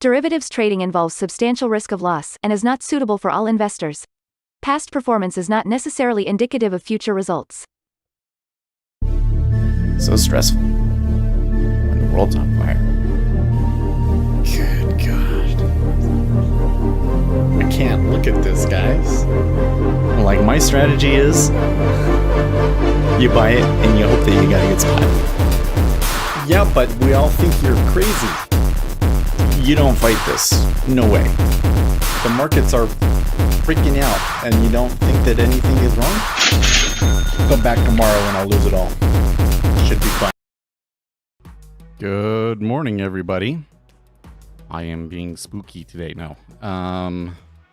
Derivatives trading involves substantial risk of loss and is not suitable for all investors. Past performance is not necessarily indicative of future results. So stressful when the world's on fire. Good God. I can't look at this, guys. Like, my strategy is you buy it and you hope that you got a good spot. Yeah, but we all think you're crazy. You don't fight this. No way. The markets are freaking out and you don't think that anything is wrong? Come back tomorrow and I'll lose it all. Should be fine. Good morning, everybody. I am being spooky today. No.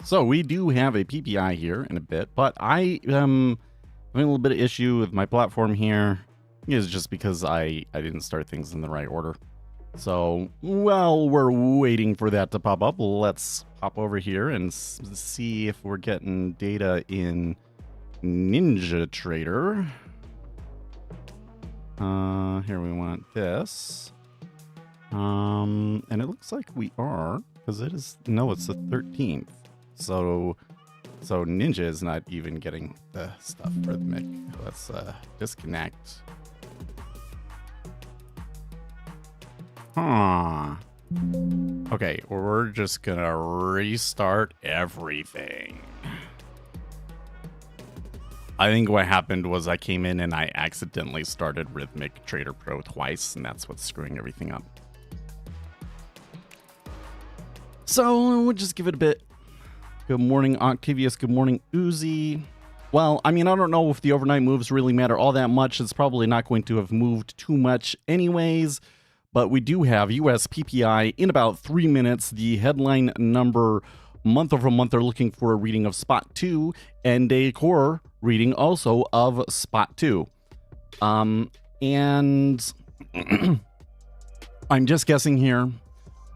So we do have a PPI here in a bit, but I am having a little bit of issue with my platform here. It's just because I didn't start things in the right order. So while we're waiting for that to pop up, let's hop over here and see if we're getting data in NinjaTrader. Here we want this. And it looks like we are, because it is, no, it's the 13th. So Ninja is not even getting the stuff for the mic. Let's disconnect. Huh. Okay, we're just gonna restart everything. I think what happened was I came in and I accidentally started Rhythmic Trader Pro twice, and that's what's screwing everything up. So we'll just give it a bit. Good morning, Octavius. Good morning, Uzi. Well, I mean, I don't know if the overnight moves really matter all that much. It's probably not going to have moved too much anyways. But we do have US PPI in about 3 minutes. The headline number month over month are looking for a reading of spot 2 and a core reading also of spot 2. And I'm just guessing here,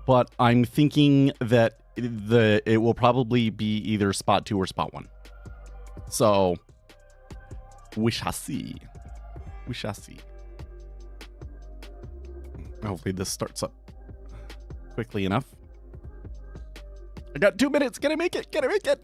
but I'm thinking that it will probably be either spot 2 or spot 1. So we shall see. We shall see. Hopefully this starts up quickly enough. I got 2 minutes. Can I make it? Can I make it?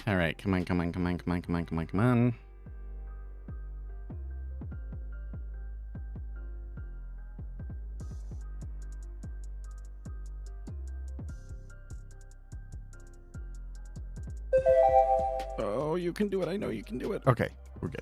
All right, come on, come on, come on, come on, come on, come on, come on. Oh, you can do it. I know you can do it. Okay, we're good.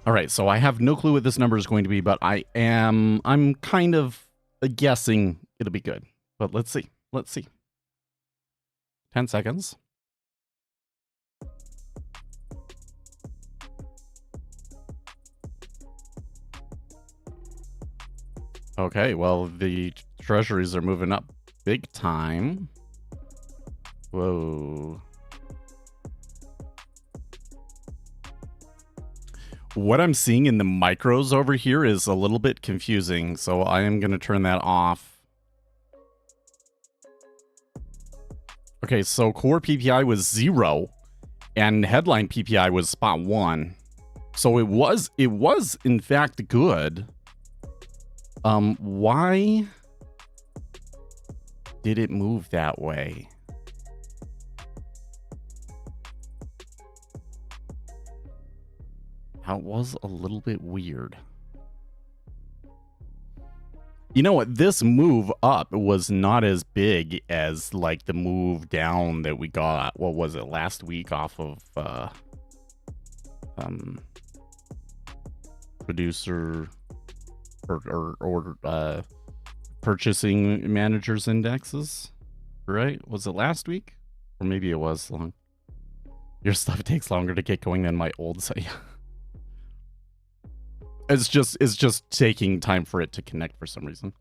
All right, so I have no clue what this number is going to be, but I'm kind of guessing it'll be good. But let's see. Let's see. 10 seconds. Okay, well, the treasuries are moving up big time. Whoa. What I'm seeing in the micros over here is a little bit confusing, so I am going to turn that off. Okay, so core PPI was 0 and headline PPI was spot 1. So it was in fact good. Why did it move that way? That was a little bit weird. You know what? This move up was not as big as like the move down that we got. What was it, last week off of producer or purchasing managers indexes, right? Was it last week? Or maybe it was long. Your stuff takes longer to get going than my old site. It's just taking time for it to connect for some reason.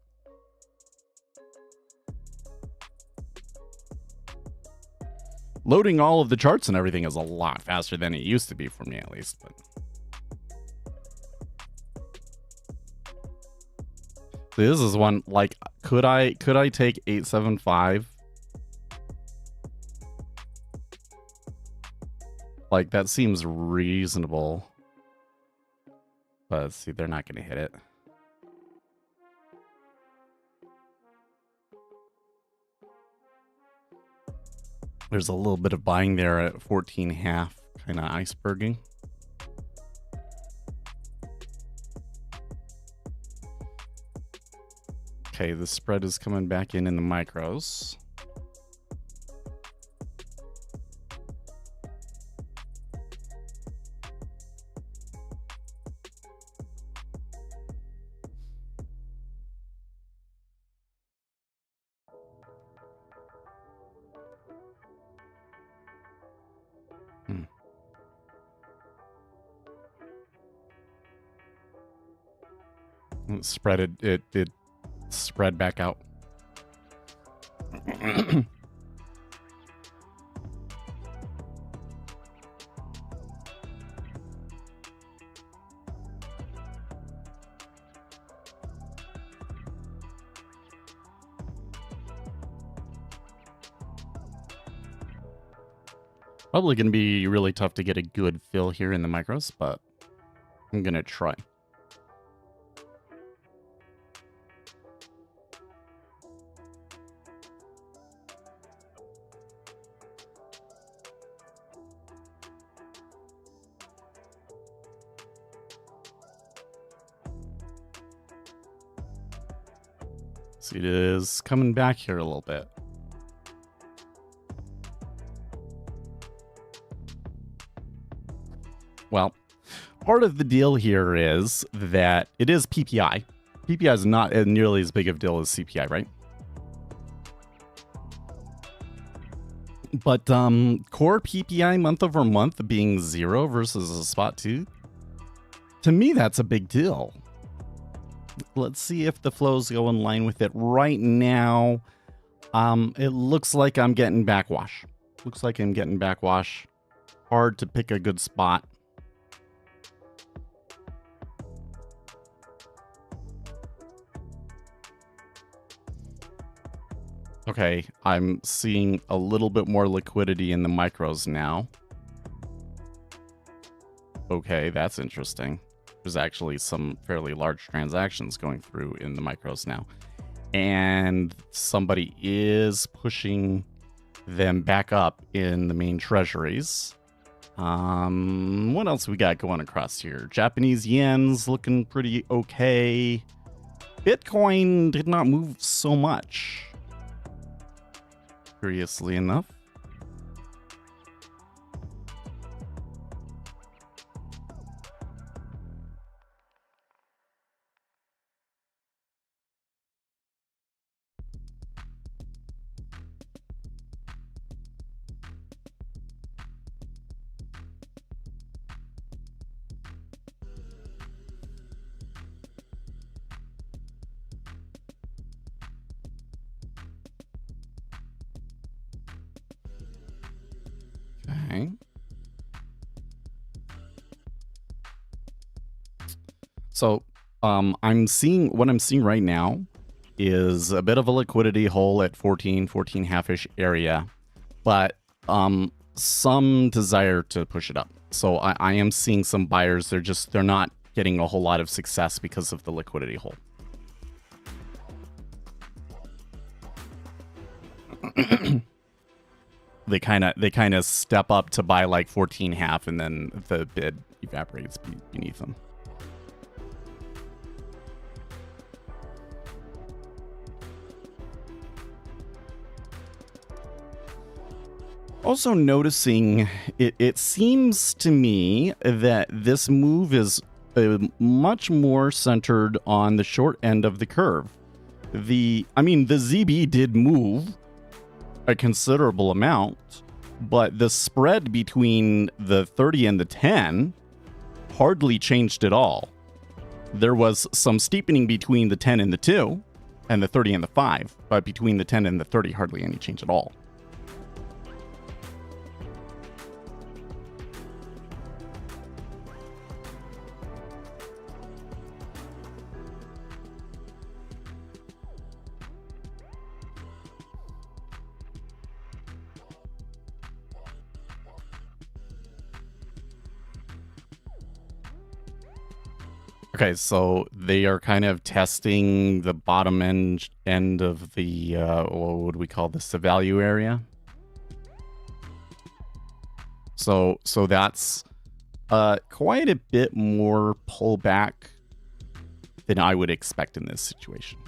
Loading all of the charts and everything is a lot faster than it used to be for me, at least. But this is one, like, could I take 875? Like, that seems reasonable. But let's see, they're not going to hit it. There's a little bit of buying there at 14.5, kind of iceberging. Okay, the spread is coming back in the micros. Spread it spread back out. Probably going to be really tough to get a good fill here in the micros, but I'm going to try. See, it is coming back here a little bit. Well, part of the deal here is that it is PPI. PPI is not nearly as big of a deal as CPI, right? But core PPI month over month being 0 versus a spot 2, to me, that's a big deal. Let's see if the flows go in line with it. Right now, it looks like I'm getting backwash. Looks like I'm getting backwash. Hard to pick a good spot. Okay, I'm seeing a little bit more liquidity in the micros now. Okay, that's interesting. There's actually some fairly large transactions going through in the micros now. And somebody is pushing them back up in the main treasuries. What else we got going across here? Japanese yen's looking pretty okay. Bitcoin did not move so much, curiously enough. Okay. So I'm seeing right now is a bit of a liquidity hole at 14 half-ish area, but some desire to push it up. So I am seeing some buyers. They're not getting a whole lot of success because of the liquidity hole. they kind of step up to buy like 14.5, and then the bid evaporates beneath them. Also noticing, it seems to me that this move is much more centered on the short end of the curve. The ZB did move a considerable amount, but the spread between the 30 and the 10 hardly changed at all. There was some steepening between the 10 and the 2, and the 30 and the 5, but between the 10 and the 30, hardly any change at all. Okay, so they are kind of testing the bottom end of the, what would we call this, the value area? So that's quite a bit more pullback than I would expect in this situation.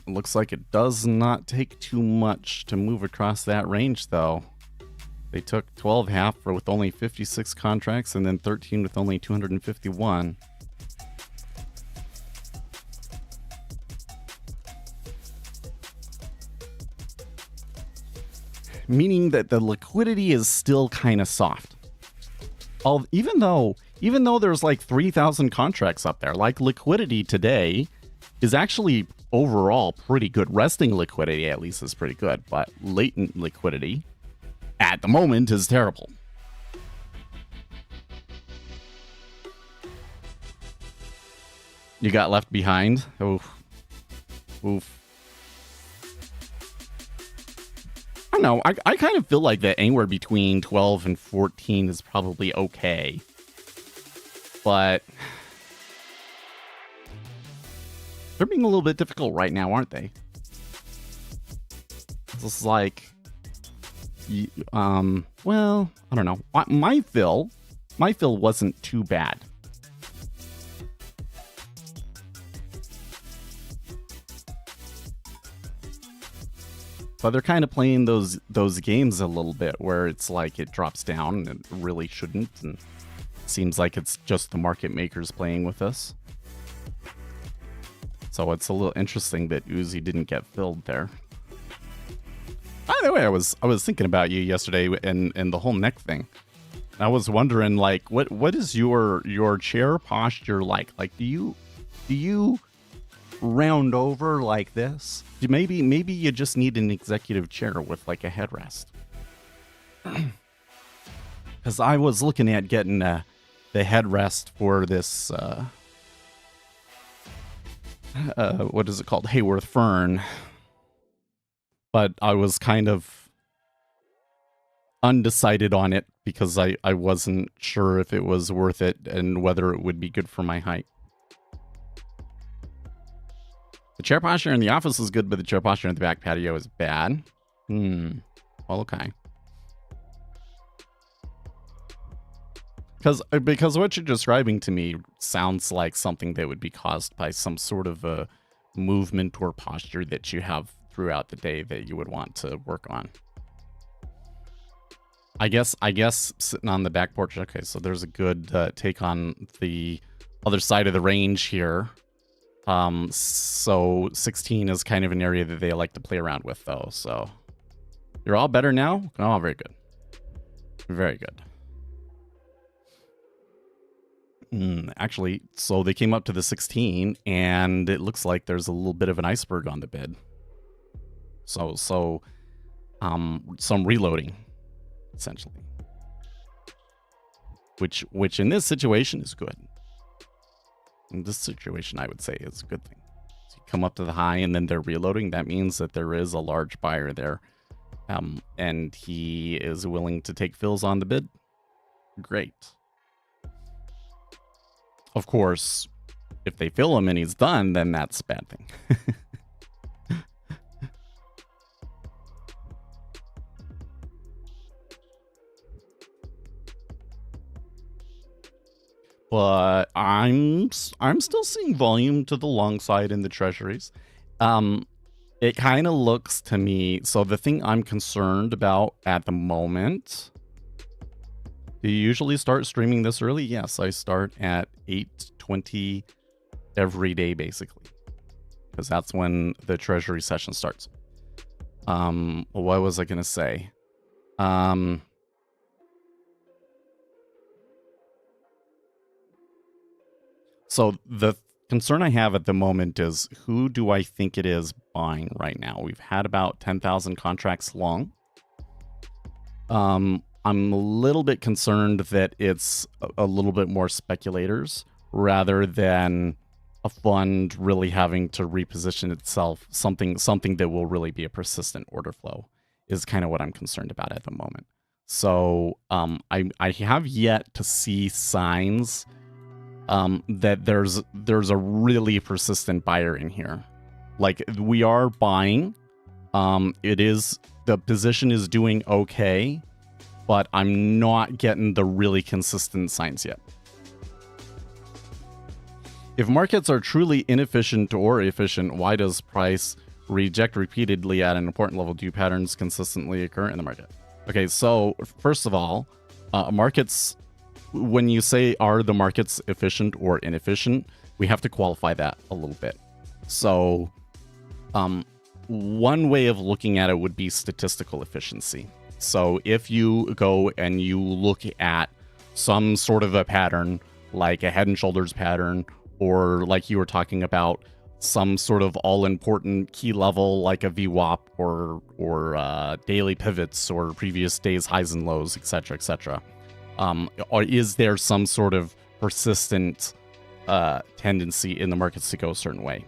Looks like it does not take too much to move across that range, though. They took 12.5 with only 56 contracts, and then 13 with only 251. Meaning that the liquidity is still kind of soft. Even though there's like 3,000 contracts up there, like liquidity today is actually overall pretty good. Resting liquidity at least is pretty good, but latent liquidity at the moment is terrible. You got left behind. Oof. I don't know. I kind of feel like that anywhere between 12 and 14 is probably okay. But they're being a little bit difficult right now, aren't they? It's just like, well, I don't know. My fill wasn't too bad. But they're kind of playing those games a little bit where it's like it drops down and it really shouldn't, and it seems like it's just the market makers playing with us. So it's a little interesting that Uzi didn't get filled there. By the way, I was thinking about you yesterday and the whole neck thing. I was wondering, like, what is your chair posture like? Like, do you round over like this? Maybe you just need an executive chair with like a headrest. Because I was looking at getting the headrest for this. What is it called? Hayworth Fern. But I was kind of undecided on it because I wasn't sure if it was worth it and whether it would be good for my height. The chair posture in the office is good, but the chair posture in the back patio is bad. Well, okay. Because what you're describing to me sounds like something that would be caused by some sort of a movement or posture that you have throughout the day that you would want to work on. I guess sitting on the back porch. Okay, so there's a good take on the other side of the range here. So 16 is kind of an area that they like to play around with, though. So you're all better now? Oh, very good. Very good. Actually, so they came up to the 16, and it looks like there's a little bit of an iceberg on the bid. So some reloading, essentially. Which in this situation is good. In this situation, I would say is a good thing. So you come up to the high, and then they're reloading. That means that there is a large buyer there. And he is willing to take fills on the bid. Great. Of course, if they fill him and he's done, then that's a bad thing. But I'm still seeing volume to the long side in the treasuries. It kind of looks to me, so the thing I'm concerned about at the moment, do you usually start streaming this early? Yes, I start at 8:20 every day, basically, because that's when the treasury session starts. What was I going to say? So the concern I have at the moment is, who do I think it is buying right now? We've had about 10,000 contracts long. I'm a little bit concerned that it's a little bit more speculators rather than a fund really having to reposition itself. Something that will really be a persistent order flow is kind of what I'm concerned about at the moment. So I have yet to see signs that there's a really persistent buyer in here. Like, we are buying. The position is doing okay, but I'm not getting the really consistent signs yet. If markets are truly inefficient or efficient, why does price reject repeatedly at an important level? Do patterns consistently occur in the market? Okay, so first of all, markets, when you say, are the markets efficient or inefficient, we have to qualify that a little bit. So one way of looking at it would be statistical efficiency. So if you go and you look at some sort of a pattern, like a head and shoulders pattern, or like you were talking about, some sort of all-important key level like a VWAP or daily pivots or previous days highs and lows, etc., etc. Or is there some sort of persistent tendency in the markets to go a certain way?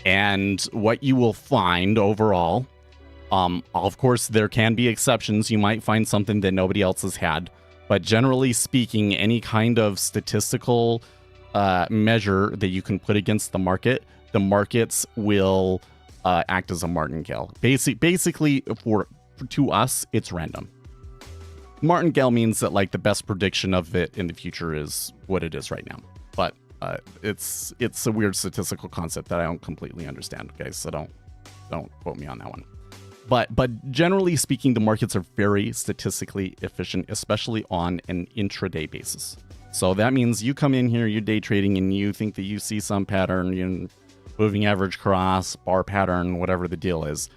And what you will find overall, of course, there can be exceptions. You might find something that nobody else has had. But generally speaking, any kind of statistical measure that you can put against the markets will act as a martingale. Basically, to us, it's random. Martingale means that, like, the best prediction of it in the future is what it is right now. But it's a weird statistical concept that I don't completely understand, okay? So don't quote me on that one. But generally speaking, the markets are very statistically efficient, especially on an intraday basis. So that means you come in here, you're day trading, and you think that you see some pattern, moving average cross, bar pattern, whatever the deal is.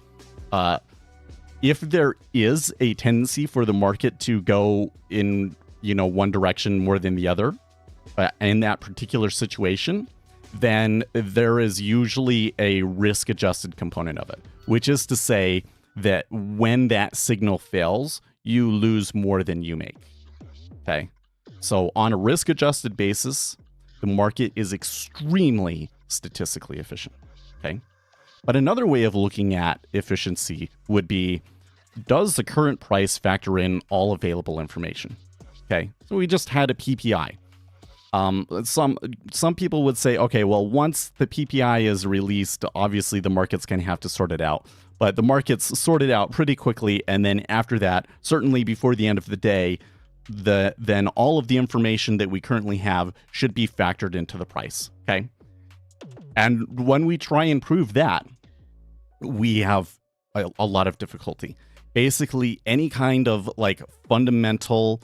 If there is a tendency for the market to go in, one direction more than the other, in that particular situation, then there is usually a risk-adjusted component of it, which is to say that when that signal fails, you lose more than you make. Okay? So on a risk-adjusted basis, the market is extremely statistically efficient. Okay? But another way of looking at efficiency would be, does the current price factor in all available information? Okay, so we just had a PPI. Some people would say, okay, well, once the PPI is released, obviously the market's going to have to sort it out. But the market's sorted out pretty quickly, and then after that, certainly before the end of the day, then all of the information that we currently have should be factored into the price. Okay, and when we try and prove that, we have a lot of difficulty. Basically, any kind of like fundamental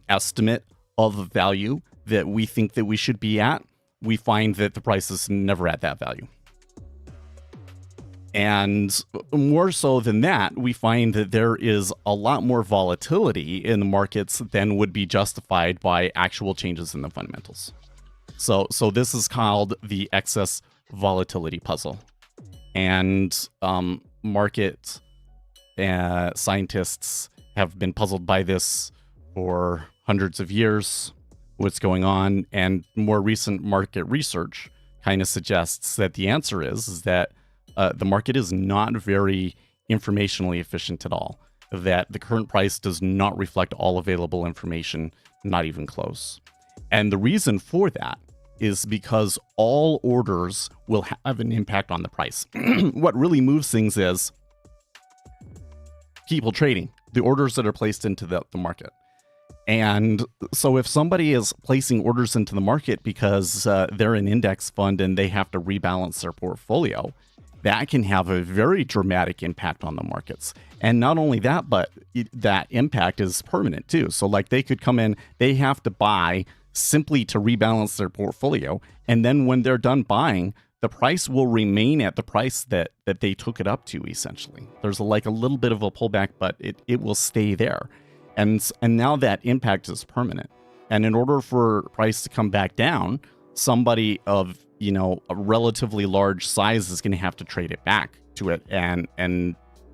estimate of value that we think that we should be at, we find that the price is never at that value. And more so than that, we find that there is a lot more volatility in the markets than would be justified by actual changes in the fundamentals. So this is called the excess volatility puzzle. And market scientists have been puzzled by this for hundreds of years, what's going on, and more recent market research kind of suggests that the answer is that the market is not very informationally efficient at all, that the current price does not reflect all available information, not even close. And the reason for that is because all orders will have an impact on the price. What really moves things is people trading, the orders that are placed into the market. And so if somebody is placing orders into the market because they're an index fund and they have to rebalance their portfolio, that can have a very dramatic impact on the markets. And not only that, but that impact is permanent too. So like they could come in, they have to buy simply to rebalance their portfolio. And then when they're done buying, the price will remain at the price that they took it up to, essentially. There's like a little bit of a pullback, but it will stay there. And now that impact is permanent. And in order for price to come back down, somebody of, a relatively large size is going to have to trade it back to it. And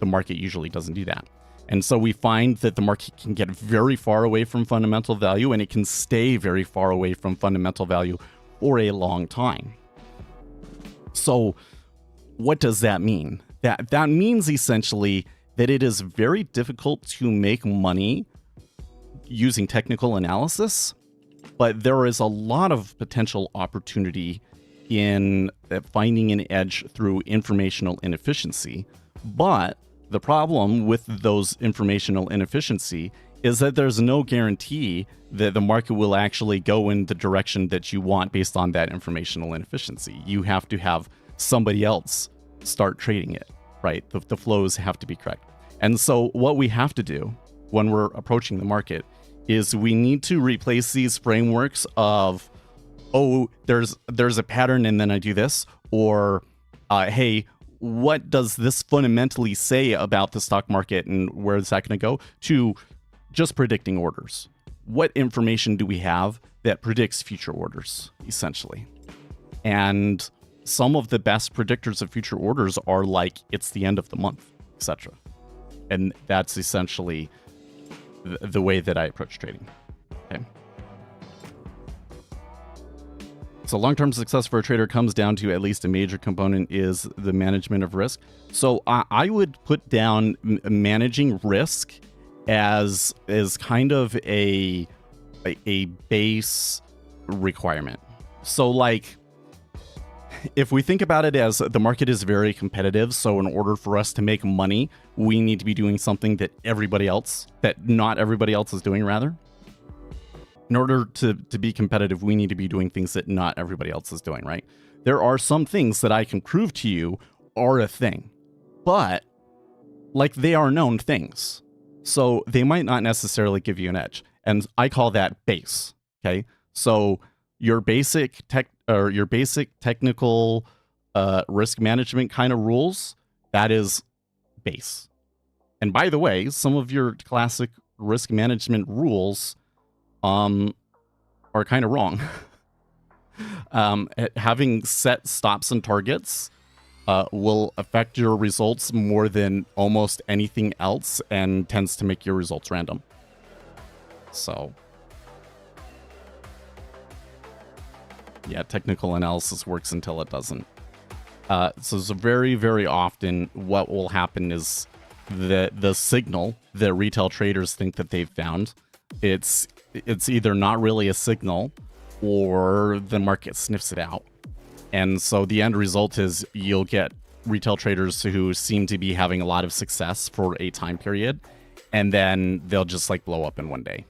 the market usually doesn't do that. And so we find that the market can get very far away from fundamental value, and it can stay very far away from fundamental value for a long time. So what does that mean? That means essentially that it is very difficult to make money using technical analysis, but there is a lot of potential opportunity in finding an edge through informational inefficiency. But the problem with those informational inefficiency is that there's no guarantee that the market will actually go in the direction that you want based on that informational inefficiency. You have to have somebody else start trading it, right? The flows have to be correct. And so what we have to do when we're approaching the market is we need to replace these frameworks of, oh, there's a pattern and then I do this, or hey, what does this fundamentally say about the stock market and where is that going to go, to just predicting orders. What information do we have that predicts future orders, essentially? And some of the best predictors of future orders are like, it's the end of the month, etc. And that's essentially the way that I approach trading. Okay. So long-term success for a trader comes down to, at least a major component, is the management of risk. So I would put down managing risk as kind of a base requirement. So like, if we think about it as the market is very competitive, so in order for us to make money, we need to be doing something that not everybody else is doing, rather. In order to be competitive, we need to be doing things that not everybody else is doing, right? There are some things that I can prove to you are a thing, but like they are known things. So they might not necessarily give you an edge. And I call that base. Okay. So your basic technical risk management kind of rules, that is base. And by the way, some of your classic risk management rules are kind of wrong. Having set stops and targets will affect your results more than almost anything else and tends to make your results random. So yeah, technical analysis works until it doesn't. So very, very often what will happen is the signal that retail traders think that they've found, it's either not really a signal or the market sniffs it out. And so the end result is you'll get retail traders who seem to be having a lot of success for a time period, and then they'll just like blow up in one day.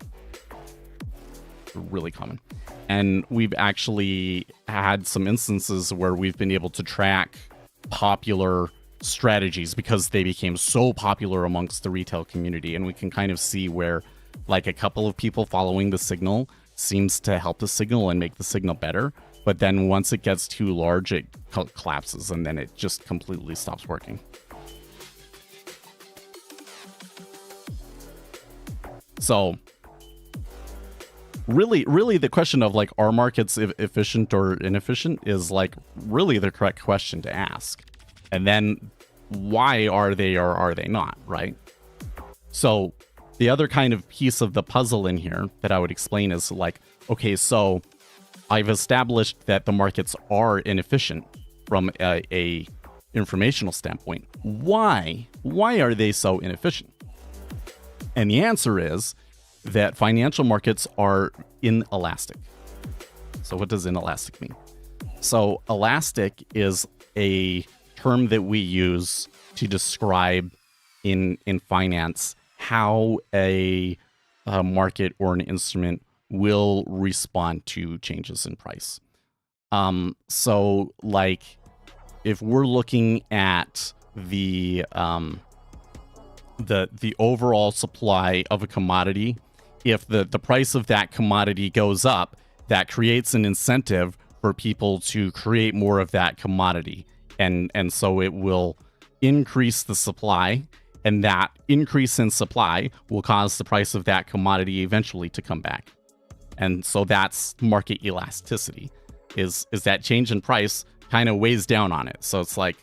Really common. And we've actually had some instances where we've been able to track popular strategies because they became so popular amongst the retail community. And we can kind of see where like a couple of people following the signal seems to help the signal and make the signal better. But then once it gets too large, it collapses and then it just completely stops working. So really the question of like, are markets efficient or inefficient is like really the correct question to ask. And then why are they or are they not, right? So the other kind of piece of the puzzle in here that I would explain is like, okay, so I've established that the markets are inefficient from a informational standpoint. Why are they so inefficient? And the answer is that financial markets are inelastic. So what does inelastic mean? So elastic is a term that we use to describe in finance how a market or an instrument will respond to changes in price. So like if we're looking at the overall supply of a commodity, if the price of that commodity goes up, that creates an incentive for people to create more of that commodity. And so it will increase the supply, and that increase in supply will cause the price of that commodity eventually to come back. And so that's market elasticity, is that change in price kind of weighs down on it. So it's like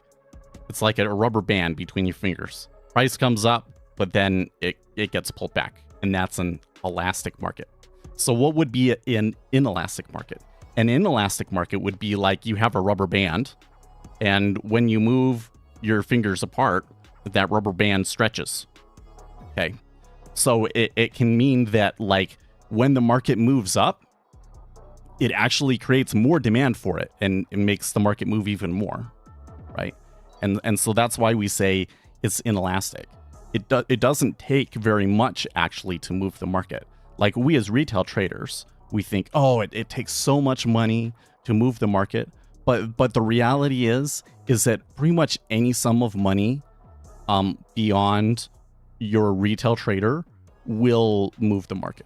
a rubber band between your fingers. Price comes up, but then it gets pulled back, and that's an elastic market. So what would be an inelastic market? An inelastic market would be like you have a rubber band, and when you move your fingers apart, that rubber band stretches. Okay. So it can mean that like when the market moves up, it actually creates more demand for it, and it makes the market move even more, right? And so that's why we say it's inelastic. It doesn't take very much actually to move the market. Like we as retail traders, we think, oh, it takes so much money to move the market. But the reality is that pretty much any sum of money beyond your retail trader will move the market.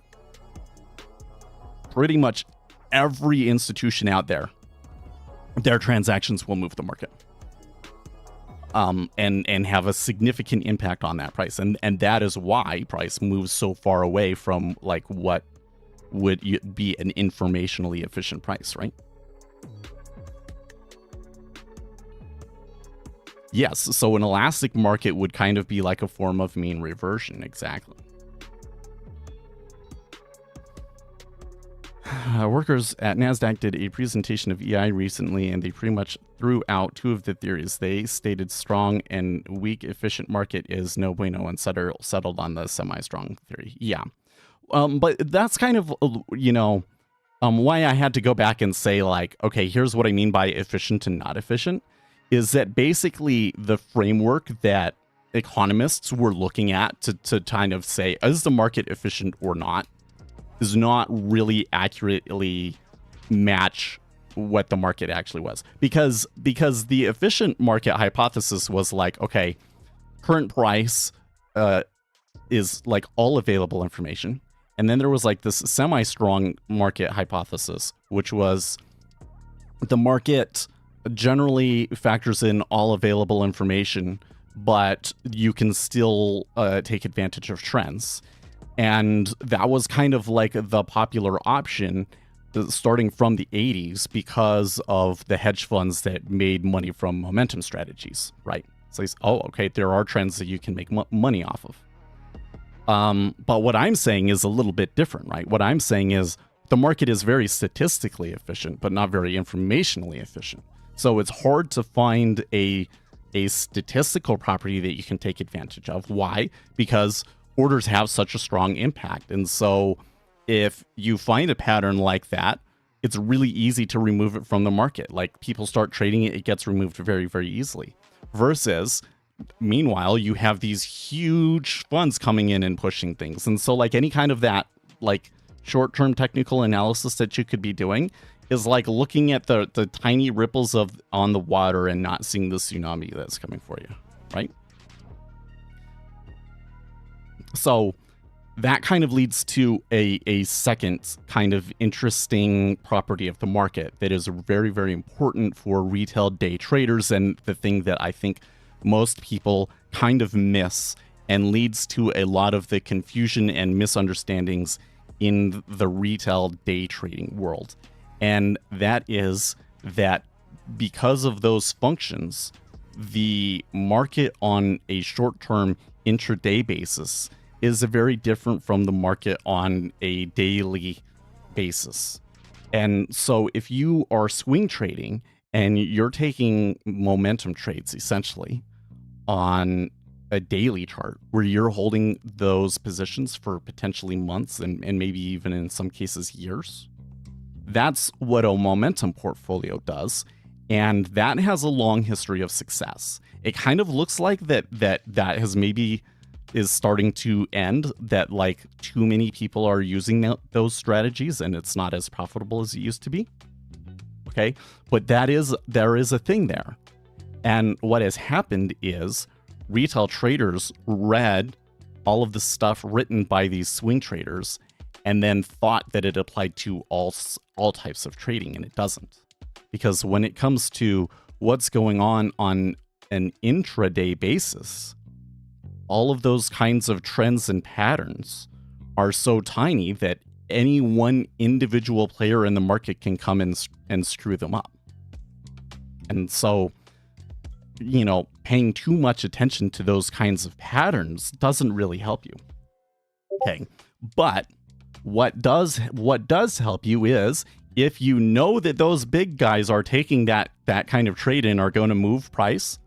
Pretty much every institution out there, their transactions will move the market. And have a significant impact on that price. And that is why price moves so far away from like what would be an informationally efficient price, right? Yes, so an elastic market would kind of be like a form of mean reversion, exactly. Workers at NASDAQ did a presentation of EI recently, and they pretty much threw out two of the theories. They stated strong and weak efficient market is no bueno and settled on the semi-strong theory. Yeah. But that's kind of, why I had to go back and say like, okay, here's what I mean by efficient and not efficient, is that basically the framework that economists were looking at to kind of say, is the market efficient or not, does not really accurately match what the market actually was. Because the efficient market hypothesis was like, okay, current price is like all available information. And then there was like this semi-strong market hypothesis, which was the market generally factors in all available information, but you can still take advantage of trends. And that was kind of like the popular option starting from the 80s because of the hedge funds that made money from momentum strategies, right? So okay, there are trends that you can make money off of. But what I'm saying is a little bit different, right? What I'm saying is the market is very statistically efficient, but not very informationally efficient. So it's hard to find a statistical property that you can take advantage of. Why? Because orders have such a strong impact. And so if you find a pattern like that, it's really easy to remove it from the market. Like people start trading it, it gets removed very, very easily. Versus, meanwhile, you have these huge funds coming in and pushing things. And so like any kind of that like short-term technical analysis that you could be doing is like looking at the tiny ripples on the water and not seeing the tsunami that's coming for you, right? So that kind of leads to a second kind of interesting property of the market that is very, very important for retail day traders, and the thing that I think most people kind of miss and leads to a lot of the confusion and misunderstandings in the retail day trading world. And that is that because of those functions, the market on a short-term intraday basis is very different from the market on a daily basis. And so if you are swing trading and you're taking momentum trades essentially on a daily chart where you're holding those positions for potentially months and maybe even in some cases years, That's what a momentum portfolio does. And that has a long history of success. It kind of looks like that has maybe is starting to end, that like too many people are using those strategies and it's not as profitable as it used to be. Okay. But there is a thing there. And what has happened is retail traders read all of the stuff written by these swing traders and then thought that it applied to all types of trading, and it doesn't. Because when it comes to what's going on an intraday basis, all of those kinds of trends and patterns are so tiny that any one individual player in the market can come and screw them up. And so, you know, paying too much attention to those kinds of patterns doesn't really help you. Okay. But what does help you is if you know that those big guys are taking that kind of trade and are going to move price,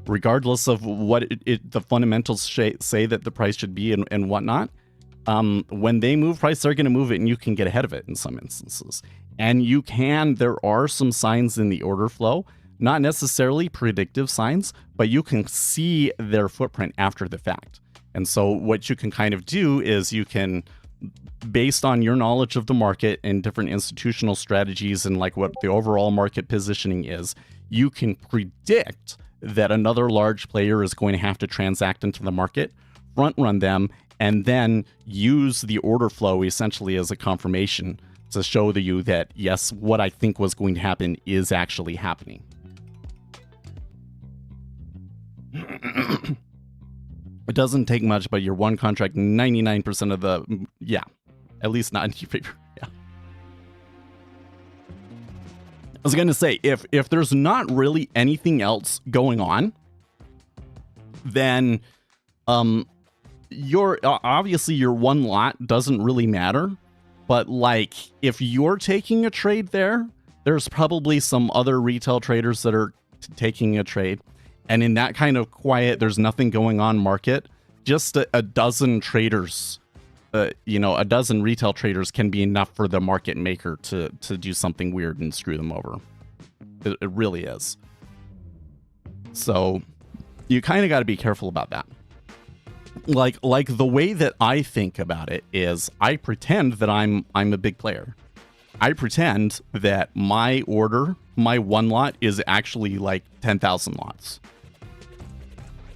regardless of what the fundamentals say that the price should be and whatnot, when they move price, they're going to move it and you can get ahead of it in some instances. And there are some signs in the order flow, not necessarily predictive signs, but you can see their footprint after the fact. And so what you can kind of do is you can, based on your knowledge of the market and different institutional strategies and like what the overall market positioning is, you can predict that another large player is going to have to transact into the market, front run them, and then use the order flow essentially as a confirmation to show you that, yes, what I think was going to happen is actually happening. It doesn't take much, but your one contract, 99% of the, at least not in your favor. Yeah. I was going to say, if there's not really anything else going on, then obviously your one lot doesn't really matter. But like, if you're taking a trade there's probably some other retail traders that are taking a trade. And in that kind of quiet, there's nothing going on market, just a dozen traders, a dozen retail traders can be enough for the market maker to do something weird and screw them over. It really is. So you kind of got to be careful about that. Like the way that I think about it is I pretend that I'm a big player. I pretend that my one lot is actually like 10,000 lots.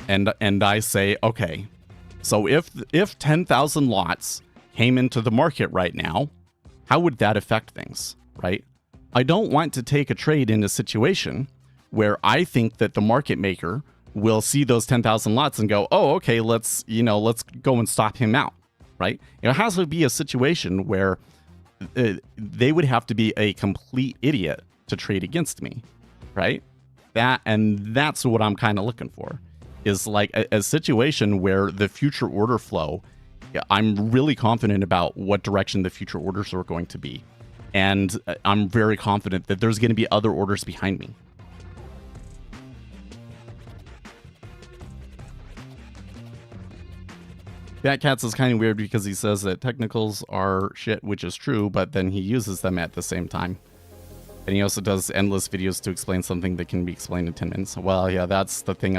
And I say, okay, so if 10,000 lots came into the market right now, how would that affect things, right? I don't want to take a trade in a situation where I think that the market maker will see those 10,000 lots and go, oh, okay, let's go and stop him out, right? It has to be a situation where they would have to be a complete idiot to trade against me, right? That's what I'm kind of looking for. Is like a situation where the future order flow, I'm really confident about what direction the future orders are going to be. And I'm very confident that there's going to be other orders behind me. Batcats is kind of weird because he says that technicals are shit, which is true, but then he uses them at the same time. And he also does endless videos to explain something that can be explained in 10 minutes. Well, yeah, that's the thing.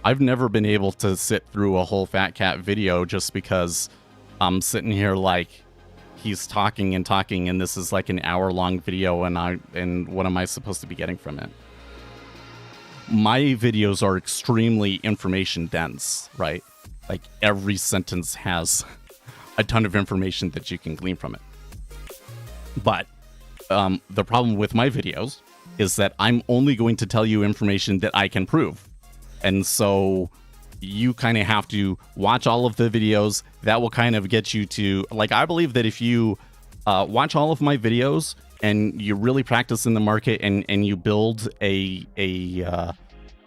I've never been able to sit through a whole Fat Cat video just because I'm sitting here like he's talking and this is like an hour-long video and what am I supposed to be getting from it? My videos are extremely information dense, right? Like every sentence has a ton of information that you can glean from it. But the problem with my videos is that I'm only going to tell you information that I can prove. And so you kind of have to watch all of the videos. That will kind of get you to, like, I believe that if you watch all of my videos and you really practice in the market and you build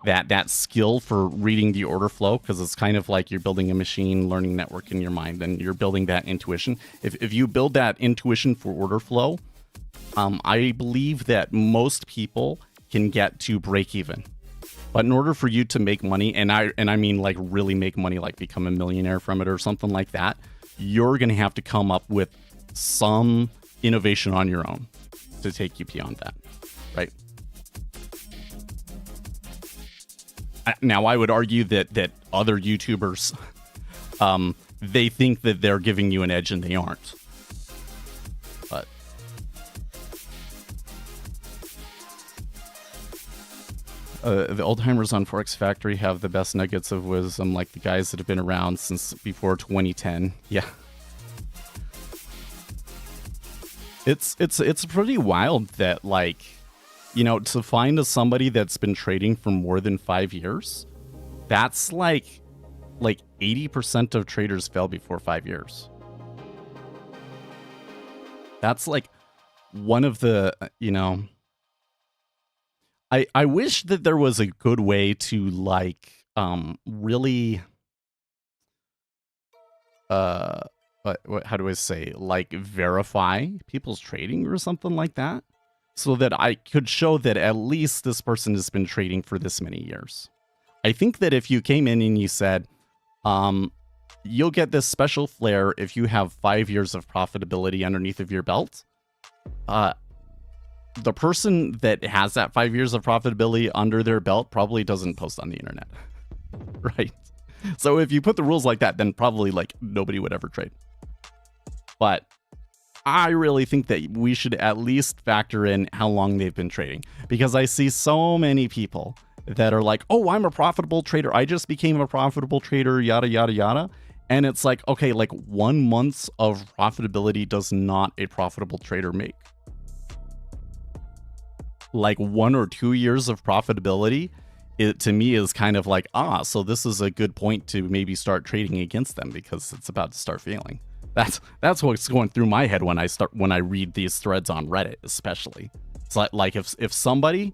that skill for reading the order flow, because it's kind of like you're building a machine learning network in your mind and you're building that intuition. If you build that intuition for order flow, I believe that most people can get to break even. But in order for you to make money, and I mean like really make money, like become a millionaire from it or something like that, you're going to have to come up with some innovation on your own to take you beyond that, right? Now, I would argue that other YouTubers, they think that they're giving you an edge and they aren't. But the old timers on Forex Factory have the best nuggets of wisdom, like the guys that have been around since before 2010. Yeah. It's pretty wild that, like, you know, to find somebody that's been trading for more than 5 years, that's like 80% of traders fail before 5 years. That's like one of the, you know, I wish that there was a good way to, like, really, how do I say, like, verify people's trading or something like that, so that I could show that at least this person has been trading for this many years. I think that if you came in and you said, you'll get this special flair if you have 5 years of profitability underneath of your belt, the person that has that 5 years of profitability under their belt probably doesn't post on the internet, right? So if you put the rules like that, then probably, like, nobody would ever trade. But I really think that we should at least factor in how long they've been trading, because I see so many people that are like, oh, I'm a profitable trader, I just became a profitable trader, yada, yada, yada. And it's like, okay, like 1 month of profitability does not a profitable trader make. Like 1 or 2 years of profitability, it to me is kind of like, so this is a good point to maybe start trading against them, because it's about to start failing. That's what's going through my head when I read these threads on Reddit, especially. It's like if somebody,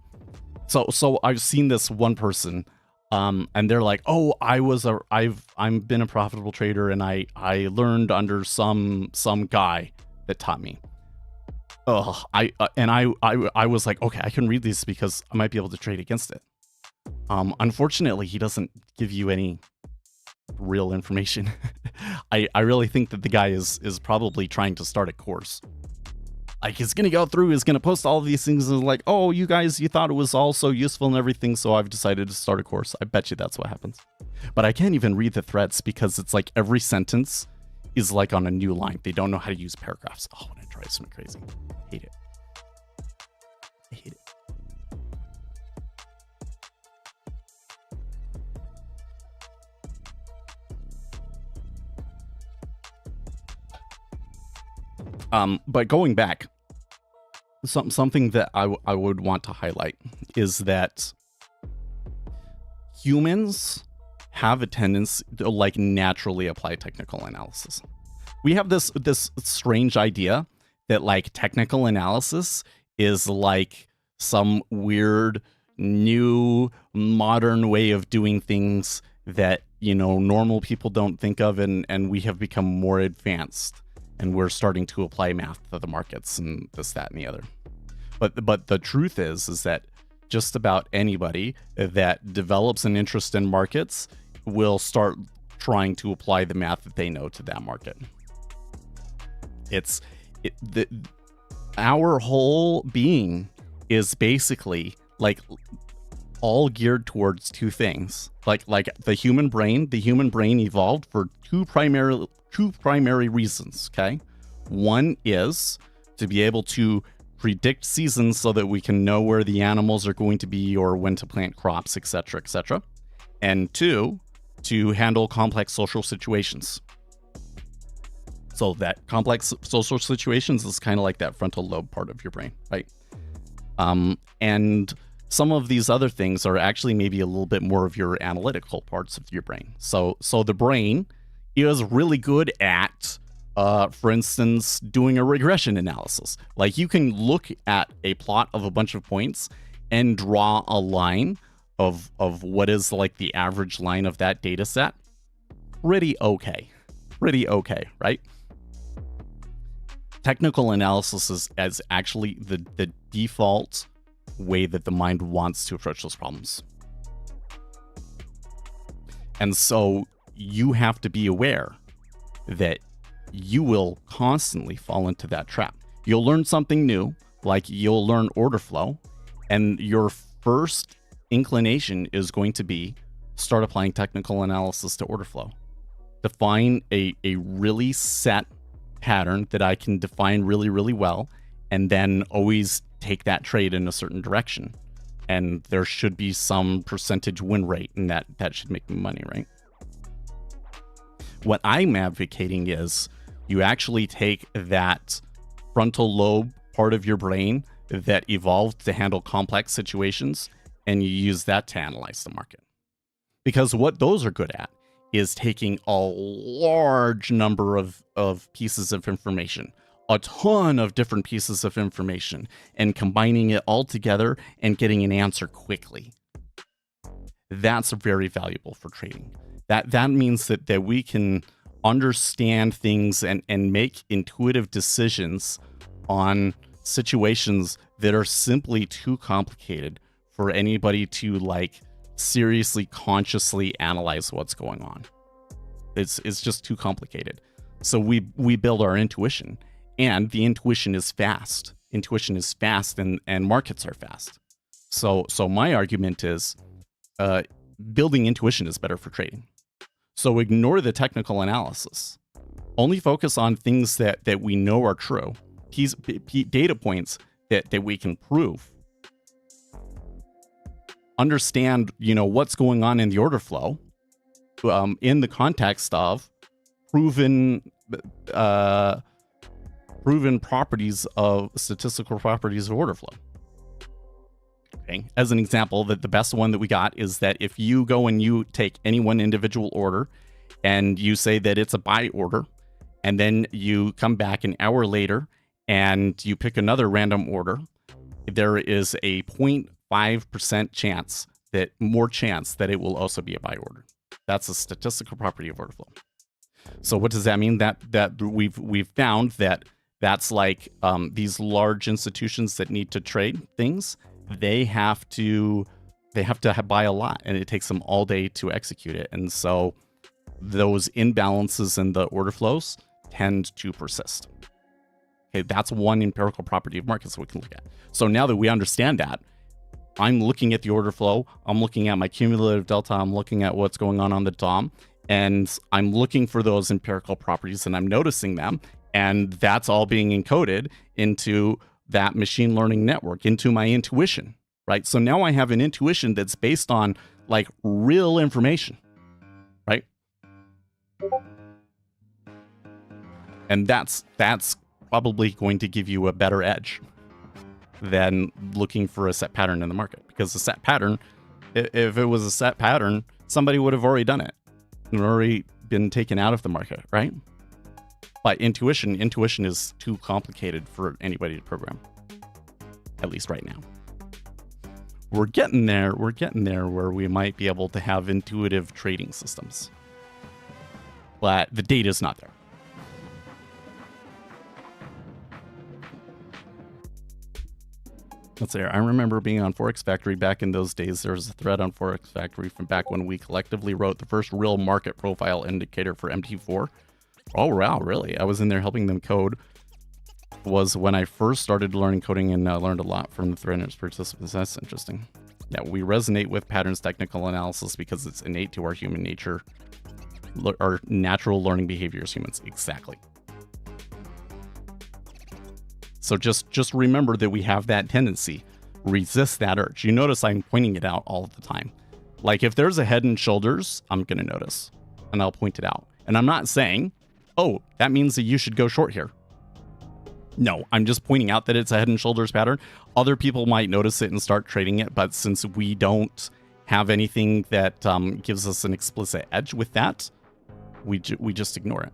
so I've seen this one person, and they're like, oh, I've been a profitable trader, and I learned under some guy that taught me. I was like, okay, I can read these because I might be able to trade against it. Unfortunately, he doesn't give you any real information. I really think that the guy is probably trying to start a course. Like, he's gonna go through, he's gonna post all of these things, and like, oh, you guys, you thought it was all so useful and everything, so I've decided to start a course. I bet you that's what happens. But I can't even read the threads because it's like every sentence is like on a new line. They don't know how to use paragraphs. Oh, and it drives me crazy. I hate it. I hate it. But going back, something that I would want to highlight is that humans have a tendency to, like, naturally apply technical analysis. We have this strange idea that, like, technical analysis is like some weird new modern way of doing things that, you know, normal people don't think of, and we have become more advanced. And we're starting to apply math to the markets and this, that, and the other. But the truth is that just about anybody that develops an interest in markets will start trying to apply the math that they know to that market. Our whole being is basically like all geared towards two things. Like the human brain evolved for two primary reasons, okay? One is to be able to predict seasons so that we can know where the animals are going to be or when to plant crops, etc., etc. And two, to handle complex social situations. So that complex social situations is kind of like that frontal lobe part of your brain, right? And some of these other things are actually maybe a little bit more of your analytical parts of your brain. So the brain is really good at, for instance, doing a regression analysis. Like, you can look at a plot of a bunch of points and draw a line of what is like the average line of that data set. Pretty okay, right? Technical analysis is actually the default way that the mind wants to approach those problems. And so you have to be aware that you will constantly fall into that trap. You'll learn something new, like you'll learn order flow, and your first inclination is going to be start applying technical analysis to order flow. Define a really set pattern that I can define really, really well, and then always take that trade in a certain direction. And there should be some percentage win rate, and that should make me money, right? What I'm advocating is you actually take that frontal lobe part of your brain that evolved to handle complex situations, and you use that to analyze the market. Because what those are good at is taking a large number of pieces of information, a ton of different pieces of information, and combining it all together and getting an answer quickly. That's very valuable for trading. That means that we can understand things and make intuitive decisions on situations that are simply too complicated for anybody to like seriously, consciously analyze what's going on. It's just too complicated. So we build our intuition, and the intuition is fast. Intuition is fast, and markets are fast. So my argument is building intuition is better for trading. So ignore the technical analysis. Only focus on things that we know are true. Data points that we can prove. Understand, what's going on in the order flow in the context of proven properties of statistical properties of order flow. Okay. As an example, the best one that we got is that if you go and you take any one individual order and you say that it's a buy order, and then you come back an hour later and you pick another random order, there is a 0.5% chance that it will also be a buy order. That's a statistical property of order flow. So what does that mean? That we've found that's like these large institutions that need to trade things. They have to buy a lot, and it takes them all day to execute it. And so those imbalances in the order flows tend to persist. Okay, that's one empirical property of markets we can look at. So now that we understand that, I'm looking at the order flow, I'm looking at my cumulative delta, I'm looking at what's going on the DOM, and I'm looking for those empirical properties, and I'm noticing them, and that's all being encoded into that machine learning network, into my intuition, right? So now I have an intuition that's based on like real information, right? And that's probably going to give you a better edge than looking for a set pattern in the market. Because a set pattern, if it was a set pattern, somebody would have already done it and already been taken out of the market, right? But intuition is too complicated for anybody to program, at least right now. We're getting there where we might be able to have intuitive trading systems, but the data's not there. Let's see. I remember being on Forex Factory back in those days. There was a thread on Forex Factory from back when we collectively wrote the first real market profile indicator for MT4. Oh, wow, really? I was in there helping them code. Was when I first started learning coding, and learned a lot from the thread and its participants. That's interesting. Yeah, we resonate with patterns technical analysis because it's innate to our human nature, our natural learning behavior as humans. Exactly. So just remember that we have that tendency. Resist that urge. You notice I'm pointing it out all the time. Like if there's a head and shoulders, I'm going to notice, and I'll point it out. And I'm not saying, oh, that means that you should go short here. No, I'm just pointing out that it's a head and shoulders pattern. Other people might notice it and start trading it, but since we don't have anything that gives us an explicit edge with that, we just ignore it.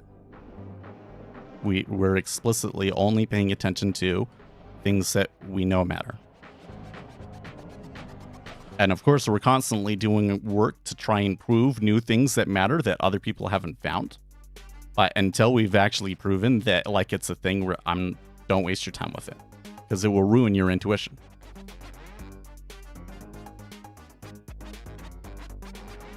We're explicitly only paying attention to things that we know matter. And of course, we're constantly doing work to try and prove new things that matter that other people haven't found. But until we've actually proven that like it's a thing where don't waste your time with it, because it will ruin your intuition.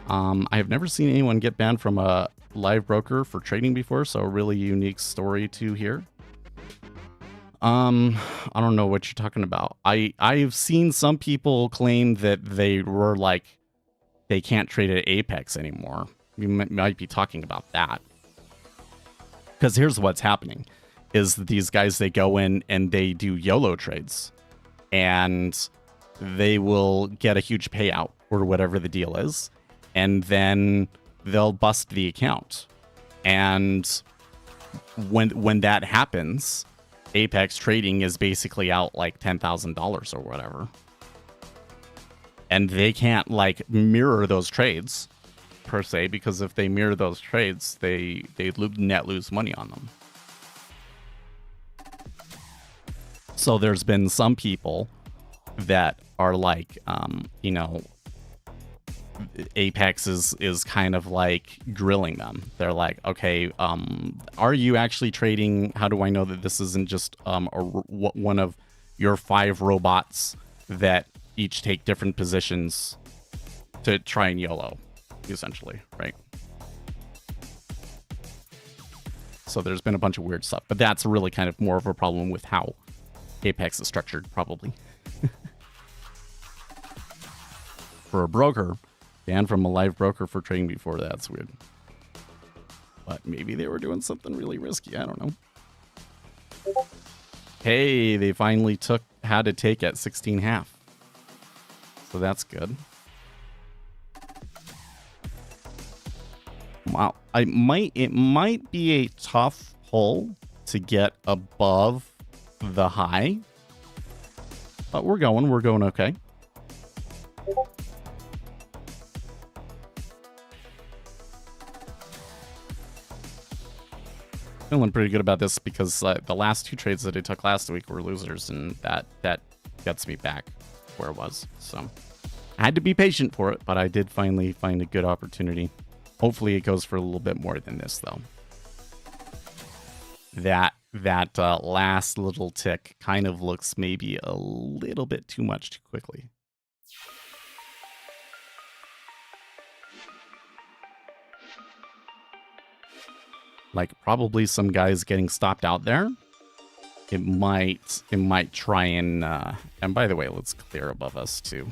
I have never seen anyone get banned from a live broker for trading before, so a really unique story to hear. I don't know what you're talking about. I've seen some people claim that they were like, they can't trade at Apex anymore. We might be talking about that. Because here's what's happening, is these guys, they go in and they do YOLO trades. And they will get a huge payout or whatever the deal is. And then they'll bust the account. And when that happens, Apex trading is basically out like $10,000 or whatever. And they can't like mirror those trades per se, because if they mirror those trades, they net lose money on them. So there's been some people that are like, you know, Apex is kind of like grilling them. They're like, okay, are you actually trading? How do I know that this isn't just one of your 5 robots that each take different positions to try and YOLO, essentially, right? So there's been a bunch of weird stuff, but that's really kind of more of a problem with how Apex is structured, probably. For a broker, banned from a live broker for trading before, that's weird. But maybe they were doing something really risky, I don't know. Hey, they finally had to take at 16.5. So that's good. Wow, it might be a tough pull to get above the high, but we're going okay. Feeling pretty good about this because the last 2 trades that I took last week were losers, and that gets me back where it was. So I had to be patient for it, but I did finally find a good opportunity. Hopefully it goes for a little bit more than this, though. That last little tick kind of looks maybe a little bit too much too quickly. Like probably some guys getting stopped out there. It might try and by the way, let's clear above us too.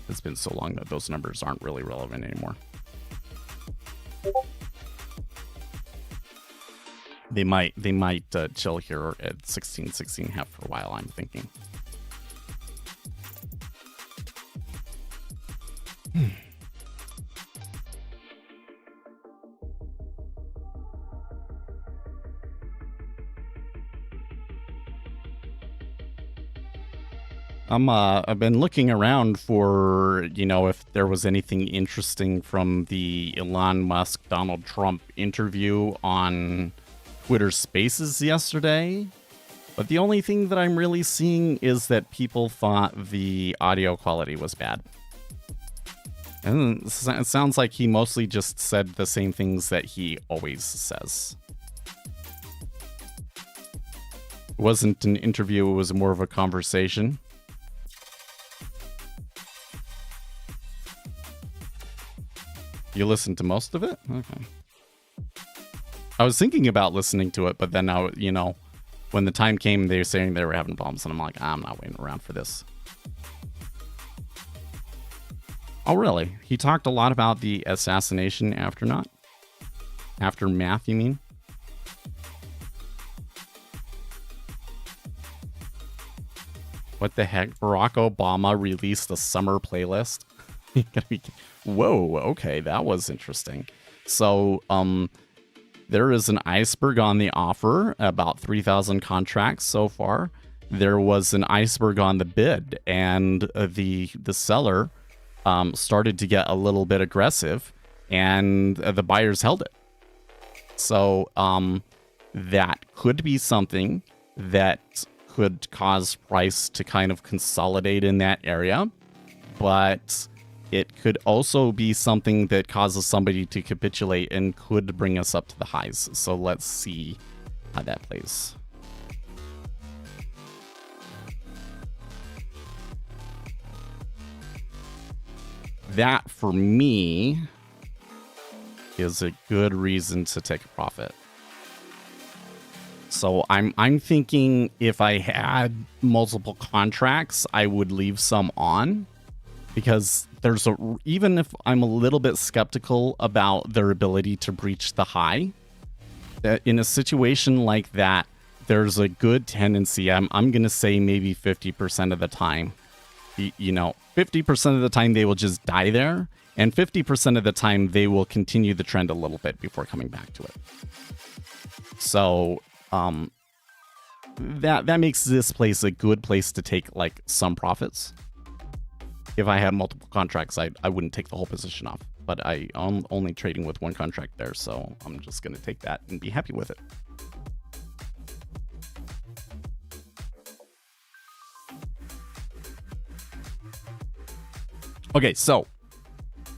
It's been so long that those numbers aren't really relevant anymore. They might chill here at 16.5 for a while, I'm thinking. I've been looking around for, you know, if there was anything interesting from the Elon Musk Donald Trump interview on Twitter Spaces yesterday. But the only thing that I'm really seeing is that people thought the audio quality was bad. And it sounds like he mostly just said the same things that he always says. It wasn't an interview, it was more of a conversation. You listened to most of it? Okay. I was thinking about listening to it, but then now, you know, when the time came, they were saying they were having problems, and I'm like, I'm not waiting around for this. Oh, really? He talked a lot about the assassination aftermath, you mean? What the heck? Barack Obama released a summer playlist? Whoa, okay, that was interesting. So, there is an iceberg on the offer, about 3,000 contracts so far. There was an iceberg on the bid, and the seller started to get a little bit aggressive, and the buyers held it. So that could be something that could cause price to kind of consolidate in that area, but it could also be something that causes somebody to capitulate and could bring us up to the highs. So let's see how that plays. That, for me, is a good reason to take a profit. So I'm thinking if I had multiple contracts, I would leave some on, because even if I'm a little bit skeptical about their ability to breach the high, in a situation like that, there's a good tendency, I'm going to say maybe 50% of the time, 50% of the time they will just die there, and 50% of the time they will continue the trend a little bit before coming back to it. So that makes this place a good place to take like some profits. If I had multiple contracts, I wouldn't take the whole position off, but I'm only trading with one contract there, so I'm just going to take that and be happy with it. Okay, so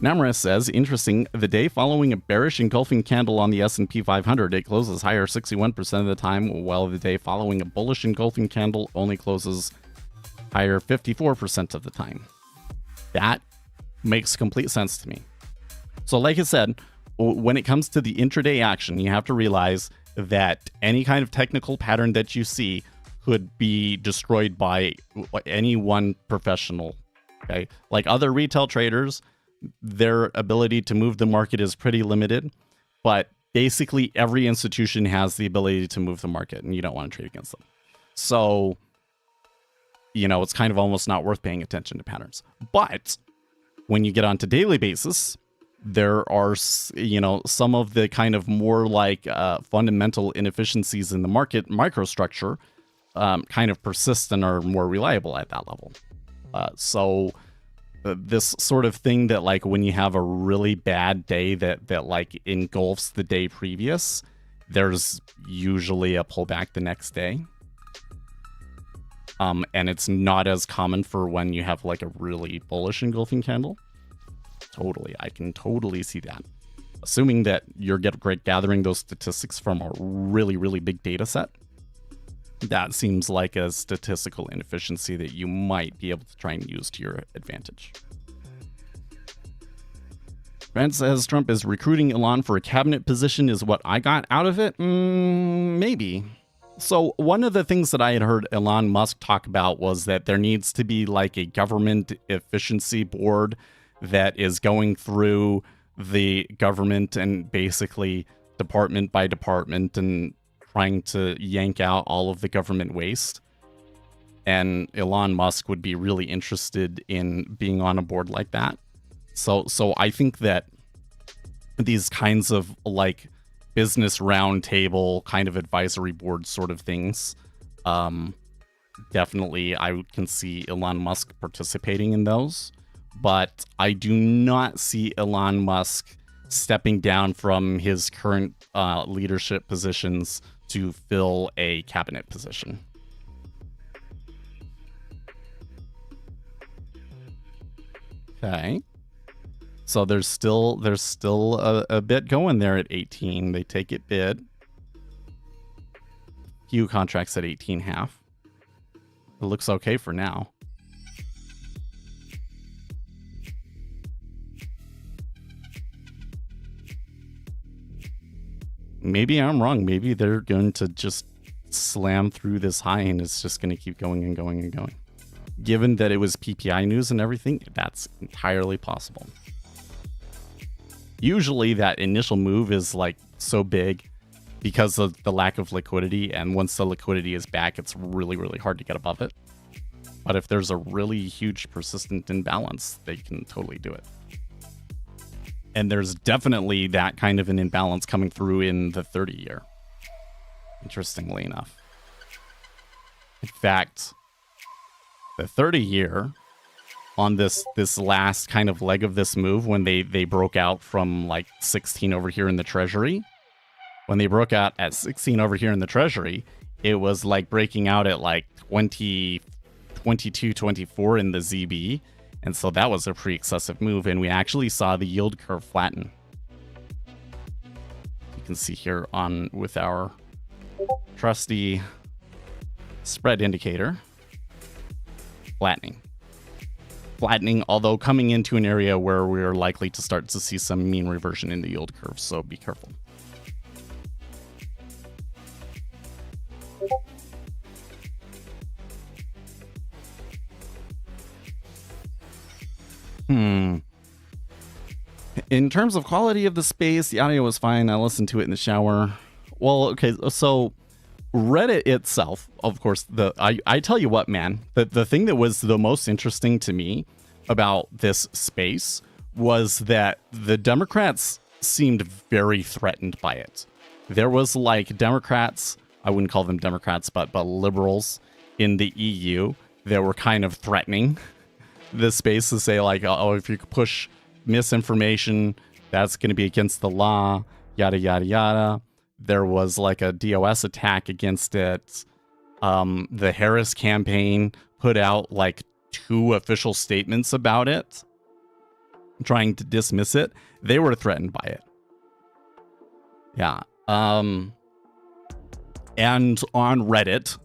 Namra says, interesting, the day following a bearish engulfing candle on the S&P 500, it closes higher 61% of the time, while the day following a bullish engulfing candle only closes higher 54% of the time. That makes complete sense to me. So like I said, when it comes to the intraday action, you have to realize that any kind of technical pattern that you see could be destroyed by any one professional. Okay, like other retail traders, their ability to move the market is pretty limited, but basically every institution has the ability to move the market, and you don't want to trade against them. So, it's kind of almost not worth paying attention to patterns. But when you get onto daily basis, there are, some of the kind of more like fundamental inefficiencies in the market microstructure kind of persist and are more reliable at that level. So this sort of thing that like when you have a really bad day that like engulfs the day previous, there's usually a pullback the next day. And it's not as common for when you have like a really bullish engulfing candle. Totally. I can totally see that. Assuming that you're gathering those statistics from a really, really big data set, that seems like a statistical inefficiency that you might be able to try and use to your advantage. Brent says Trump is recruiting Elon for a cabinet position is what I got out of it. Maybe. So one of the things that I had heard Elon Musk talk about was that there needs to be like a government efficiency board that is going through the government and basically department by department and trying to yank out all of the government waste. And Elon Musk would be really interested in being on a board like that. So I think that these kinds of like business roundtable kind of advisory board sort of things, definitely I can see Elon Musk participating in those. But I do not see Elon Musk stepping down from his current leadership positions to fill a cabinet position. Okay. So there's still a bit going there at 18. They take it bid. Few contracts at 18.5. It looks okay for now. Maybe I'm wrong. Maybe they're going to just slam through this high and it's just going to keep going and going and going. Given that it was PPI news and everything, that's entirely possible. Usually that initial move is like so big because of the lack of liquidity. And once the liquidity is back, it's really, really hard to get above it. But if there's a really huge persistent imbalance, they can totally do it. And there's definitely that kind of an imbalance coming through in the 30-year. Interestingly enough. In fact, the 30-year on this last kind of leg of this move, when they broke out from like 16 over here in the Treasury, when they broke out at 16 over here in the Treasury, it was like breaking out at like 20, 22, 24 in the ZB. And so that was a pretty excessive move, and we actually saw the yield curve flatten. You can see here on with our trusty spread indicator, flattening, although coming into an area where we're likely to start to see some mean reversion in the yield curve, so be careful. In terms of quality of the space, the audio was fine. I listened to it in the shower. Well, okay, so Reddit itself, of course, I tell you what, man, the thing that was the most interesting to me about this space was that the Democrats seemed very threatened by it. There was like Democrats, I wouldn't call them Democrats, but liberals in the EU that were kind of threatening this space to say like, oh, if you push misinformation, that's going to be against the law, yada, yada, yada. There was like a DOS attack against it. The Harris campaign put out like 2 official statements about it, trying to dismiss it. They were threatened by it. Yeah. And on Reddit,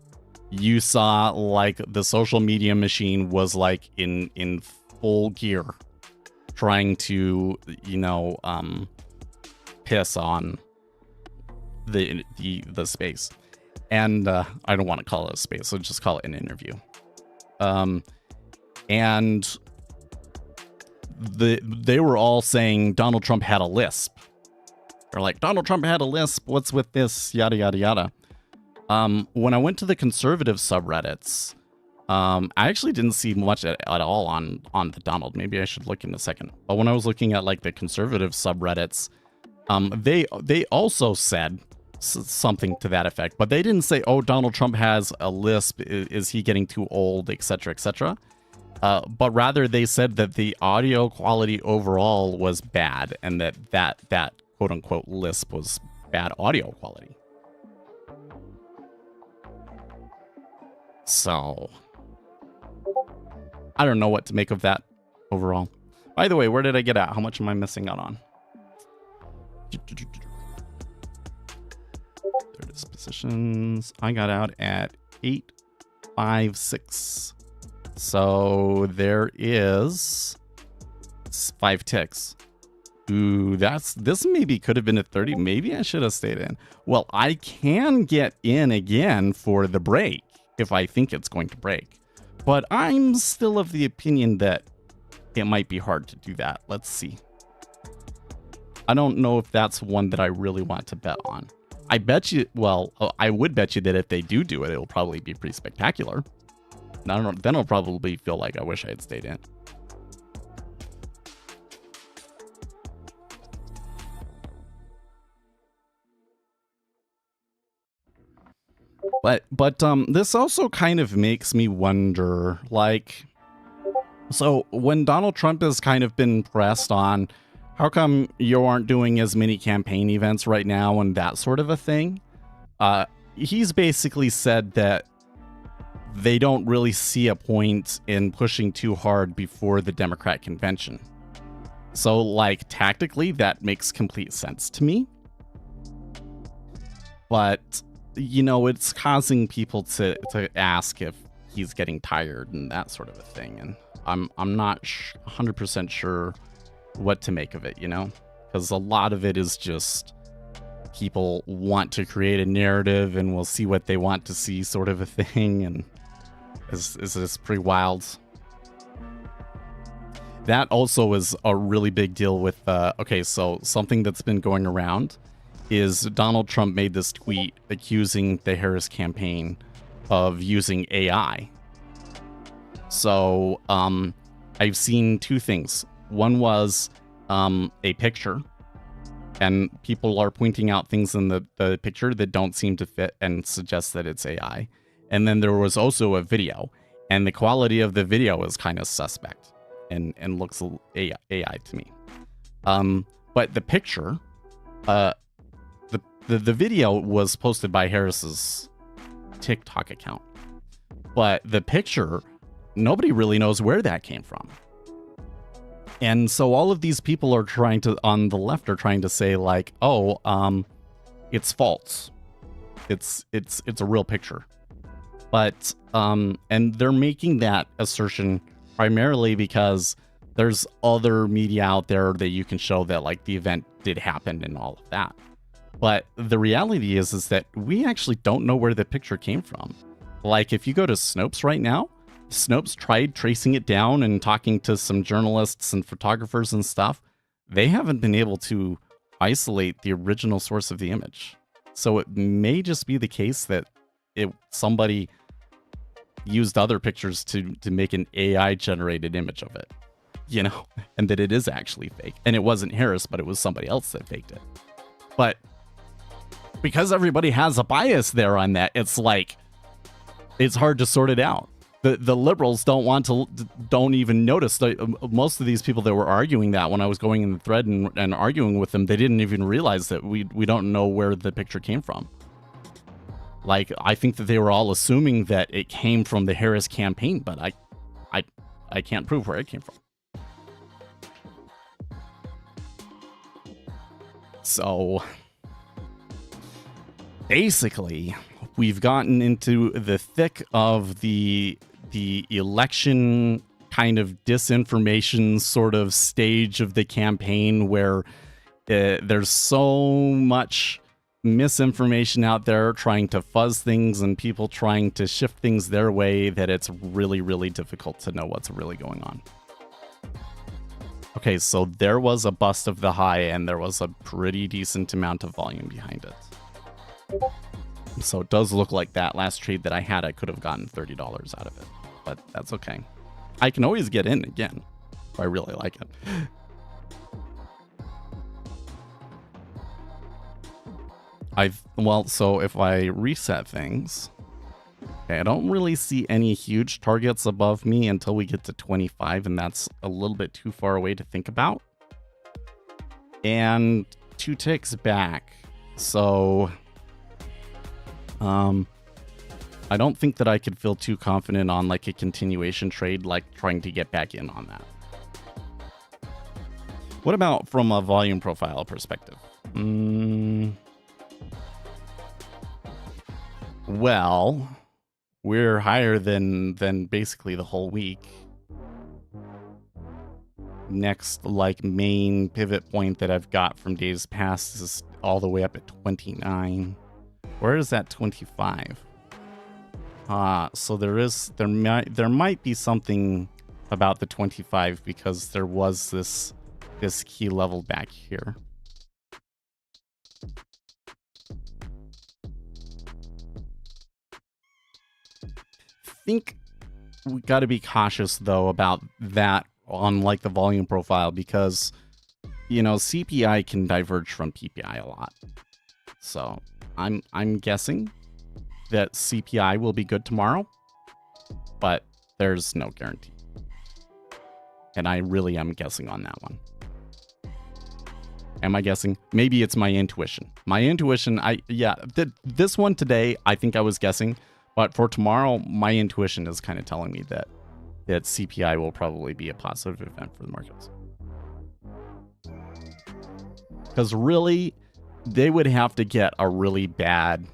you saw like the social media machine was like in full gear, trying to, piss on the space. And I don't want to call it a space, so just call it an interview. And they were all saying Donald Trump had a lisp. They're like, Donald Trump had a lisp, what's with this, yada yada yada. When I went to the conservative subreddits, I actually didn't see much at all on the Donald. Maybe I should look in a second. But when I was looking at like the conservative subreddits, they also said something to that effect, but they didn't say, oh, Donald Trump has a lisp, is he getting too old, etc., etc. But rather they said that the audio quality overall was bad, and that quote unquote lisp was bad audio quality. So I don't know what to make of that overall. By the way, where did I get at? How much am I missing out on? Third dispositions. I got out at 856. So there is 5 ticks. Ooh, this maybe could have been a 30. Maybe I should have stayed in. Well, I can get in again for the break if I think it's going to break. But I'm still of the opinion that it might be hard to do that. Let's see. I don't know if that's one that I really want to bet on. I bet you, well, I would bet you that if they do it, it'll probably be pretty spectacular. I don't know, then I'll probably feel like I wish I had stayed in. But this also kind of makes me wonder, like, so when Donald Trump has kind of been pressed on, how come you aren't doing as many campaign events right now and that sort of a thing? He's basically said that they don't really see a point in pushing too hard before the Democrat convention. So, like, tactically, that makes complete sense to me. But, you know, it's causing people to ask if he's getting tired and that sort of a thing. And I'm not 100% sure what to make of it, you know? Because a lot of it is just people want to create a narrative and we'll see what they want to see sort of a thing. And is pretty wild. That also is a really big deal with, okay, so something that's been going around is Donald Trump made this tweet accusing the Harris campaign of using AI. So I've seen 2 things. One was a picture, and people are pointing out things in the picture that don't seem to fit and suggest that it's AI. And then there was also a video, and the quality of the video is kind of suspect and looks AI to me. But the picture, the video was posted by Harris's TikTok account, but the picture, nobody really knows where that came from. And so all of these people are trying to, on the left, are trying to say like, oh, it's false. It's a real picture. But, and they're making that assertion primarily because there's other media out there that you can show that like the event did happen and all of that. But the reality is that we actually don't know where the picture came from. Like if you go to Snopes right now, Snopes tried tracing it down and talking to some journalists and photographers and stuff. They haven't been able to isolate the original source of the image. So it may just be the case that somebody used other pictures to make an AI generated image of it, you know, and that it is actually fake. And it wasn't Harris, but it was somebody else that faked it. But because everybody has a bias there on that, it's like, it's hard to sort it out. The liberals don't even notice. Most of these people that were arguing that, when I was going in the thread and arguing with them, they didn't even realize that we don't know where the picture came from. Like, I think that they were all assuming that it came from the Harris campaign, but I can't prove where it came from. So basically, we've gotten into the thick of the election kind of disinformation sort of stage of the campaign, where there's so much misinformation out there trying to fuzz things and people trying to shift things their way that it's really, really difficult to know what's really going on. Okay, so there was a bust of the high and there was a pretty decent amount of volume behind it. So it does look like that last trade that I had, I could have gotten $30 out of it, but that's okay. I can always get in again if I really like it. So if I reset things, okay, I don't really see any huge targets above me until we get to 25, and that's a little bit too far away to think about. And 2 ticks back, so I don't think that I could feel too confident on like a continuation trade, like trying to get back in on that. What about from a volume profile perspective? Well, we're higher than basically the whole week. Next, like, main pivot point that I've got from days past is all the way up at 29. Where is that 25? So there might be something about the 25 because there was this key level back here. I think we got to be cautious though about that on like the volume profile, because you know CPI can diverge from PPI a lot. So I'm guessing that CPI will be good tomorrow, but there's no guarantee. And I really am guessing on that one. Am I guessing? Maybe it's my intuition. My intuition, this one today, I think I was guessing, but for tomorrow, my intuition is kind of telling me that CPI will probably be a positive event for the markets. Because really, they would have to get a really bad,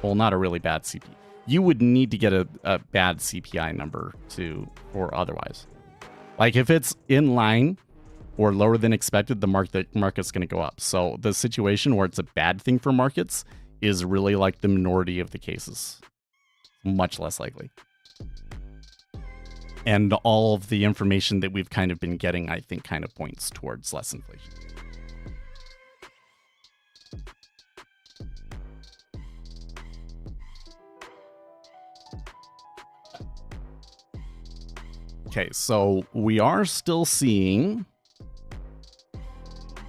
well, not a really bad CPI. You would need to get a bad CPI number or otherwise. Like if it's in line or lower than expected, the market's going to go up. So the situation where it's a bad thing for markets is really like the minority of the cases. Much less likely. And all of the information that we've kind of been getting, I think, kind of points towards less inflation. Okay, so we are still seeing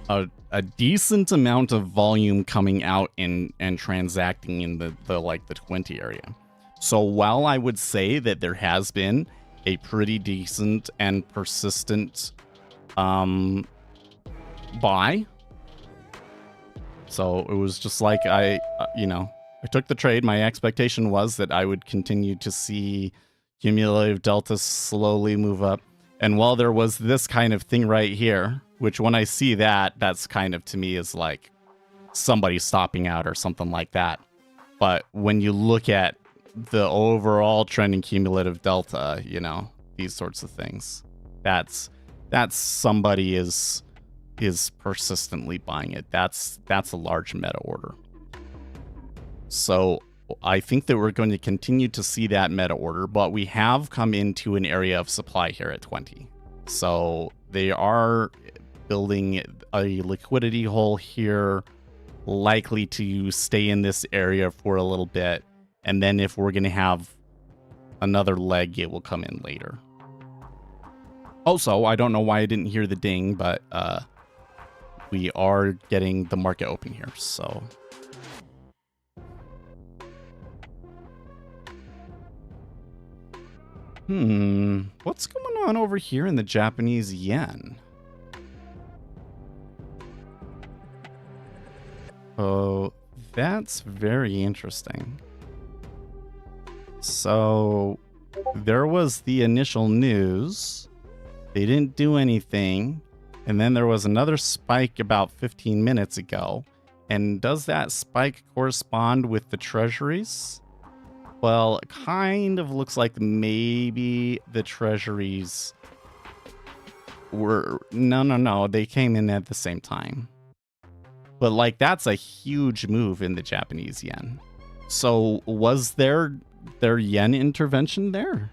a decent amount of volume coming out and transacting in the 20 area. So while I would say that there has been a pretty decent and persistent buy, so it was just like I took the trade. My expectation was that I would continue to see cumulative delta slowly move up. And while there was this kind of thing right here, which when I see that, that's kind of to me is like somebody stopping out or something like that. But when you look at the overall trending cumulative delta, these sorts of things, that's somebody is persistently buying it. That's a large meta order. So I think that we're going to continue to see that meta order, but we have come into an area of supply here at 20. So they are building a liquidity hole here, likely to stay in this area for a little bit. And then if we're going to have another leg, it will come in later. Also, I don't know why I didn't hear the ding, but we are getting the market open here, so... What's going on over here in the Japanese yen? Oh, that's very interesting. So, there was the initial news. They didn't do anything. And then there was another spike about 15 minutes ago. And does that spike correspond with the treasuries? Well, it kind of looks like maybe the treasuries were... No. They came in at the same time. But, like, that's a huge move in the Japanese yen. So, was their yen intervention there?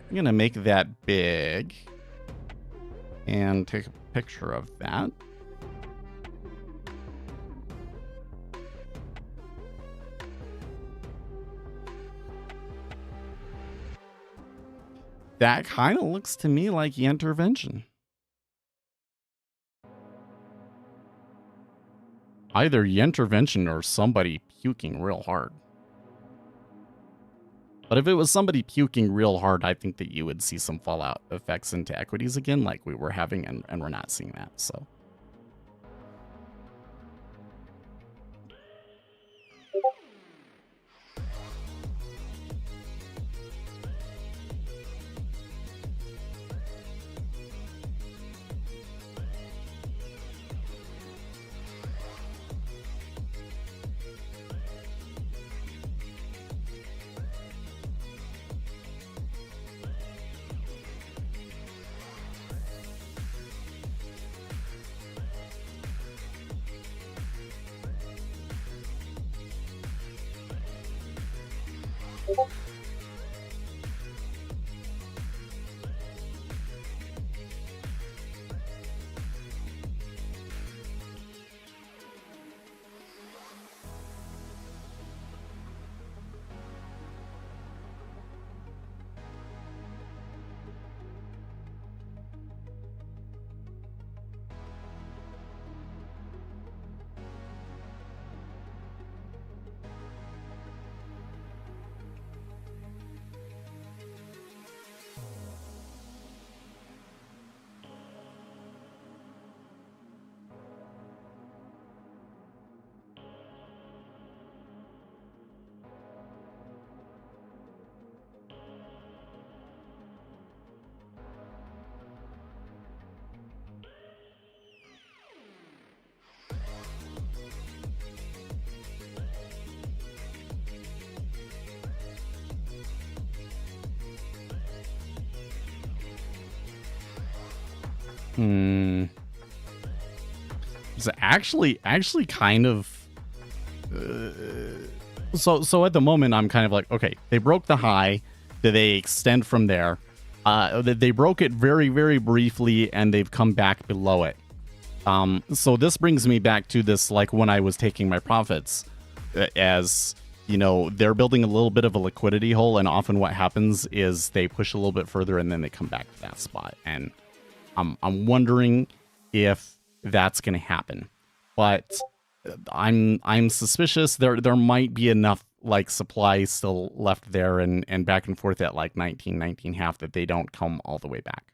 I'm going to make that big. And take a picture of that. That kind of looks to me like the intervention. Either the intervention or somebody puking real hard. But if it was somebody puking real hard, I think that you would see some fallout effects into equities again, like we were having, and we're not seeing that, so... It's actually kind of... So at the moment, I'm kind of like, okay, they broke the high. Did they extend from there? They broke it very, very briefly, and they've come back below it. So this brings me back to this, like, when I was taking my profits, as, you know, they're building a little bit of a liquidity hole, and often what happens is they push a little bit further, and then they come back to that spot. And I'm wondering if that's going to happen. But I'm suspicious there might be enough, like, supply still left there and back and forth at like 19 half that they don't come all the way back.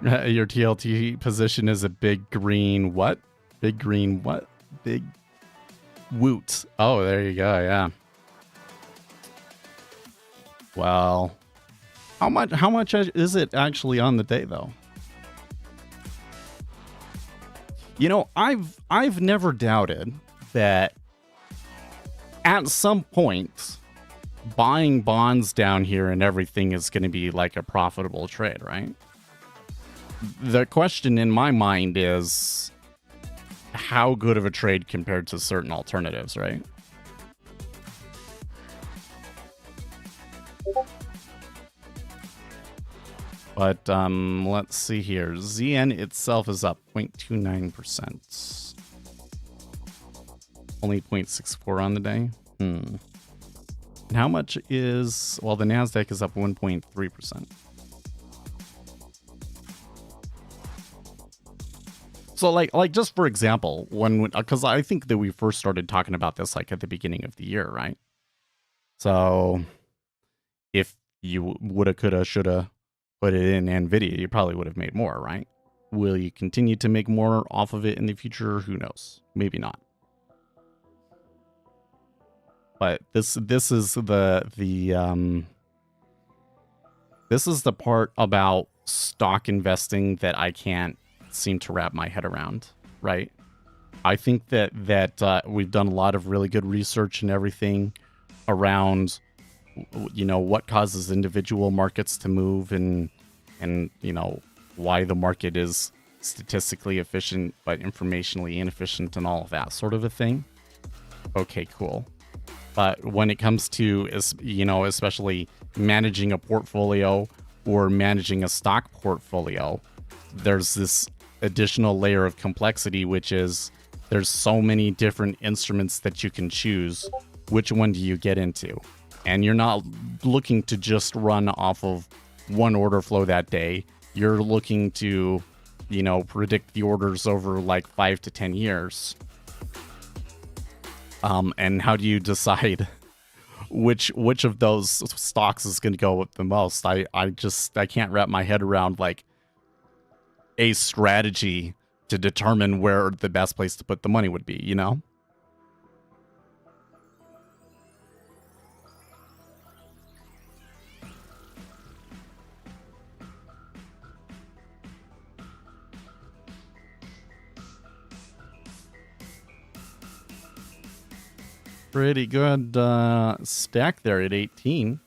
Your TLT position is a big green what? Big green what? Big woot. Oh, there you go. Yeah. Well, how much is it actually on the day though? You know, I've never doubted that at some point buying bonds down here and everything is going to be like a profitable trade, right? The question in my mind is how good of a trade compared to certain alternatives, right? But let's see here. ZN itself is up 0.29%. Only 0.64 on the day. And how much is... Well, the NASDAQ is up 1.3%. So, like just for example, because I think that we first started talking about this like at the beginning of the year, right? So, if you woulda, coulda, shoulda put it in NVIDIA, you probably would have made more, right? Will you continue to make more off of it in the future? Who knows? Maybe not. But this is this is the part about stock investing that I can't seem to wrap my head around, right? I think that we've done a lot of really good research and everything around, you know, what causes individual markets to move and you know, why the market is statistically efficient but informationally inefficient and all of that sort of a thing. Okay, cool. But when it comes to, you know, especially managing a portfolio or managing a stock portfolio, there's this additional layer of complexity, which is there's so many different instruments that you can choose. Which one do you get into? And you're not looking to just run off of one order flow that day. You're looking to, you know, predict the orders over like 5 to 10 years. And how do you decide which of those stocks is going to go up the most? I can't wrap my head around like a strategy to determine where the best place to put the money would be, you know? Pretty good stack there at 18.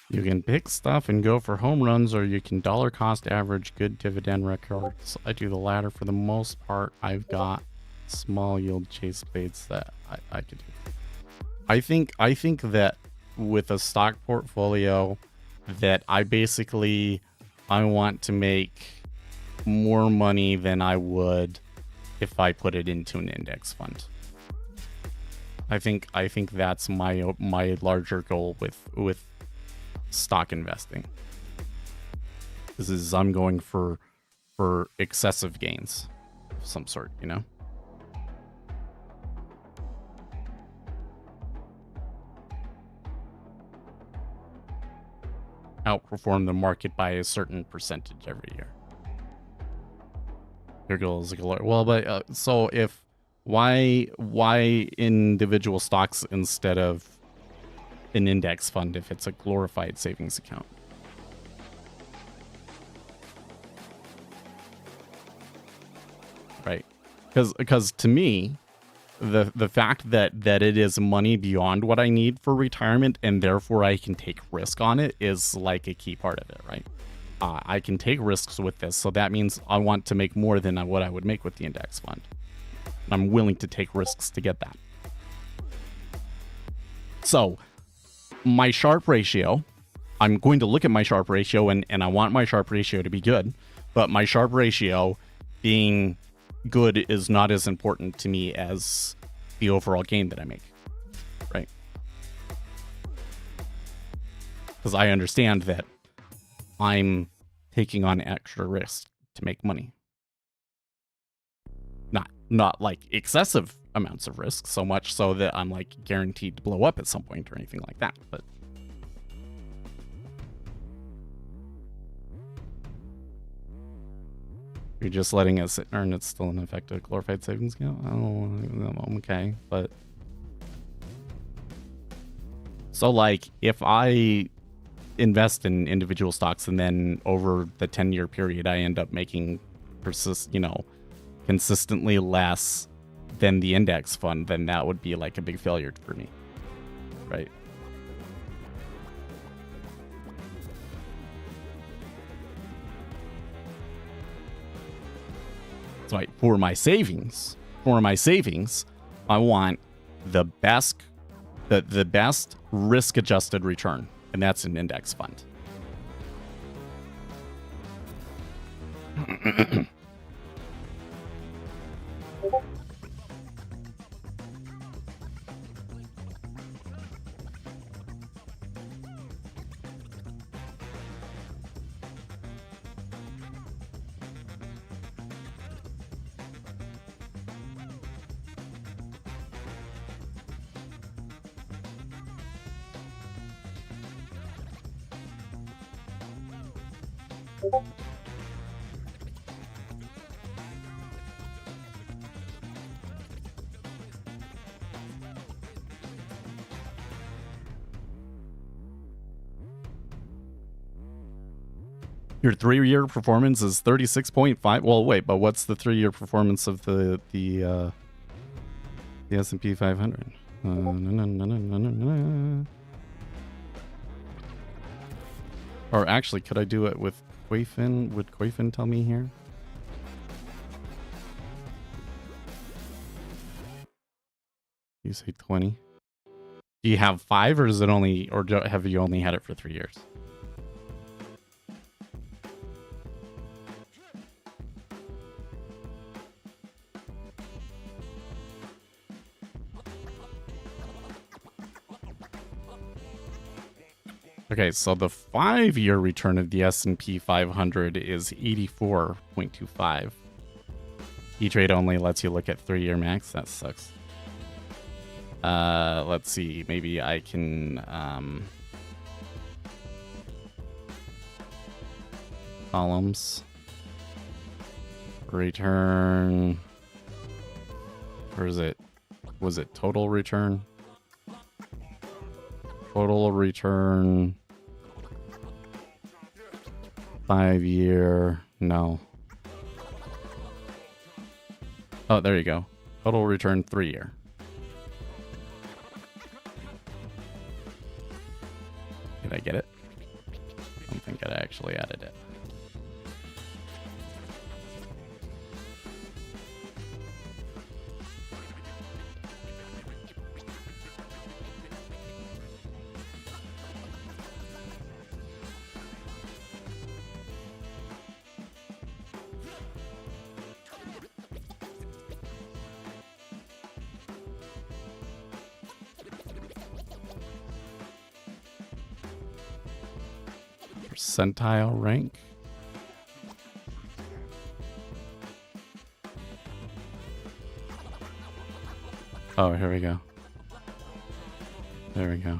You can pick stuff and go for home runs, or you can dollar cost average good dividend records. I do the latter for the most part. I've got small yield chase spades that I could do. I think that with a stock portfolio that I want to make more money than I would if I put it into an index fund. I think that's my larger goal with stock investing. is I'm going for excessive gains of some sort, you know? Outperform the market by a certain percentage every year. Your goal is a well, but so if why individual stocks instead of an index fund if it's a glorified savings account? Right, because to me, the fact that it is money beyond what I need for retirement and therefore I can take risk on it is like a key part of it, right? I can take risks with this, so that means I want to make more than what I would make with the index fund. I'm willing to take risks to get that. So my Sharpe ratio, I'm going to look at my Sharpe ratio and I want my Sharpe ratio to be good, but my Sharpe ratio being good is not as important to me as the overall gain that I make, right? Because I understand that I'm taking on extra risk to make money. Not like excessive amounts of risk, so much so that I'm like guaranteed to blow up at some point or anything like that, but you're just letting it sit and it's still an effective glorified savings account? Oh, okay, but so like if I invest in individual stocks and then over the 10-year period I end up making consistently less than the index fund, then that would be like a big failure for me, right? So for my savings, I want the best risk-adjusted return, and that's an index fund. Your 3-year performance is 36.5. Well, wait, but what's the 3-year performance of the S&P 500? Or actually, could I do it with Quayfin? Would Quayfin tell me here? You say 20. Do you have 5, or is it only, or have you only had it for 3 years? Okay, so the 5-year return of the S&P 500 is 84.25. E-Trade only lets you look at 3-year max. That sucks. Let's see. Maybe I can columns return. Or is it? Was it total return? Total return 5-year. No. Oh, there you go. Total return 3-year. Did I get it? I don't think I actually added it. Percentile rank. Oh, here we go. There we go.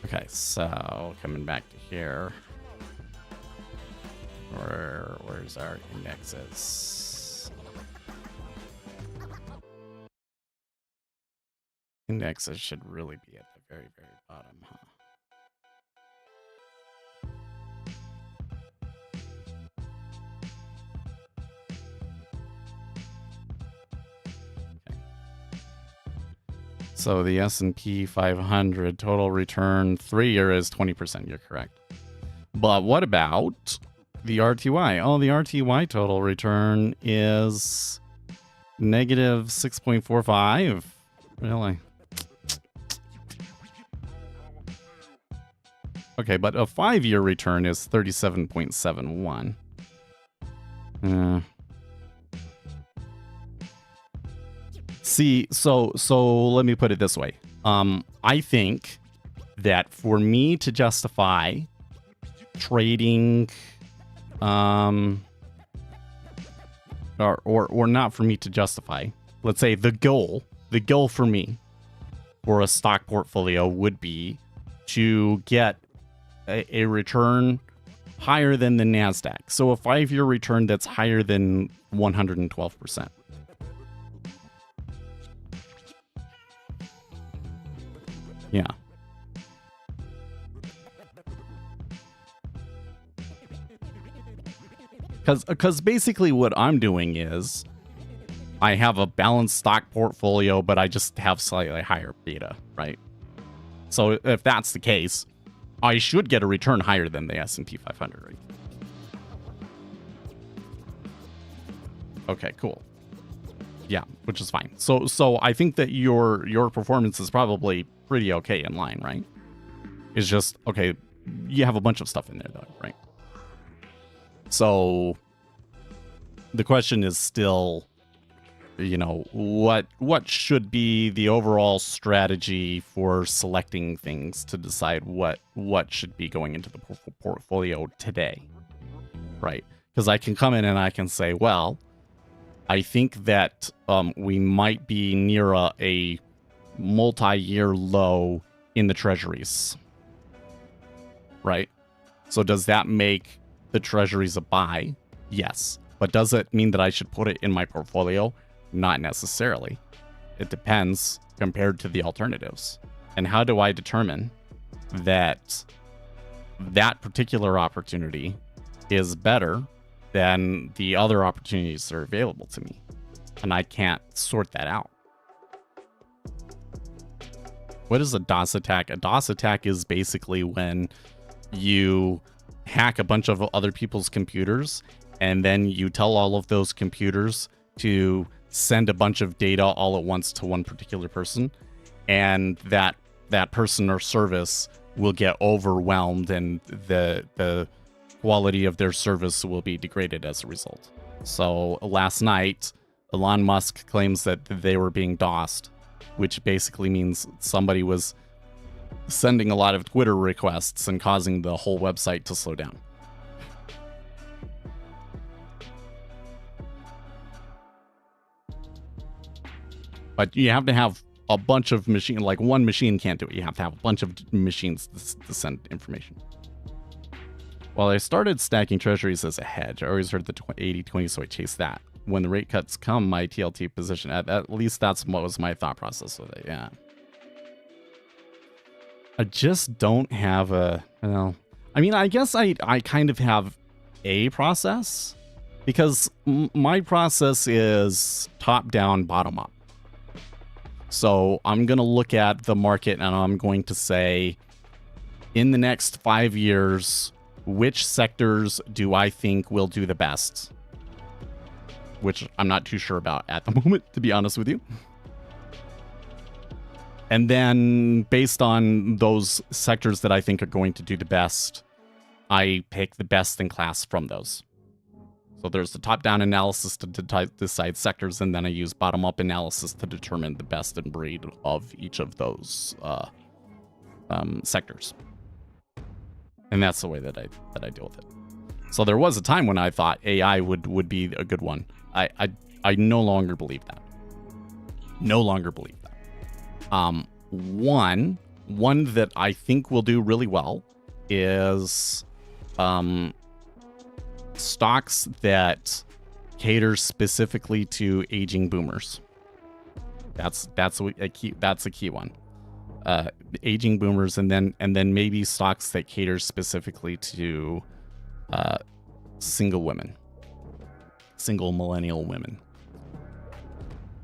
Okay, so coming back to here. Where's our indexes? Indexes should really be at the very, very bottom, huh? So the S&P 500 total return 3-year is 20%. You're correct. But what about the RTY? Oh, the RTY total return is negative 6.45. Really? Okay, but a 5-year return is 37.71. See, so let me put it this way. I think that for me to justify trading, or not for me to justify, let's say the goal for me for a stock portfolio would be to get a return higher than the NASDAQ. So a 5-year return that's higher than 112%. Yeah. Because basically what I'm doing is I have a balanced stock portfolio, but I just have slightly higher beta, right? So if that's the case, I should get a return higher than the S&P 500, right? Okay, cool. Yeah, which is fine. So I think that your performance is probably pretty okay in line, right? It's just, okay, you have a bunch of stuff in there though, right? So the question is still, you know, what should be the overall strategy for selecting things to decide what should be going into the portfolio today, right? Because I can come in and I can say, well, I think that we might be near a multi-year low in the treasuries, right? So does that make the treasuries a buy? Yes. But does it mean that I should put it in my portfolio? Not necessarily. It depends compared to the alternatives. And how do I determine that that particular opportunity is better than the other opportunities that are available to me? And I can't sort that out. What is a DOS attack? A DOS attack is basically when you hack a bunch of other people's computers and then you tell all of those computers to send a bunch of data all at once to one particular person, and that person or service will get overwhelmed and the quality of their service will be degraded as a result. So last night, Elon Musk claims that they were being DOSed, which basically means somebody was sending a lot of Twitter requests and causing the whole website to slow down. But you have to have a bunch of machines, like one machine can't do it. You have to have a bunch of machines to send information. Well, I started stacking treasuries as a hedge. I always heard the 80-20, so I chased that. When the rate cuts come, my TLT position, at least that's what was my thought process with it, yeah. I just don't have a, well, I mean, I guess I kind of have a process, because my process is top down, bottom up. So I'm going to look at the market and I'm going to say, in the next 5 years, which sectors do I think will do the best? Which I'm not too sure about at the moment, to be honest with you. And then based on those sectors that I think are going to do the best, I pick the best in class from those. So there's the top-down analysis to decide sectors, and then I use bottom-up analysis to determine the best in breed of each of those sectors. And that's the way that I deal with it. So there was a time when I thought AI would be a good one, I no longer believe that. No longer believe that. One that I think will do really well is stocks that cater specifically to aging boomers. That's a key one. Aging boomers, and then maybe stocks that cater specifically to single women, single millennial women.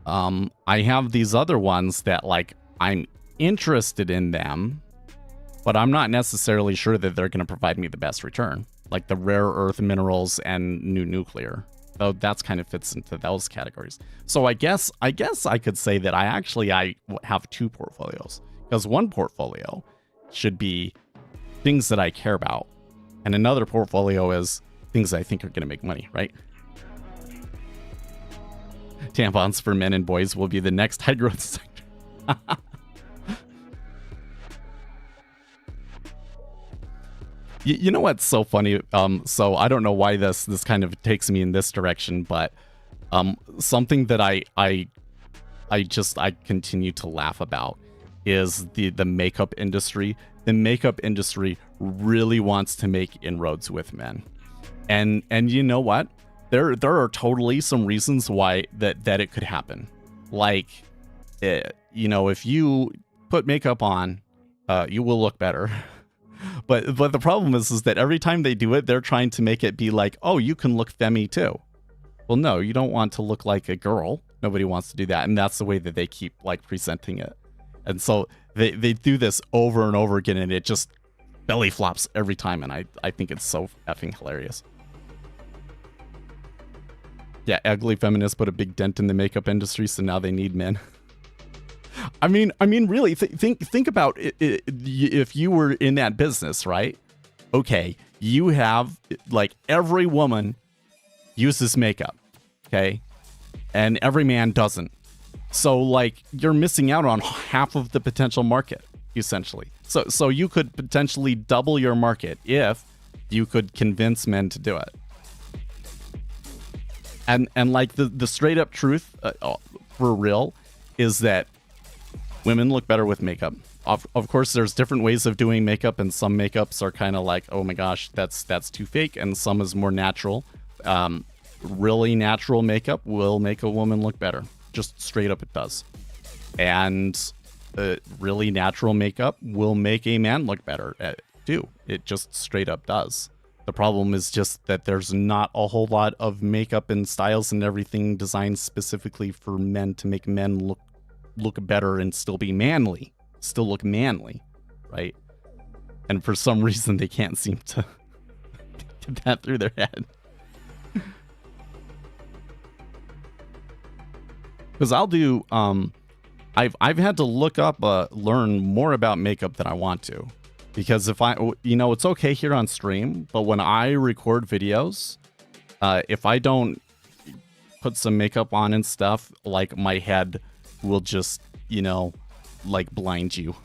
I have these other ones that, like, I'm interested in them, but I'm not necessarily sure that they're going to provide me the best return, like the rare earth minerals and new nuclear. Though that's kind of fits into those categories. So I guess I could say that I have two portfolios, because one portfolio should be things that I care about, and another portfolio is things I think are going to make money, right? Tampons for men and boys will be the next high growth sector. You know what's so funny? So I don't know why this kind of takes me in this direction, but something that I continue to laugh about is the makeup industry. The makeup industry really wants to make inroads with men, and you know what? There are totally some reasons why that it could happen. Like, if you put makeup on, you will look better. But the problem is that every time they do it, they're trying to make it be like, oh, you can look femmy too. Well, no, you don't want to look like a girl. Nobody wants to do that, and that's the way that they keep like presenting it. And so they do this over and over again, and it just belly flops every time. And I think it's so effing hilarious. Yeah, ugly feminists put a big dent in the makeup industry, so now they need men. I mean, really, think about it, if you were in that business, right? Okay, you have, like, every woman uses makeup, okay? And every man doesn't. So, like, you're missing out on half of the potential market, essentially. So you could potentially double your market if you could convince men to do it. And like, the straight up truth, for real, is that women look better with makeup. Of course, there's different ways of doing makeup, and some makeups are kind of like, oh my gosh, that's too fake, and some is more natural. Really natural makeup will make a woman look better. Just straight up, it does. And really natural makeup will make a man look better too. It just straight up does. The problem is just that there's not a whole lot of makeup and styles and everything designed specifically for men to make men look better and still be manly, still look manly, right? And for some reason they can't seem to get that through their head. Because I'll do, I've had to look up, learn more about makeup than I want to. Because if it's okay here on stream, but when I record videos, if I don't put some makeup on and stuff, like, my head will just, like, blind you.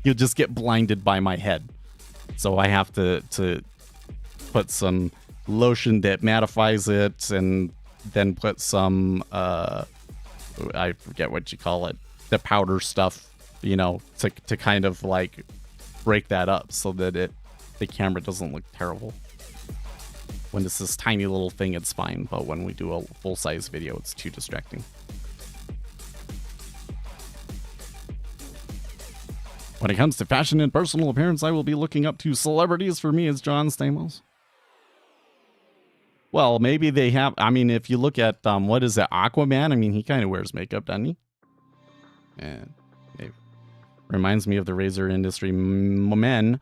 You'll just get blinded by my head. So I have to put some lotion that mattifies it, and then put some, I forget what you call it, the powder stuff, to kind of, like, break that up so that the camera doesn't look terrible. When it's this tiny little thing, it's fine, but when we do a full-size video, it's too distracting. When it comes to fashion and personal appearance, I will be looking up to celebrities. For me, it's John Stamos. Well, maybe they have, if you look at, what is it, Aquaman? He kind of wears makeup, doesn't he? Yeah, maybe. Reminds me of the razor industry. Men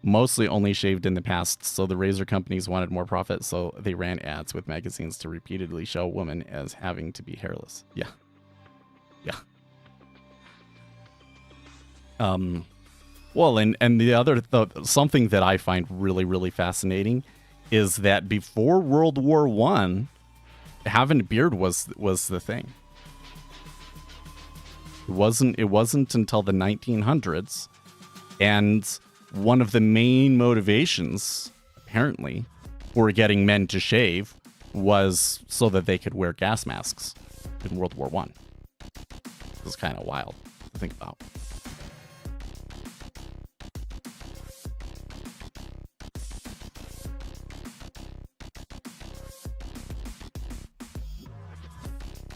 mostly only shaved in the past, so the razor companies wanted more profit, so they ran ads with magazines to repeatedly show women as having to be hairless. Yeah. Well, and the other something that I find really, really fascinating is that before World War I, having a beard was the thing. It wasn't until the 1900s, and one of the main motivations, apparently, for getting men to shave was so that they could wear gas masks in World War One. It's kind of wild to think about.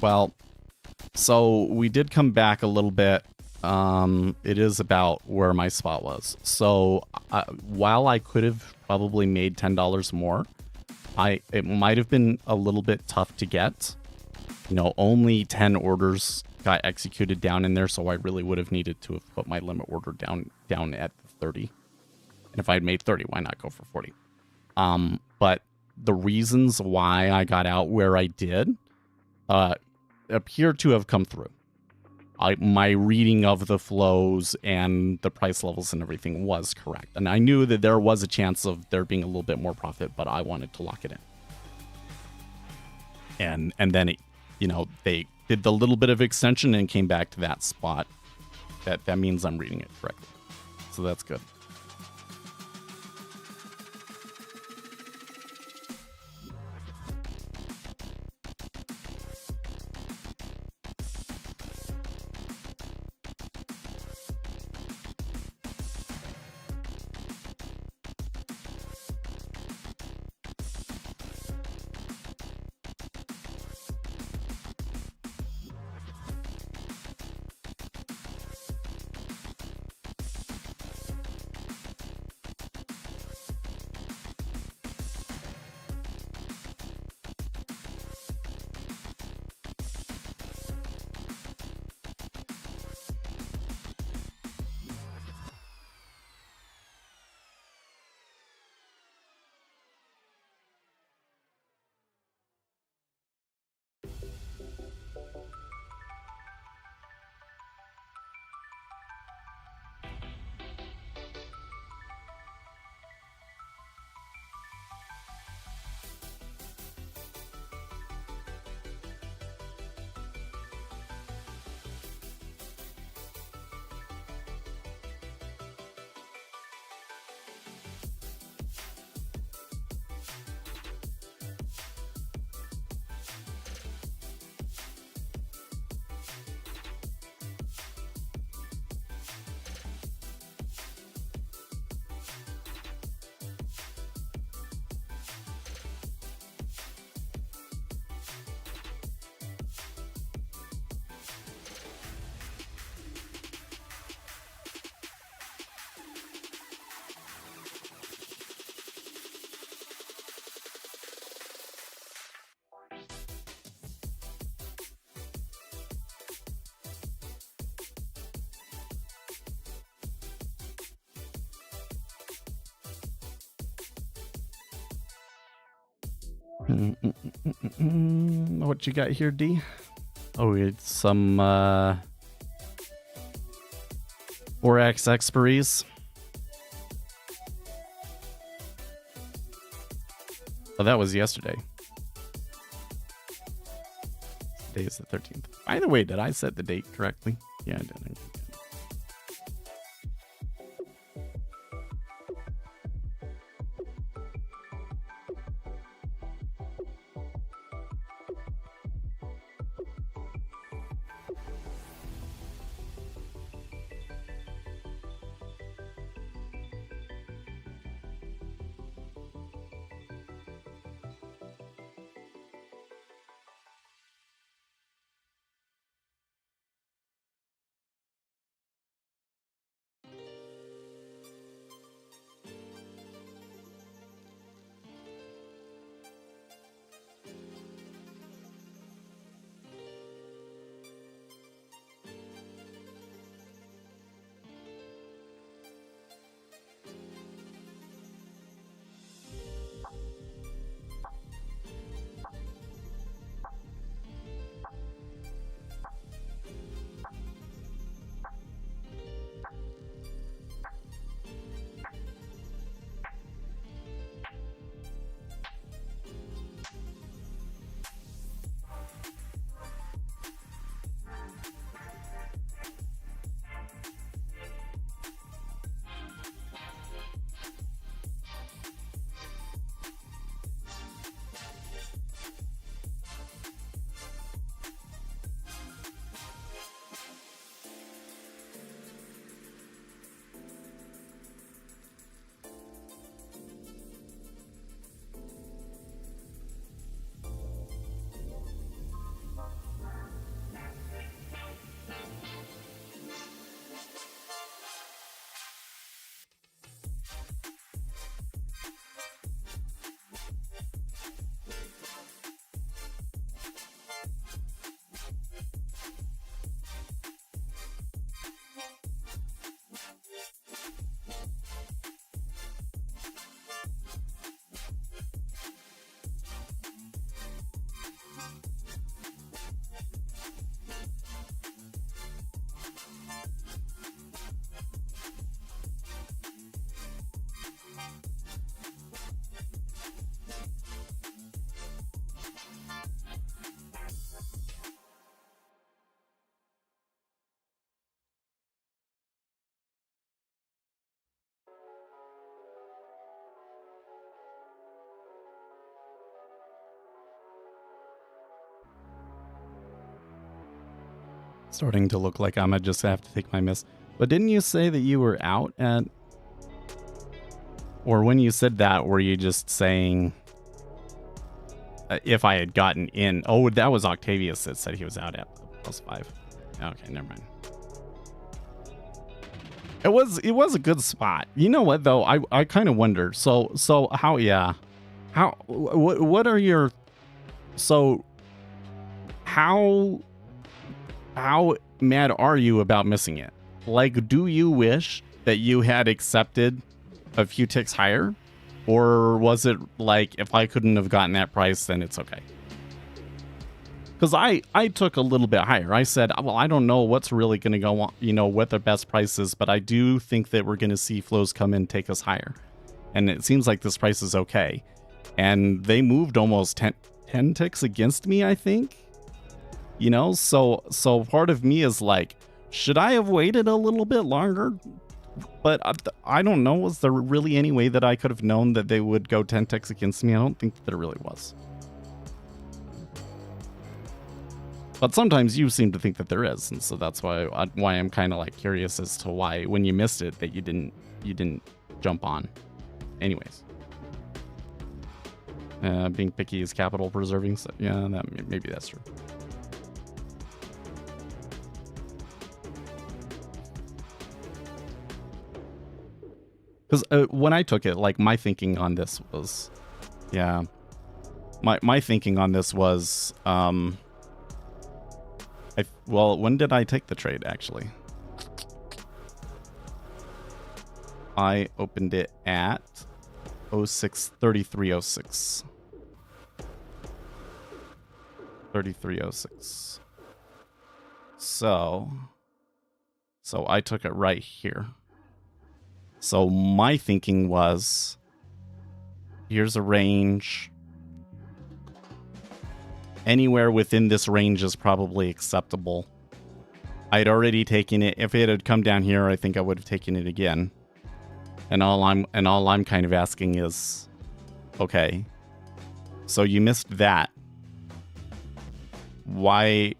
Well, so we did come back a little bit. It is about where my spot was. So while I could have probably made $10 more, it might have been a little bit tough to get. You know, only 10 orders got executed down in there, so I really would have needed to have put my limit order down at 30. And if I had made 30, why not go for 40? But the reasons why I got out where I did appear to have come through. My reading of the flows and the price levels and everything was correct. And I knew that there was a chance of there being a little bit more profit, but I wanted to lock it in. And then, they did the little bit of extension and came back to that spot. That means I'm reading it correctly. So that's good. What you got here, D? Oh, it's some Forex expiries. Oh, that was yesterday. Today is the 13th. By the way, did I set the date correctly? Yeah, I did. Starting to look like I'm gonna just have to take my miss. But didn't you say that you were out at... Or when you said that, were you just saying... if I had gotten in... Oh, that was Octavius that said he was out at +5. Okay, never mind. It was a good spot. You know what, though? I kind of wonder. So how... Yeah. How... What are your... So... How mad are you about missing it? Like, do you wish that you had accepted a few ticks higher? Or was it like, if I couldn't have gotten that price, then it's okay? Because I took a little bit higher. I said, well, I don't know what's really going to go on, you know, what their best price is, but I do think that we're going to see flows come in, take us higher. And it seems like this price is okay. And they moved almost 10 ticks against me, I think. You know, so part of me is like, should I have waited a little bit longer? But I don't know. Was there really any way that I could have known that they would go 10 ticks against me? I don't think that there really was. But sometimes you seem to think that there is, and so that's why I'm kind of like curious as to why when you missed it that you didn't jump on. Anyways, being picky is capital preserving. So yeah, maybe that's true. Because when I took it, like, my thinking on this was, yeah, my thinking on this was, well, when did I take the trade, actually? I opened it at 3306. 3306. So I took it right here. So my thinking was, here's a range. Anywhere within this range is probably acceptable. I'd already taken it. If it had come down here, I think I would have taken it again. And all I'm kind of asking is, okay, so you missed that. Why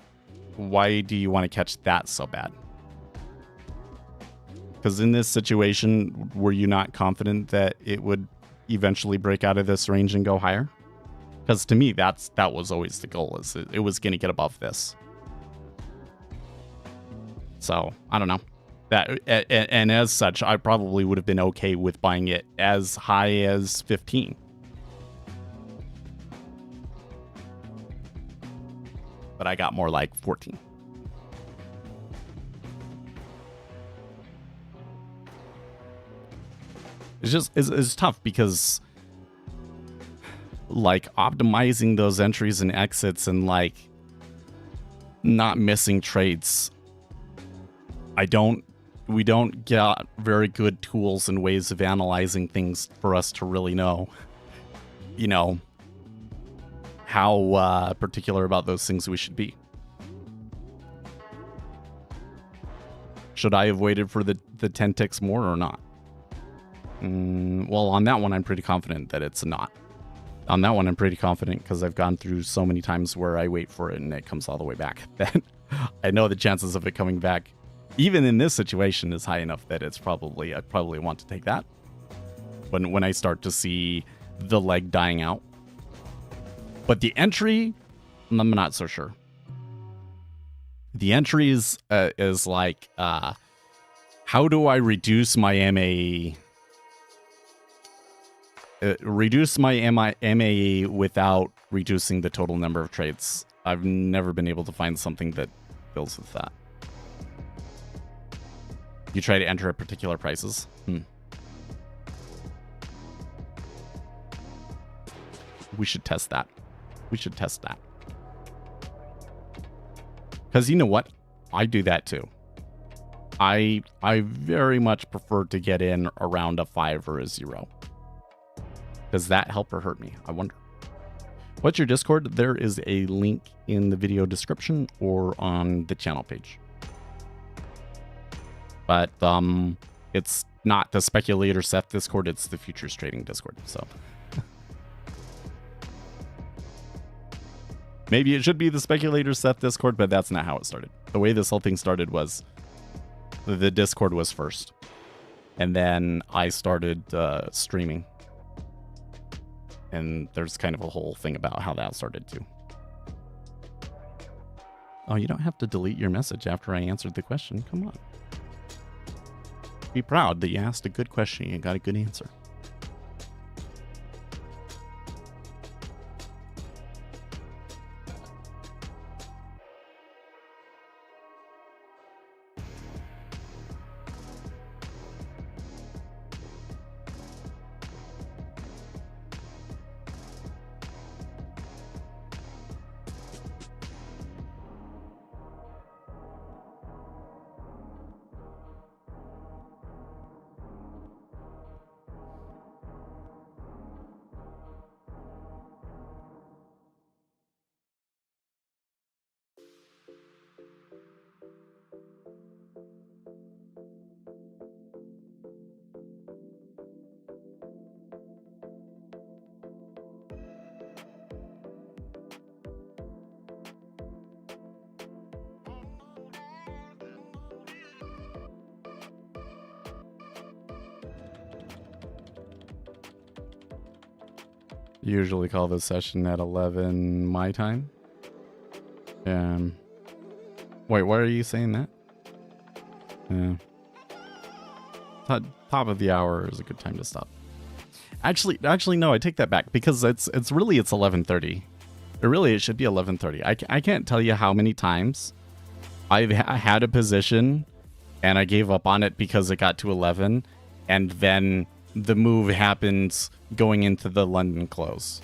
do you want to catch that so bad? Because in this situation, were you not confident that it would eventually break out of this range and go higher? Because to me, that was always the goal, is it was going to get above this. So, I don't know. And as such, I probably would have been okay with buying it as high as 15. But I got more like 14. It's tough because, like, optimizing those entries and exits and, like, not missing trades. We don't get very good tools and ways of analyzing things for us to really know, you know, how particular about those things we should be. Should I have waited for the 10 ticks more or not? Well, on that one, I'm pretty confident that it's not. On that one, I'm pretty confident because I've gone through so many times where I wait for it and it comes all the way back. That I know the chances of it coming back, even in this situation, is high enough that I probably want to take that. When I start to see the leg dying out. But the entry, I'm not so sure. The entry is like, how do I reduce my MAE? Reduce my MAE without reducing the total number of trades. I've never been able to find something that deals with that. You try to enter at particular prices. We should test that. Because you know what? I do that too. I very much prefer to get in around a 5 or a 0. Does that help or hurt me? I wonder. What's your Discord? There is a link in the video description or on the channel page. But it's not the Speculator Seth Discord, it's the Futures Trading Discord. So maybe it should be the Speculator Seth Discord, but that's not how it started. the way this whole thing started was the Discord was first. And then I started streaming. And there's kind of a whole thing about how that started too. Oh, you don't have to delete your message after I answered the question. Come on. Be proud that you asked a good question and got a good answer. Usually call this session at 11 my time. Wait, why are you saying that? Top of the hour is a good time to stop. Actually, no, I take that back because it's 11:30. It should be 11:30. I can't tell you how many times I've had a position and I gave up on it because it got to 11, and then the move happens going into the London close.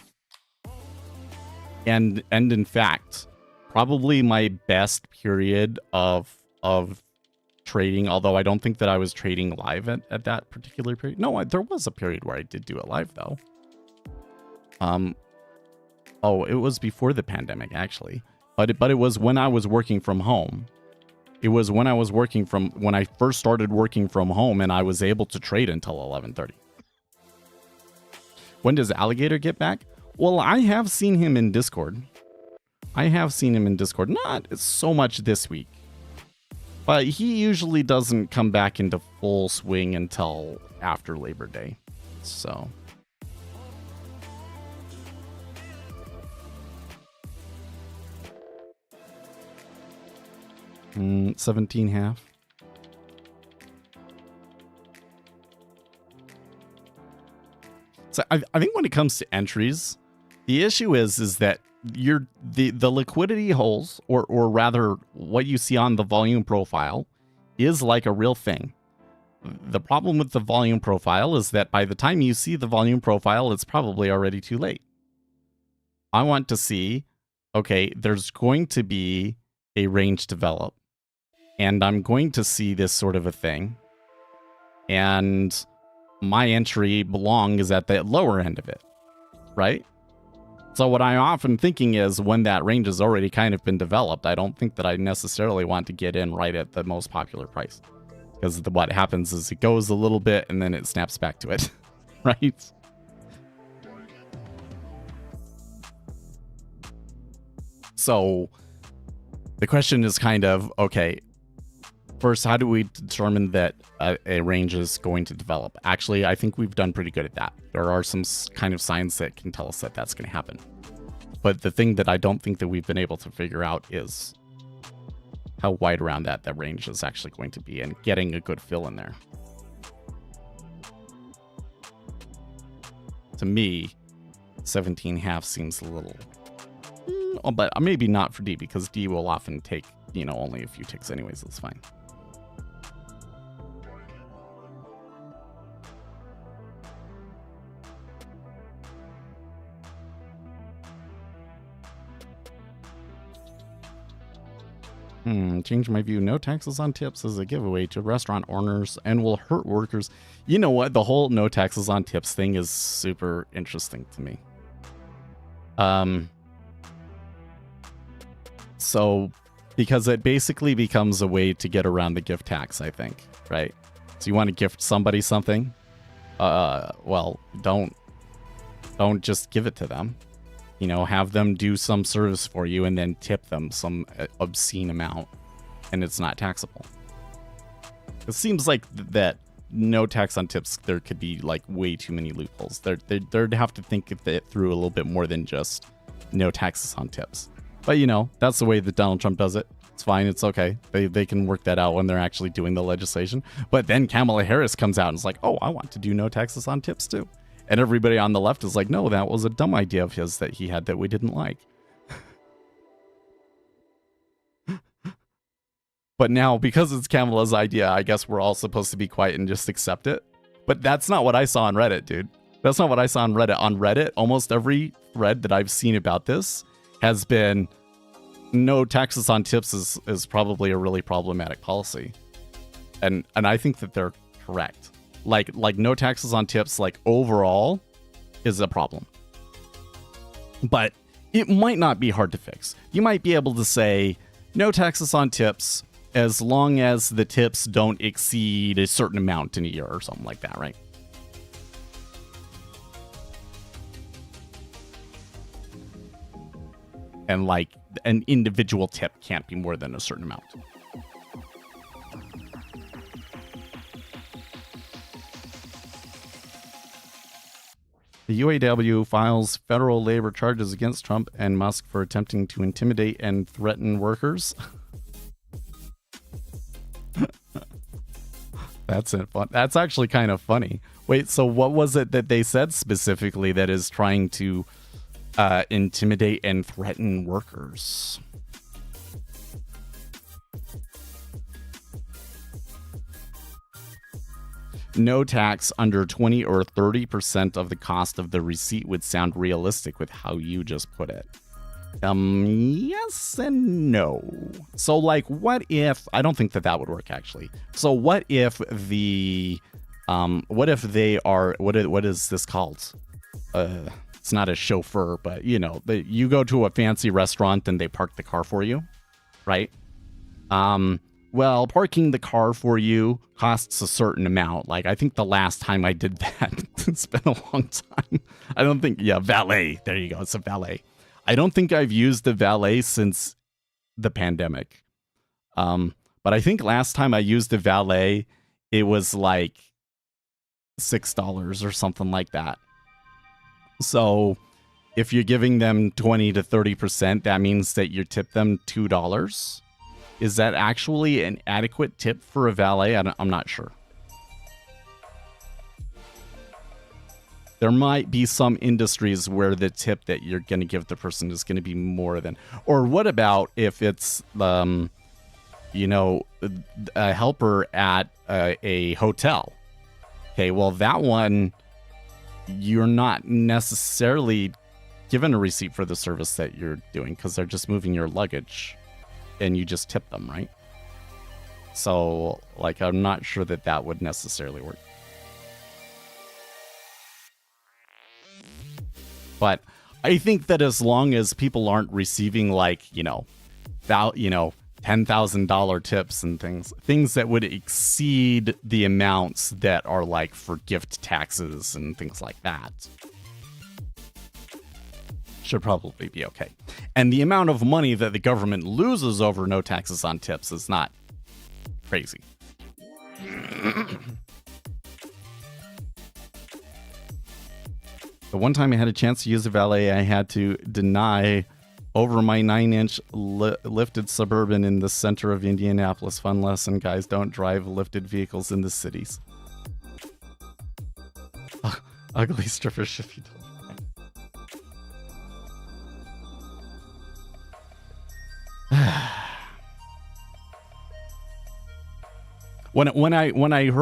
And in fact, probably my best period of trading, although I don't think that I was trading live at that particular period. No, there was a period where I did do it live though. Oh, it was before the pandemic actually, but it was when I was working from home. It was when I first started working from home, and I was able to trade until 11:30. When does Alligator get back? Well, I have seen him in Discord. Not so much this week, but he usually doesn't come back into full swing until after Labor Day. So. Mm, 17.5. So I think when it comes to entries, the issue is that the liquidity holes, or rather what you see on the volume profile, is like a real thing. The problem with the volume profile is that by the time you see the volume profile, it's probably already too late. I want to see, okay, there's going to be a range develop, and I'm going to see this sort of a thing, and my entry belong is at the lower end of it, right? So what I'm often thinking is when that range has already kind of been developed, I don't think that I necessarily want to get in right at the most popular price, because what happens is it goes a little bit and then it snaps back to it, right? So the question is kind of, okay, first, how do we determine that a range is going to develop? Actually, I think we've done pretty good at that. There are some kind of signs that can tell us that that's going to happen. But the thing that I don't think that we've been able to figure out is how wide around that range is actually going to be, and getting a good fill in there. To me, 17.5 seems a little... but maybe not for D, because D will often take, only a few ticks anyways. That's fine. Change my view. No taxes on tips is a giveaway to restaurant owners and will hurt workers. You know what? The whole no taxes on tips thing is super interesting to me. So, because it basically becomes a way to get around the gift tax, I think, right? So you want to gift somebody something? Well, don't just give it to them. Have them do some service for you and then tip them some obscene amount. and it's not taxable. It seems like that no tax on tips, there could be like way too many loopholes. They'd have to think of it through a little bit more than just no taxes on tips. But you know, that's the way that Donald Trump does it. It's fine. It's okay. They can work that out when they're actually doing the legislation. But then Kamala Harris comes out and is like, oh, I want to do no taxes on tips too. And everybody on the left is like, no, that was a dumb idea of his that he had that we didn't like. But now, because it's Kamala's idea, I guess we're all supposed to be quiet and just accept it. But that's not what I saw on Reddit, dude. That's not what I saw on Reddit. On Reddit, almost every thread that I've seen about this has been no taxes on tips is probably a really problematic policy. And I think that they're correct. Like no taxes on tips, like overall, is a problem. But it might not be hard to fix. You might be able to say no taxes on tips as long as the tips don't exceed a certain amount in a year or something like that, right? And like an individual tip can't be more than a certain amount. The UAW files federal labor charges against Trump and Musk for attempting to intimidate and threaten workers. That's it. That's actually kind of funny. Wait, so what was it that they said specifically that is trying to intimidate and threaten workers? No tax under 20 or 30% of the cost of the receipt would sound realistic with how you just put it. Yes and no. So like, what if, I don't think that would work actually. So what if they are, what is this called? It's not a chauffeur, but you know, you go to a fancy restaurant and they park the car for you, right? Well, parking the car for you costs a certain amount. Like, I think the last time I did that, it's been a long time. I don't think, valet. There you go. It's a valet. I don't think I've used a valet since the pandemic. But I think last time I used a valet, it was like $6 or something like that. So if you're giving them 20 to 30%, that means that you tip them $2. Is that actually an adequate tip for a valet? I'm not sure. There might be some industries where the tip that you're going to give the person is going to be more than. Or what about if it's, a helper at a hotel? Okay, well, that one, you're not necessarily given a receipt for the service that you're doing because they're just moving your luggage and you just tip them, right? So, like, I'm not sure that would necessarily work. But I think that as long as people aren't receiving like, $10,000 tips and things that would exceed the amounts that are like for gift taxes and things like that, should probably be okay. And the amount of money that the government loses over no taxes on tips is not crazy. The one time I had a chance to use a valet, I had to deny over my 9-inch lifted Suburban in the center of Indianapolis. Fun lesson, guys. Don't drive lifted vehicles in the cities. Ugly strippers if you don't. When I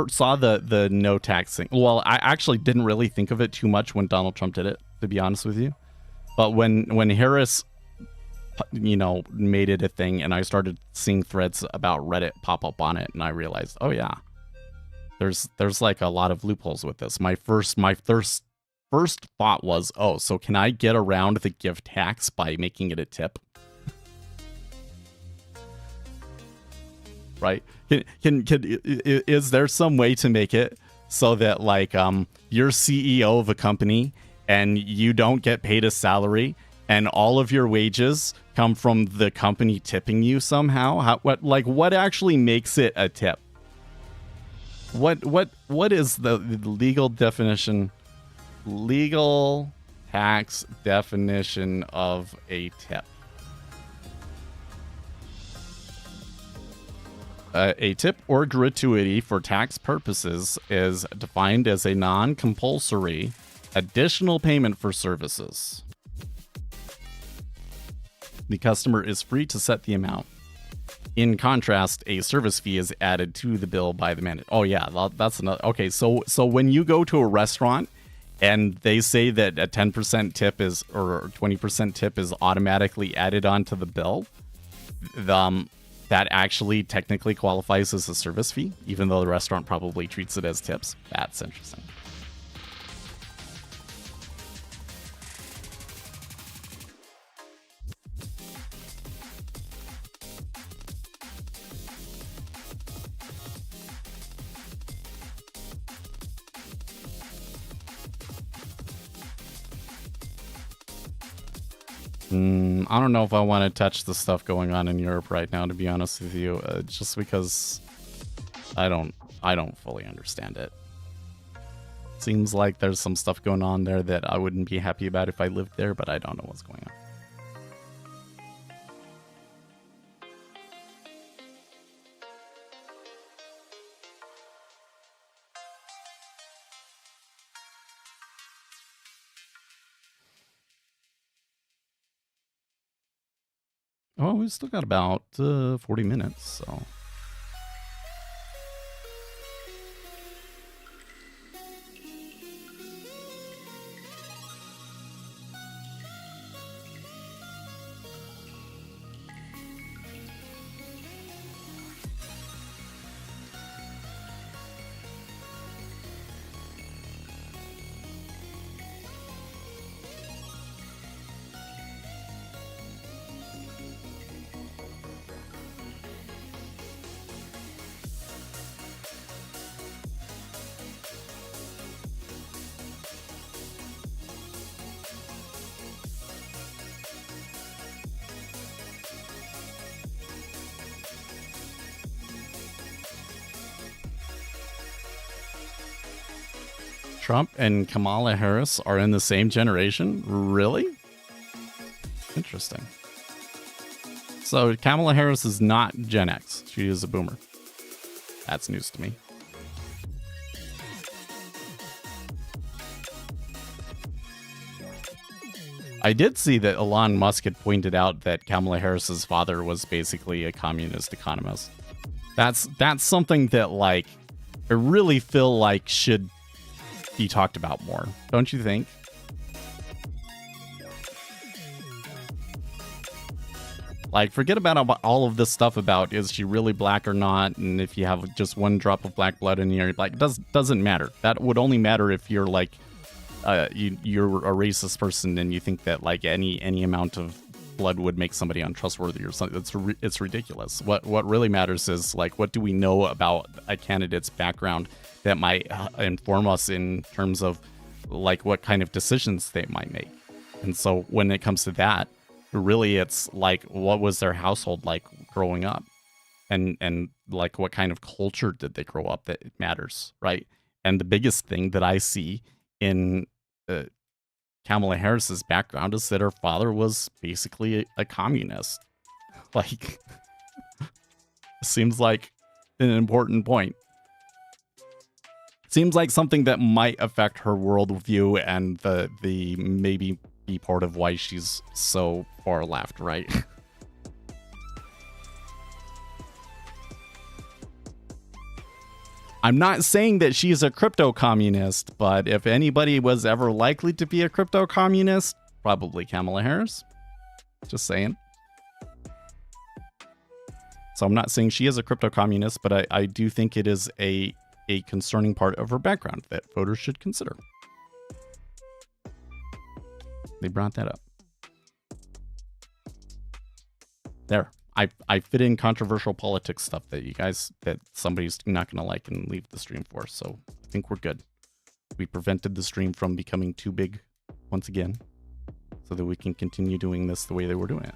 saw the no taxing, well, I actually didn't really think of it too much when Donald Trump did it, to be honest with you. But when Harris, made it a thing, and I started seeing threads about Reddit pop up on it, and I realized, oh yeah, there's like a lot of loopholes with this. My first thought was, oh, so can I get around the gift tax by making it a tip? Right? Is there some way to make it so that like you're CEO of a company and you don't get paid a salary and all of your wages come from the company tipping you somehow? What actually makes it a tip? What is the legal tax definition of a tip? A tip or gratuity for tax purposes is defined as a non-compulsory additional payment for services. The customer is free to set the amount. In contrast, a service fee is added to the bill by the manager. Oh yeah, that's another. Okay, so when you go to a restaurant and they say that a 10% tip is or 20% tip is automatically added onto the bill, that actually technically qualifies as a service fee, even though the restaurant probably treats it as tips. That's interesting. I don't know if I want to touch the stuff going on in Europe right now, to be honest with you, just because I don't fully understand it. Seems like there's some stuff going on there that I wouldn't be happy about if I lived there, but I don't know what's going on. Oh, we've still got about 40 minutes, so. Trump and Kamala Harris are in the same generation? Really? Interesting. So Kamala Harris is not Gen X. She is a boomer. That's news to me. I did see that Elon Musk had pointed out that Kamala Harris's father was basically a communist economist. That's something that, like, I really feel like should be talked about more, don't you think? Like, forget about all of this stuff about is she really black or not, and if you have just one drop of black blood in you, like, doesn't matter. That would only matter if you're like you're a racist person and you think that like any amount of blood would make somebody untrustworthy or something. It's ridiculous. What really matters is like, what do we know about a candidate's background that might inform us in terms of like what kind of decisions they might make. And so when it comes to that, really it's like, what was their household like growing up, and like what kind of culture did they grow up, that it matters, right? And the biggest thing that I see in Kamala Harris's background is that her father was basically a communist. Like, seems like an important point. Seems like something that might affect her worldview and the maybe be part of why she's so far left, right? I'm not saying that she's a crypto communist, but if anybody was ever likely to be a crypto communist, probably Kamala Harris. Just saying. So I'm not saying she is a crypto communist, but I do think it is a concerning part of her background that voters should consider. They brought that up. There. I fit in controversial politics stuff that that somebody's not going to like and leave the stream for. So I think we're good. We prevented the stream from becoming too big once again. So so that we can continue doing this the way that we're doing it.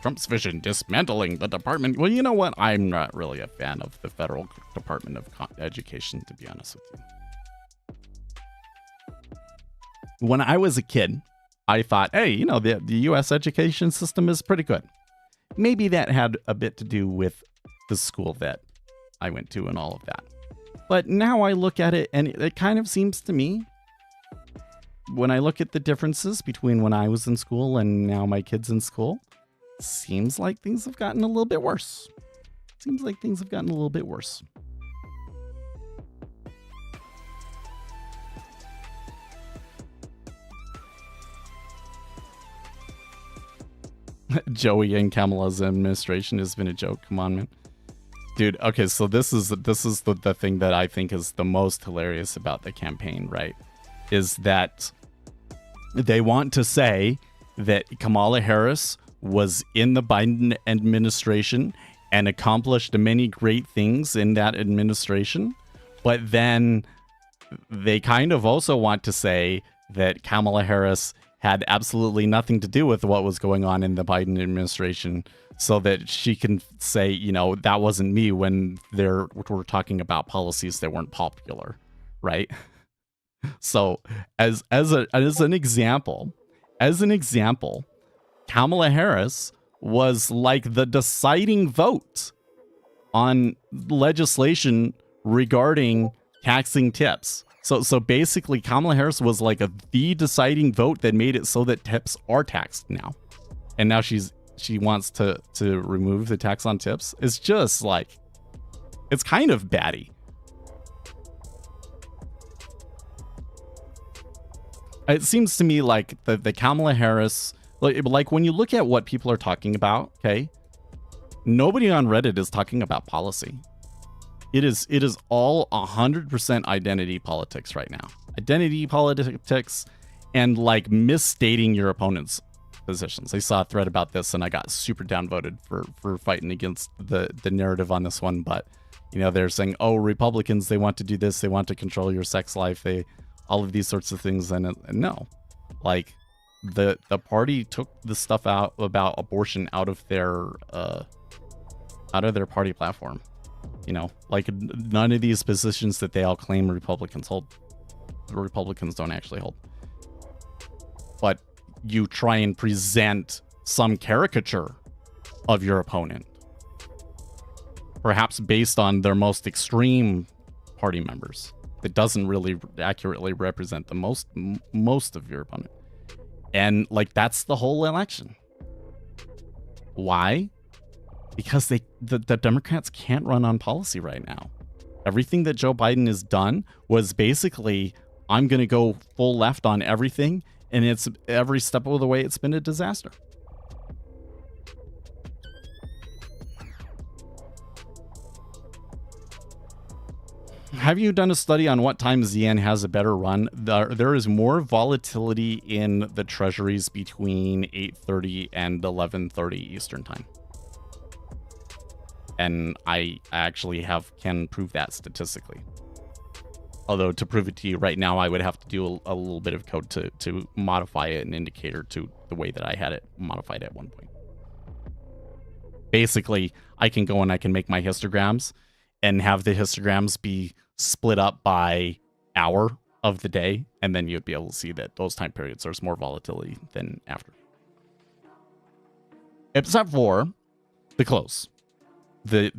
Trump's vision, dismantling the department. Well, you know what? I'm not really a fan of the federal Department of Education, to be honest with you. When I was a kid, I thought, hey, you know, the U.S. education system is pretty good. Maybe that had a bit to do with the school that I went to and all of that. But now I look at it, and it kind of seems to me, when I look at the differences between when I was in school and now my kids in school, seems like things have gotten a little bit worse. Seems like things have gotten a little bit worse. Joey and Kamala's administration has been a joke. Come on, man. Dude, okay, so this is the thing that I think is the most hilarious about the campaign, right? Is that they want to say that Kamala Harris was in the Biden administration and accomplished many great things in that administration, but then they kind of also want to say that Kamala Harris had absolutely nothing to do with what was going on in the Biden administration, so that she can say, you know, that wasn't me when we're talking about policies that weren't popular, right? So as an example, Kamala Harris was like the deciding vote on legislation regarding taxing tips. So basically, Kamala Harris was like the deciding vote that made it so that tips are taxed now. And now she wants to remove the tax on tips. It's just like, it's kind of batty. It seems to me like the Kamala Harris, like when you look at what people are talking about, okay, nobody on Reddit is talking about policy. It is all 100% identity politics right now. Identity politics and like misstating your opponent's positions. I saw a thread about this and I got super downvoted for fighting against the narrative on this one. But, you know, they're saying, oh, Republicans, they want to do this. They want to control your sex life. All of these sorts of things. And no, like the party took the stuff out about abortion out of their party platform. You know, like none of these positions that they all claim Republicans hold, the Republicans don't actually hold. But you try and present some caricature of your opponent, perhaps based on their most extreme party members, that doesn't really accurately represent the most of your opponent. And like, that's the whole election. Why? Because the Democrats can't run on policy right now. Everything that Joe Biden has done was basically, I'm going to go full left on everything. And it's every step of the way, it's been a disaster. Have you done a study on what time ZN has a better run? There is more volatility in the treasuries between 8:30 and 11:30 Eastern time. And I actually can prove that statistically. Although to prove it to you right now, I would have to do a little bit of code to modify an indicator to the way that I had it modified at one point. Basically, I can go and I can make my histograms and have the histograms be split up by hour of the day. And then you'd be able to see that those time periods, there's more volatility than after. Except for the close. For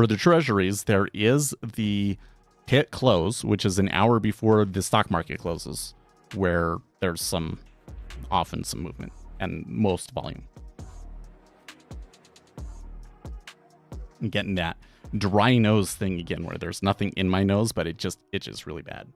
the treasuries, there is the pit close, which is an hour before the stock market closes, where there's often some movement and most volume. I'm getting that dry nose thing again, where there's nothing in my nose, but it just itches really bad.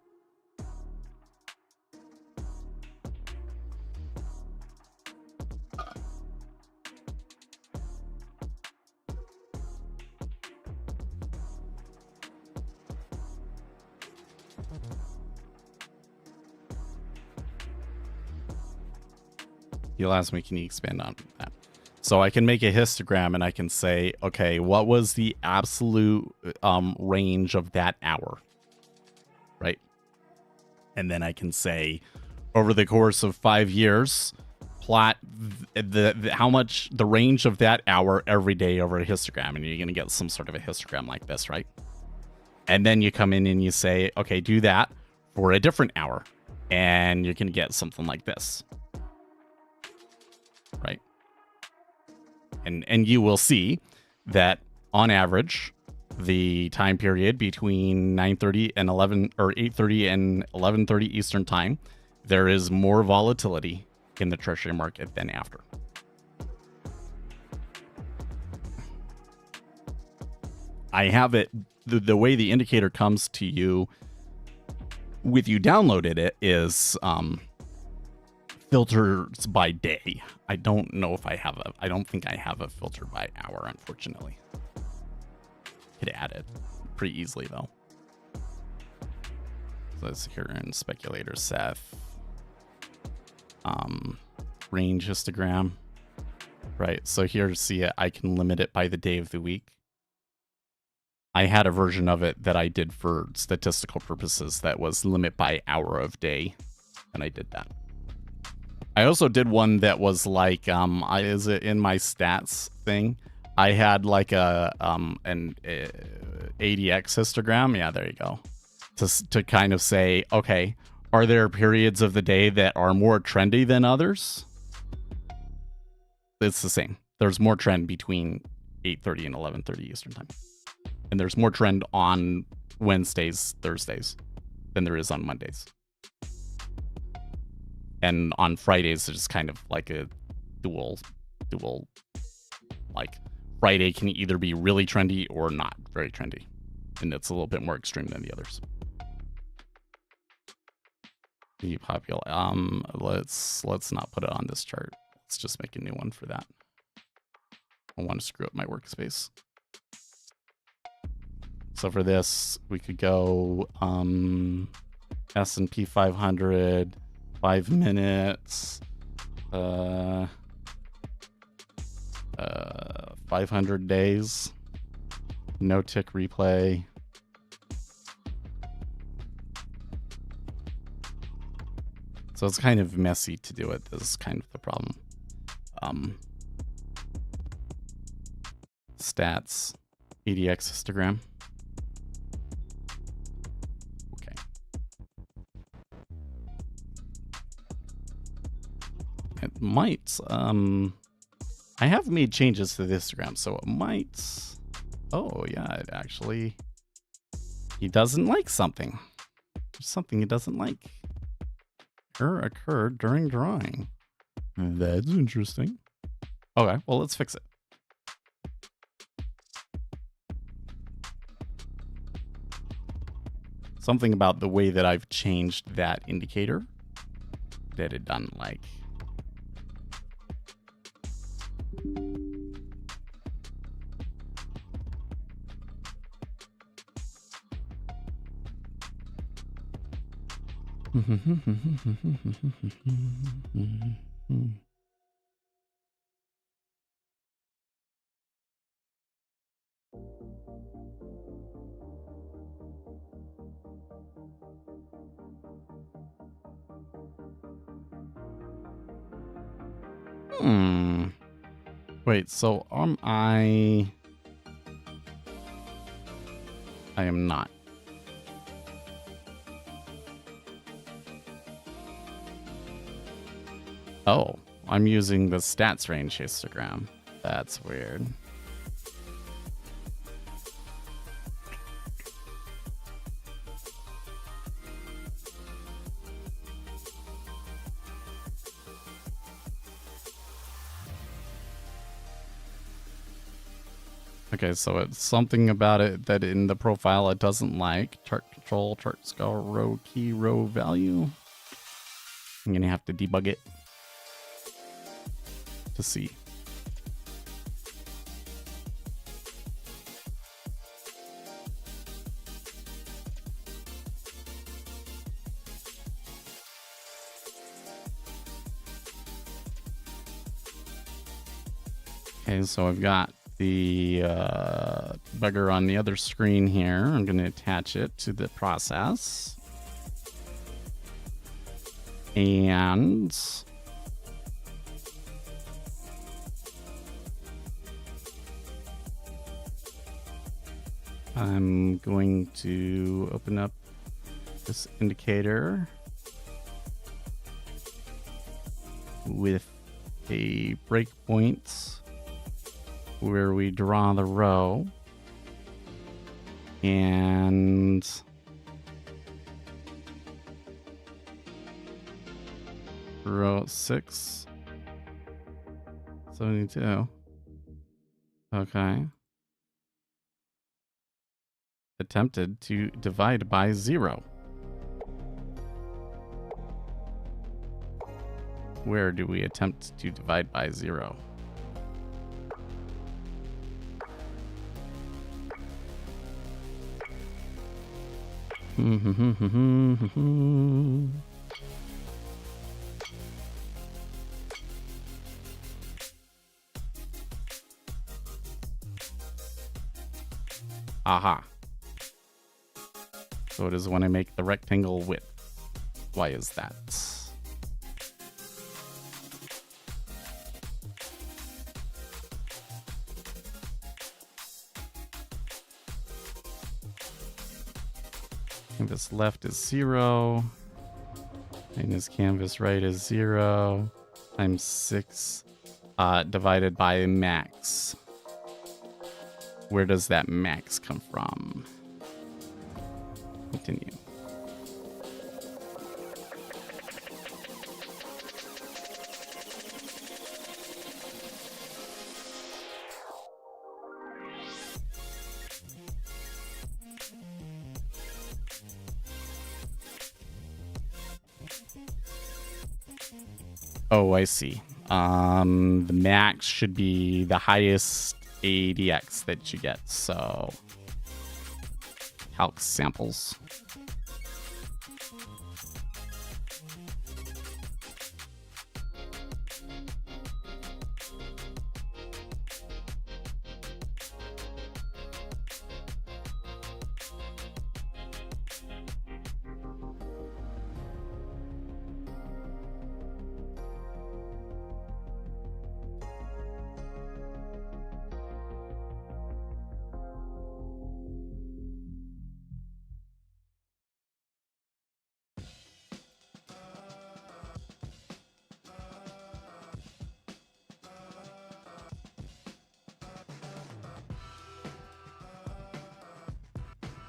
You'll ask me, can you expand on that? So I can make a histogram and I can say, okay, what was the absolute range of that hour, right? And then I can say, over the course of 5 years, plot how much the range of that hour every day over a histogram, and you're going to get some sort of a histogram like this, right? And then you come in and you say, okay, do that for a different hour, and you're going to get something like this, right? And you will see that on average, the time period between 9:30 and 11 or 8:30 and 11:30 Eastern time, there is more volatility in the treasury market than after. I have it, the way the indicator comes to you with you downloaded it is filters by day. I don't know if I don't think I have a filter by hour, unfortunately. Could add it pretty easily though. So let's here in speculator Seth. Range histogram. Right, so here, see it, I can limit it by the day of the week. I had a version of it that I did for statistical purposes that was limit by hour of day, and I did that. I also did one that was like, is it in my stats thing? I had like an ADX histogram. Yeah, there you go. To kind of say, okay, are there periods of the day that are more trendy than others? It's the same. There's more trend between 8:30 and 11:30 Eastern time. And there's more trend on Wednesdays, Thursdays than there is on Mondays. And on Fridays, it's kind of like a dual, like Friday can either be really trendy or not very trendy. And it's a little bit more extreme than the others. Be popular. Let's not put it on this chart. Let's just make a new one for that. I want to screw up my workspace. So for this, we could go S&P 500, 5 minutes, 500 days, no tick replay. So it's kind of messy to do it. This is kind of the problem. Stats, ADX histogram. Okay. It might, I have made changes to the histogram, so it might, oh yeah, it actually, he doesn't like something. There's something he doesn't like. Error occurred during drawing. That's interesting. Okay, well, let's fix it. Something about the way that I've changed that indicator that it doesn't like. Wait, so I am not. Oh, I'm using the stats range histogram. That's weird. Okay, so it's something about it that in the profile it doesn't like. Chart control, chart scale, row key, row value. I'm gonna have to debug it to see. Okay, so I've got the bugger on the other screen here. I'm going to attach it to the process. And I'm going to open up this indicator with a breakpoint where we draw the row, and row 6, 72. Okay. Attempted to divide by 0. Where do we attempt to divide by 0? Aha. So it is when I make the rectangle width. Why is that? Canvas left is 0. And this canvas right is 0 times 6 divided by max. Where does that max come from? Continue. Oh, I see. The max should be the highest ADX that you get. So, calc samples.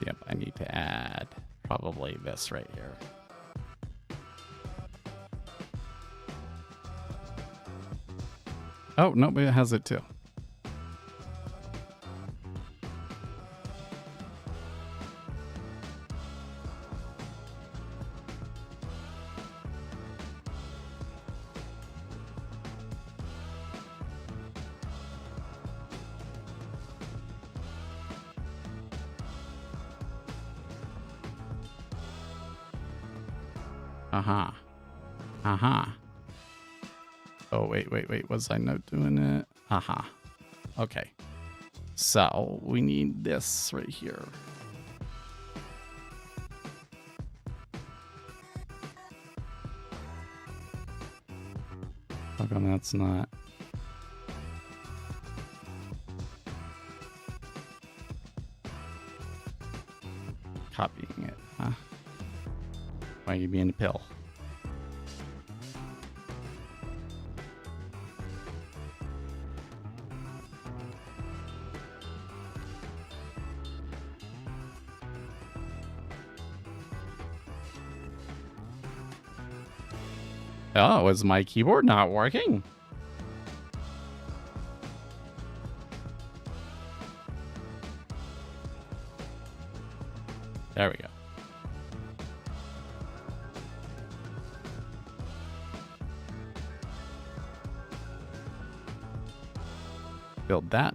Yep, I need to add probably this right here. Oh, no, it has it too. Aha. Aha. Oh, wait. Was I not doing it? Aha. Okay. So we need this right here. How come that's not? Copying it, huh? Why are you being a pill? Oh, is my keyboard not working? There we go. Build that.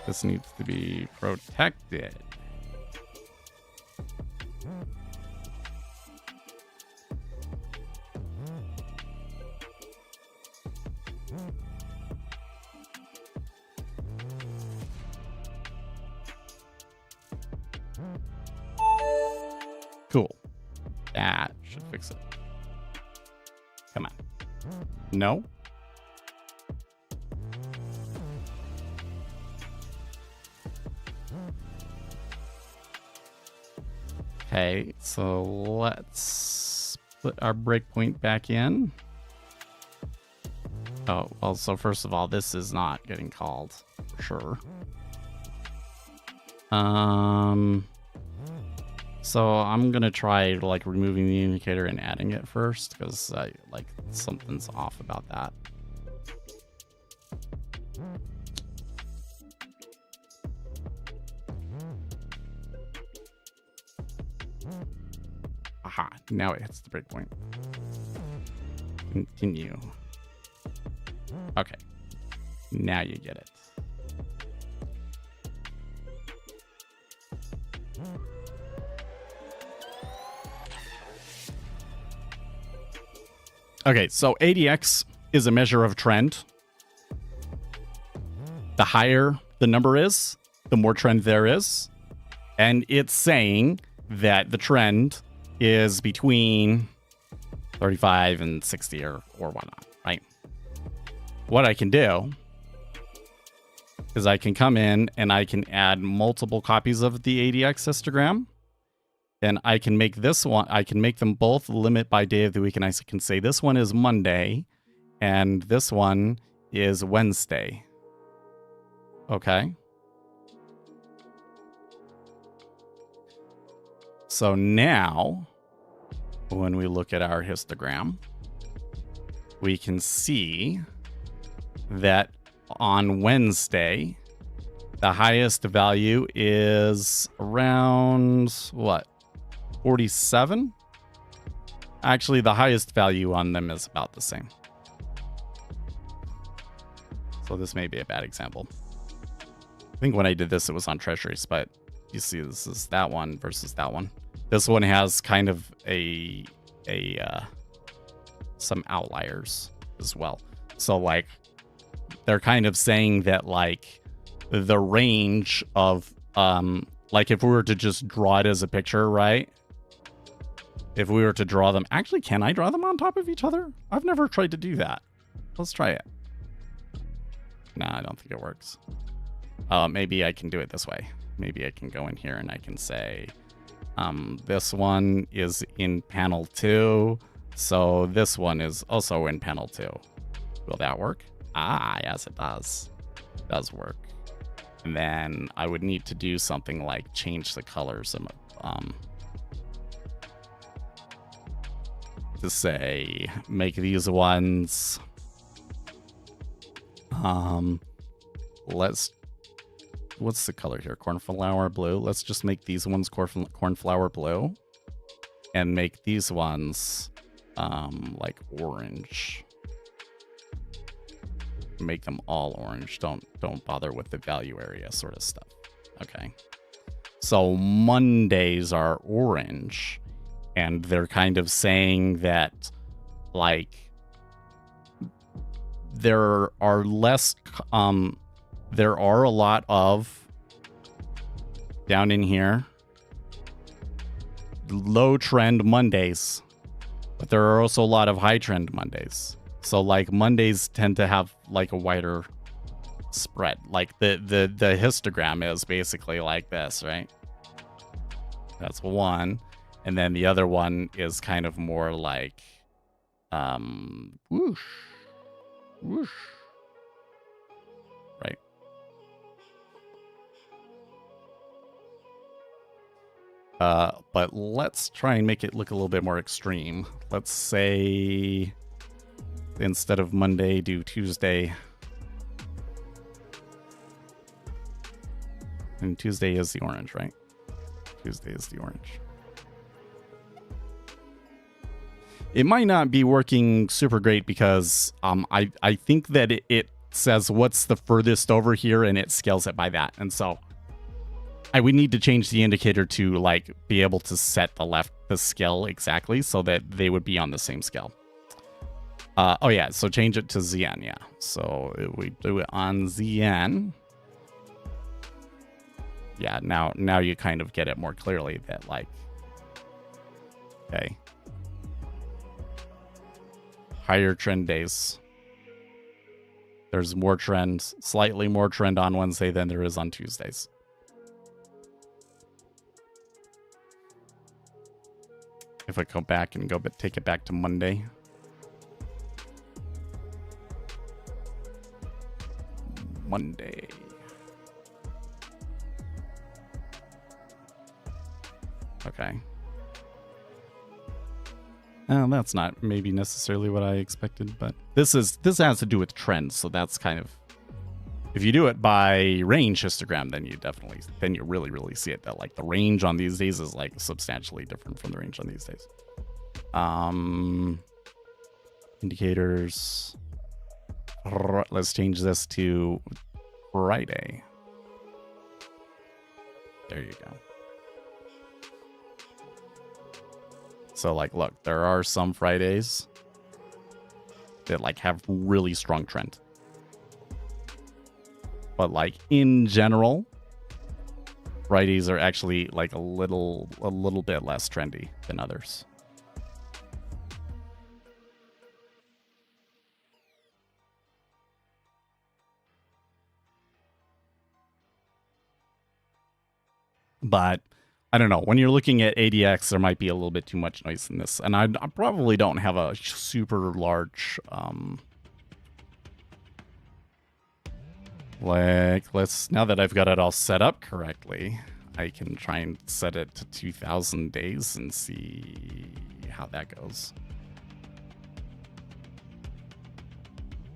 This needs to be protected. Cool. That should fix it. Come on. No? Okay, so let's put our breakpoint back in. Oh, well, so first of all, this is not getting called, for sure. So I'm gonna try like removing the indicator and adding it first, because like something's off about that. Aha, now it hits the breakpoint. Continue. Okay, now you get it. Okay, so ADX is a measure of trend. The higher the number is, the more trend there is. And it's saying that the trend is between 35 and 60 or whatnot, right? What I can do is I can come in and I can add multiple copies of the ADX histogram. And I can make this one, I can make them both limit by day of the week. And I can say this one is Monday and this one is Wednesday. Okay. So now, when we look at our histogram, we can see that on Wednesday, the highest value is around what? 47? Actually, the highest value on them is about the same. So this may be a bad example. I think when I did this, it was on treasuries, but you see this is that one versus that one. This one has kind of some outliers as well. So like they're kind of saying that like the range of like if we were to just draw it as a picture, right? If we were to draw them, actually, can I draw them on top of each other? I've never tried to do that. Let's try it. Nah, I don't think it works. Maybe I can do it this way. Maybe I can go in here and I can say, this one is in panel 2. So this one is also in panel 2. Will that work? Ah, yes, it does. It does work. And then I would need to do something like change the colors of to say make these ones what's the color here? Cornflower blue. Let's just make these ones cornflower blue and make these ones like orange. Make them all orange. Don't bother with the value area sort of stuff. Okay. So Mondays are orange. And they're kind of saying that, like, there are a lot of, down in here, low trend Mondays. But there are also a lot of high trend Mondays. So, like, Mondays tend to have, like, a wider spread. Like, the histogram is basically like this, right? That's one. And then the other one is kind of more like, whoosh, whoosh, right? But let's try and make it look a little bit more extreme. Let's say instead of Monday, do Tuesday. And Tuesday is the orange, right? Tuesday is the orange. It might not be working super great because I think that it says what's the furthest over here, and it scales it by that. And so I would need to change the indicator to like be able to set the scale exactly so that they would be on the same scale. Oh yeah, so change it to ZN, yeah. So we do it on ZN. Yeah, now you kind of get it more clearly that like, okay. Higher trend days. There's more trend, slightly more trend on Wednesday than there is on Tuesdays. If I go back and take it back to Monday. Monday. Okay. That's not maybe necessarily what I expected, but this has to do with trends, so that's kind of, if you do it by range histogram, then you really see it, that like the range on these days is like substantially different from the range on these days. Indicators. Let's change this to Friday. There you go. So like, look, there are some Fridays that like have really strong trend. But like in general, Fridays are actually like a little bit less trendy than others. But I don't know. When you're looking at ADX, there might be a little bit too much noise in this. And I probably don't have a super large... now that I've got it all set up correctly, I can try and set it to 2,000 days and see how that goes.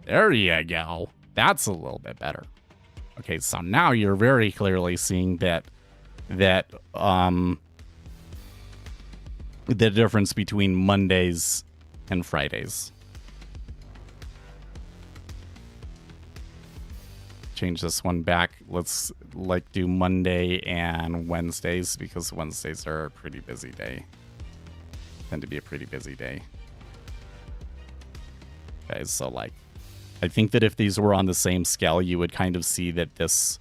There you go. That's a little bit better. Okay, so now you're very clearly seeing that the difference between Mondays and Fridays. Change this one back. Let's like do Monday and Wednesdays, because Wednesdays are a pretty busy day. Tend to be a pretty busy day. Okay, so like, I think that if these were on the same scale, you would kind of see that this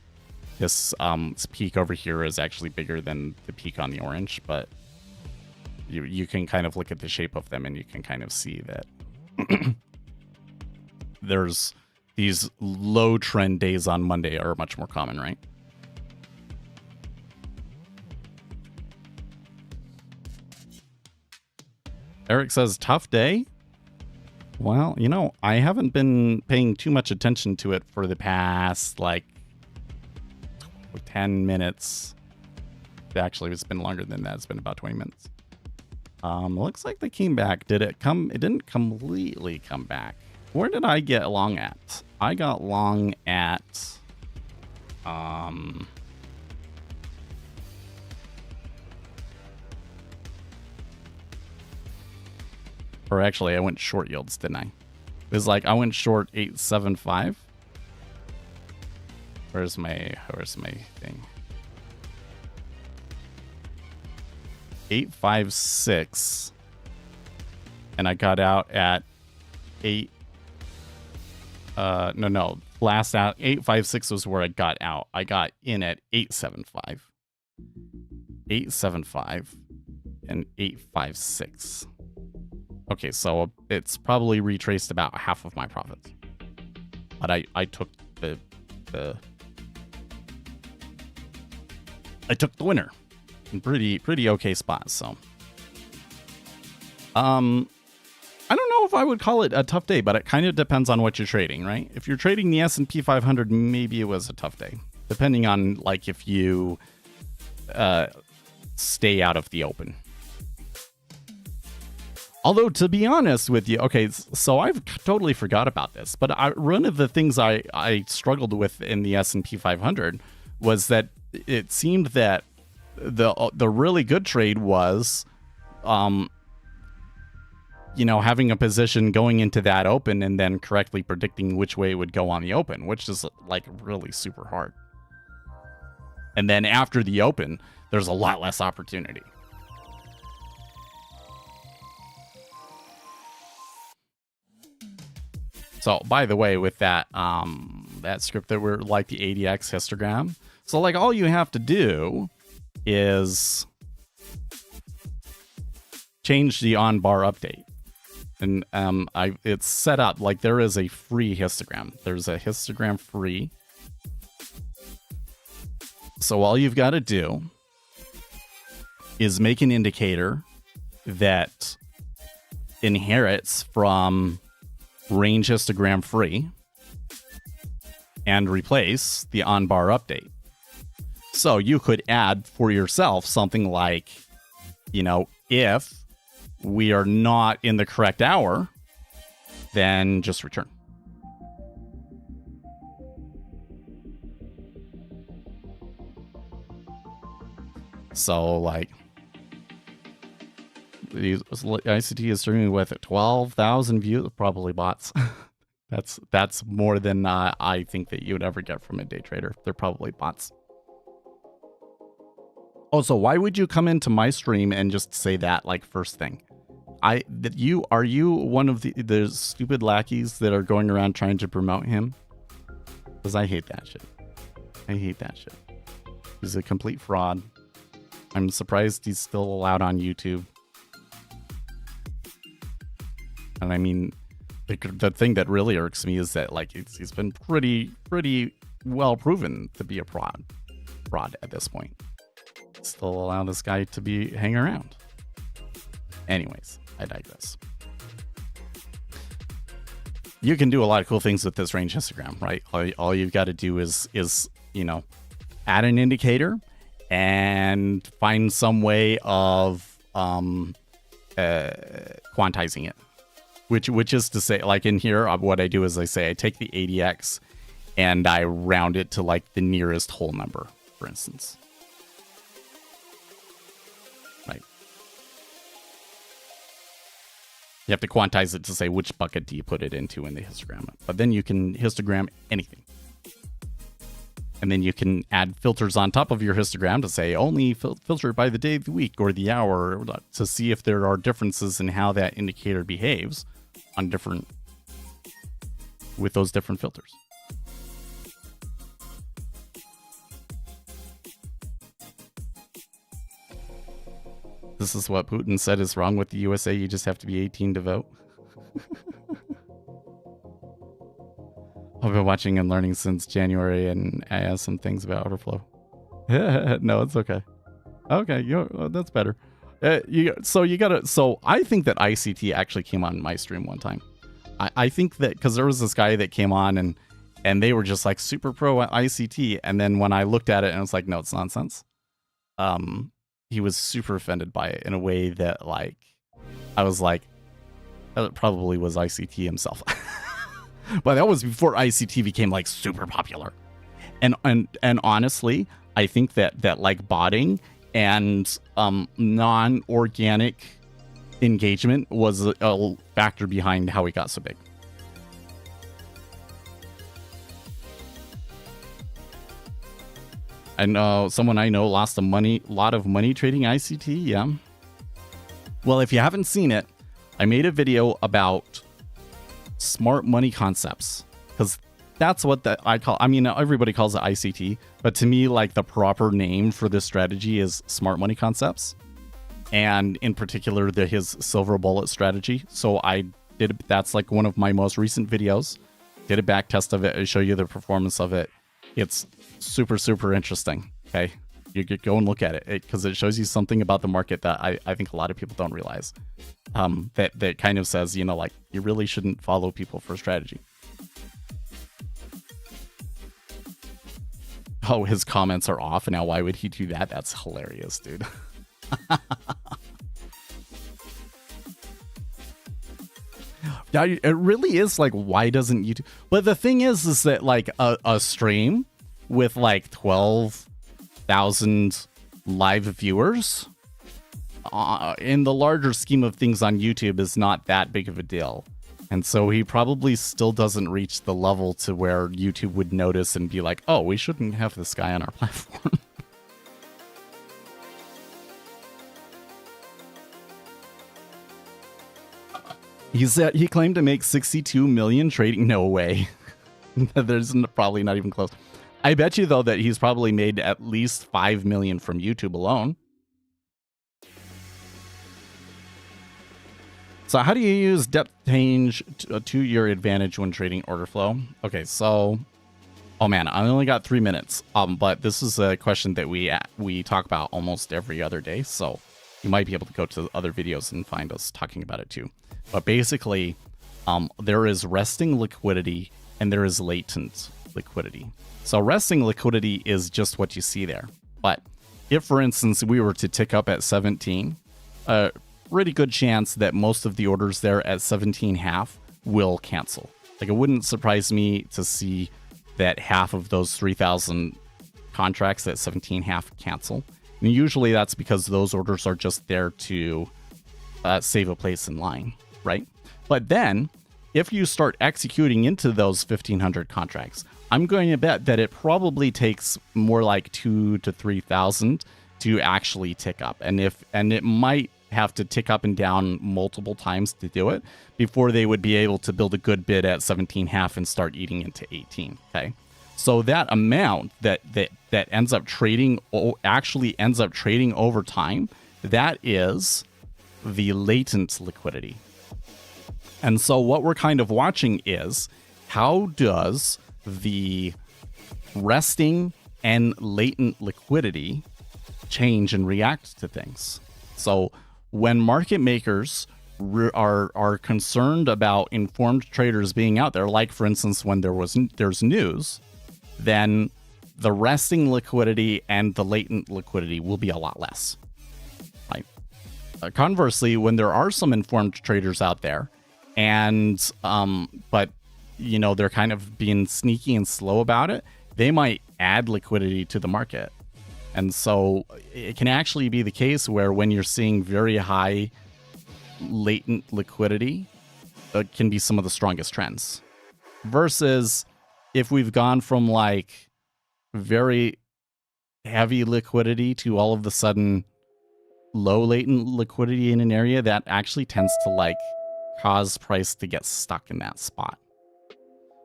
peak over here is actually bigger than the peak on the orange, but you can kind of look at the shape of them and you can kind of see that there's these low trend days on Monday are much more common, right? Eric says, tough day. Well, you know, I haven't been paying too much attention to it for the past like 10 minutes. Actually, it's been longer than that. It's been about 20 minutes. Looks like they came back. Did it come? It didn't completely come back. Where did I get long at? I got long at or actually I went short yields, didn't I? It was like I went short 875. Where's my thing? 856, and I got out at 8. No. Last out 856 was where I got out. I got in at 875, 875, and 856. Okay, so it's probably retraced about half of my profits, but I took the winner in pretty okay spots. So I don't know if I would call it a tough day, but it kind of depends on what you're trading, right? If you're trading the S&P 500, maybe it was a tough day, depending on like if you stay out of the open. Although, to be honest with you, okay, so I've totally forgot about this, but one of the things I struggled with in the S&P 500 was that it seemed that the really good trade was having a position going into that open and then correctly predicting which way it would go on the open, which is like really super hard. And then after the open, there's a lot less opportunity. So, by the way, with that that script that we're like the ADX histogram, so like all you have to do is change the on bar update, and it's set up like there is a free histogram. There's a histogram free. So all you've got to do is make an indicator that inherits from range histogram free and replace the on bar update. So you could add for yourself something like, if we are not in the correct hour, then just return. So like ICT is streaming with 12,000 views, probably bots. That's more than I think that you would ever get from a day trader. They're probably bots. Oh, so why would you come into my stream and just say that like first thing? Are you one of the stupid lackeys that are going around trying to promote him? Because I hate that shit. He's a complete fraud. I'm surprised he's still allowed on YouTube. And I mean, the thing that really irks me is that like he's been pretty well proven to be a fraud at this point. Still allow this guy to be hang around. Anyways, I digress. You can do a lot of cool things with this range histogram, right? All you've got to do is add an indicator and find some way of quantizing it. Which is to say, like in here, what I do is I take the ADX and I round it to like the nearest whole number, for instance. Right. You have to quantize it to say which bucket do you put it into in the histogram. But then you can histogram anything. And then you can add filters on top of your histogram to say only filter by the day of the week or the hour to see if there are differences in how that indicator behaves with those different filters. This is what Putin said is wrong with the USA. You just have to be 18 to vote. I've been watching and learning since January, and I asked some things about order flow. No, it's okay. Okay, that's better. So I think that ICT actually came on my stream one time. I think that because there was this guy that came on and they were just like super pro ICT, and then when I looked at it and I was like, no, it's nonsense. He was super offended by it in a way that like I was like, that probably was ICT himself. But that was before ICT became like super popular. And honestly, I think that like botting and non-organic engagement was a factor behind how it got so big. I know someone I know lost a lot of money trading ICT. Yeah. Well, if you haven't seen it, I made a video about smart money concepts, because that's what I call. I mean, everybody calls it ICT, but to me, like the proper name for this strategy is smart money concepts, and in particular, his silver bullet strategy. So that's like one of my most recent videos. Did a back test of it. I show you the performance of it. It's super, super interesting. Okay. You could go and look at it because it shows you something about the market that I think a lot of people don't realize. That kind of says, like you really shouldn't follow people for strategy. Oh, his comments are off now. Why would he do that? That's hilarious, dude. Yeah, it really is like, why doesn't YouTube? But the thing is that like a stream with like 12,000 live viewers in the larger scheme of things on YouTube is not that big of a deal. And so he probably still doesn't reach the level to where YouTube would notice and be like, oh, we shouldn't have this guy on our platform. He claimed to make 62 million trading. No way. There's probably not even close. I bet you, though, that he's probably made at least 5 million from YouTube alone. So how do you use depth change to your advantage when trading order flow? Okay, so, oh man, I only got 3 minutes. But this is a question that we talk about almost every other day. So you might be able to go to other videos and find us talking about it too. But basically, there is resting liquidity and there is latent liquidity. So resting liquidity is just what you see there. But if, for instance, we were to tick up at 17, pretty good chance that most of the orders there at 17.5 will cancel. Like, it wouldn't surprise me to see that half of those 3,000 contracts at 17.5 cancel. And usually that's because those orders are just there to save a place in line, right? But then, if you start executing into those 1,500 contracts, I'm going to bet that it probably takes more like 2,000 to 3,000 to actually tick up. And it might have to tick up and down multiple times to do it before they would be able to build a good bid at 17.5 and start eating into 18. Okay. So that amount that ends up trading, actually ends up trading over time, that is the latent liquidity. And so what we're kind of watching is, how does the resting and latent liquidity change and react to things? So when market makers are concerned about informed traders being out there, like for instance when there's news, then the resting liquidity and the latent liquidity will be a lot less. Right? Conversely, when there are some informed traders out there, and but you know, they're kind of being sneaky and slow about it, they might add liquidity to the market. And so it can actually be the case where when you're seeing very high latent liquidity, that can be some of the strongest trends. Versus if we've gone from like very heavy liquidity to all of a sudden low latent liquidity in an area, that actually tends to like cause price to get stuck in that spot.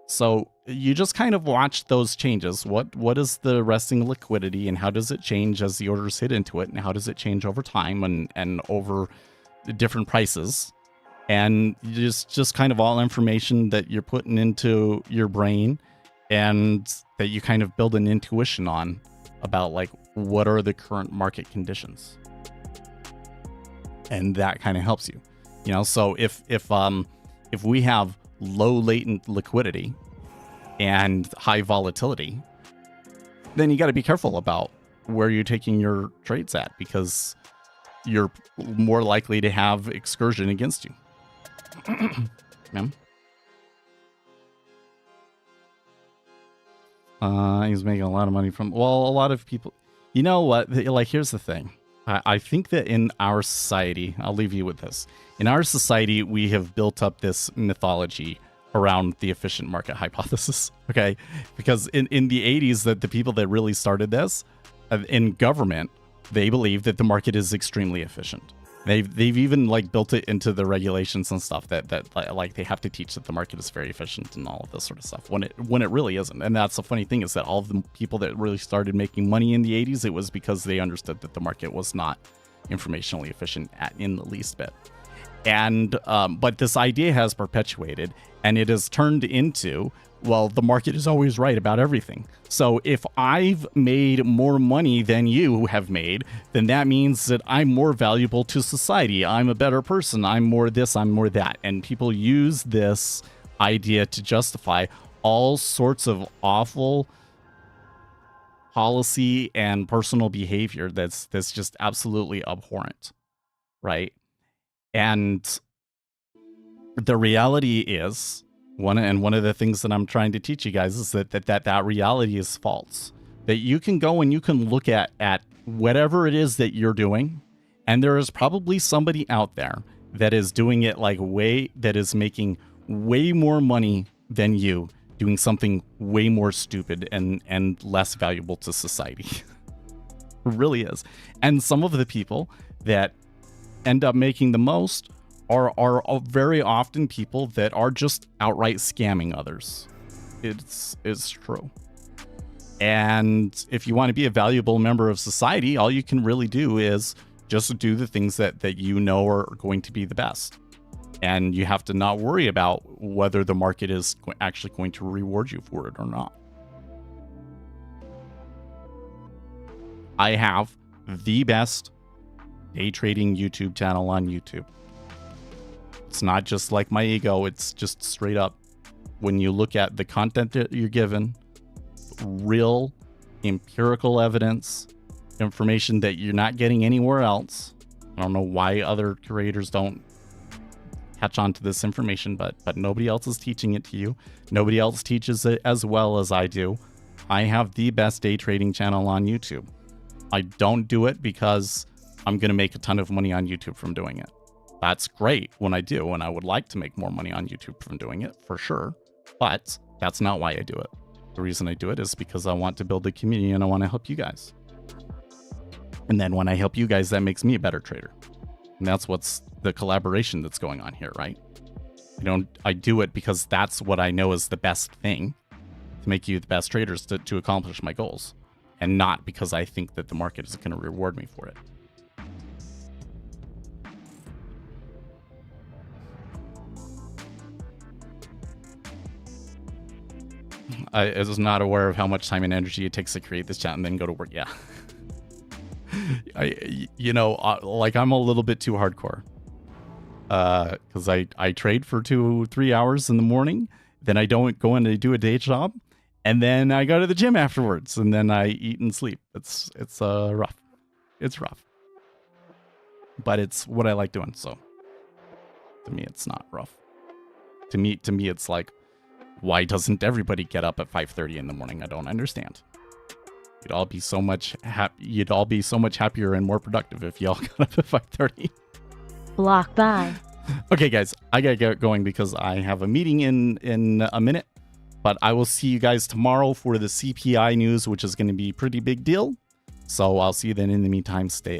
So you just kind of watch those changes. What is the resting liquidity and how does it change as the orders hit into it, and how does it change over time and over different prices? And just kind of all information that you're putting into your brain and that you kind of build an intuition on about like what are the current market conditions. And that kind of helps you. You know, so if we have low latent liquidity and high volatility, then you got to be careful about where you're taking your trades at, because you're more likely to have excursion against you. Yeah. He's making a lot of money from, well, a lot of people, you know what, like, here's the thing. I think that in our society, I'll leave you with this. In our society, we have built up this mythology around the efficient market hypothesis, okay? Because in the 80s, the people that really started this, in government, they believe that the market is extremely efficient. They've even like built it into the regulations and stuff that like they have to teach that the market is very efficient and all of this sort of stuff when it really isn't. And that's the funny thing, is that all of the people that really started making money in the 80s, it was because they understood that the market was not informationally efficient in the least bit. And but this idea has perpetuated, and it has turned into, well, the market is always right about everything. So if I've made more money than you have made, then that means that I'm more valuable to society. I'm a better person. I'm more this, I'm more that. And people use this idea to justify all sorts of awful policy and personal behavior that's just absolutely abhorrent, right? And the reality is, one of the things that I'm trying to teach you guys is that reality is false. That you can go and you can look at whatever it is that you're doing, And there is probably somebody out there that is doing it that is making way more money than you, doing something way more stupid and less valuable to society. It really is. And some of the people that end up making the most are very often people that are just outright scamming others. It's true. And if you want to be a valuable member of society, all you can really do is just do the things that you know are going to be the best. And you have to not worry about whether the market is actually going to reward you for it or not. I have the best day trading YouTube channel on YouTube. It's not just like my ego, it's just straight up. When you look at the content that you're given, real empirical evidence, information that you're not getting anywhere else. I don't know why other creators don't catch on to this information, but nobody else is teaching it to you. Nobody else teaches it as well as I do. I have the best day trading channel on YouTube. I don't do it because I'm going to make a ton of money on YouTube from doing it. That's great when I do, and I would like to make more money on YouTube from doing it, for sure. But that's not why I do it. The reason I do it is because I want to build a community and I want to help you guys. And then when I help you guys, that makes me a better trader. And that's what's the collaboration that's going on here, right? I do it because that's what I know is the best thing to make you the best traders to accomplish my goals. And not because I think that the market is going to reward me for it. I was not aware of how much time and energy it takes to create this chat and then go to work. Yeah. I'm a little bit too hardcore. Because I trade for 2-3 hours in the morning. Then I don't go in to do a day job. And then I go to the gym afterwards. And then I eat and sleep. It's rough. It's rough. But it's what I like doing. So to me, it's not rough. To me, it's like, why doesn't everybody get up at 5:30 in the morning? I don't understand. You'd all be so much happier and more productive if y'all got up at 5:30. Block by. Okay, guys, I gotta get going because I have a meeting in a minute. But I will see you guys tomorrow for the CPI news, which is going to be a pretty big deal. So I'll see you then. In the meantime, stay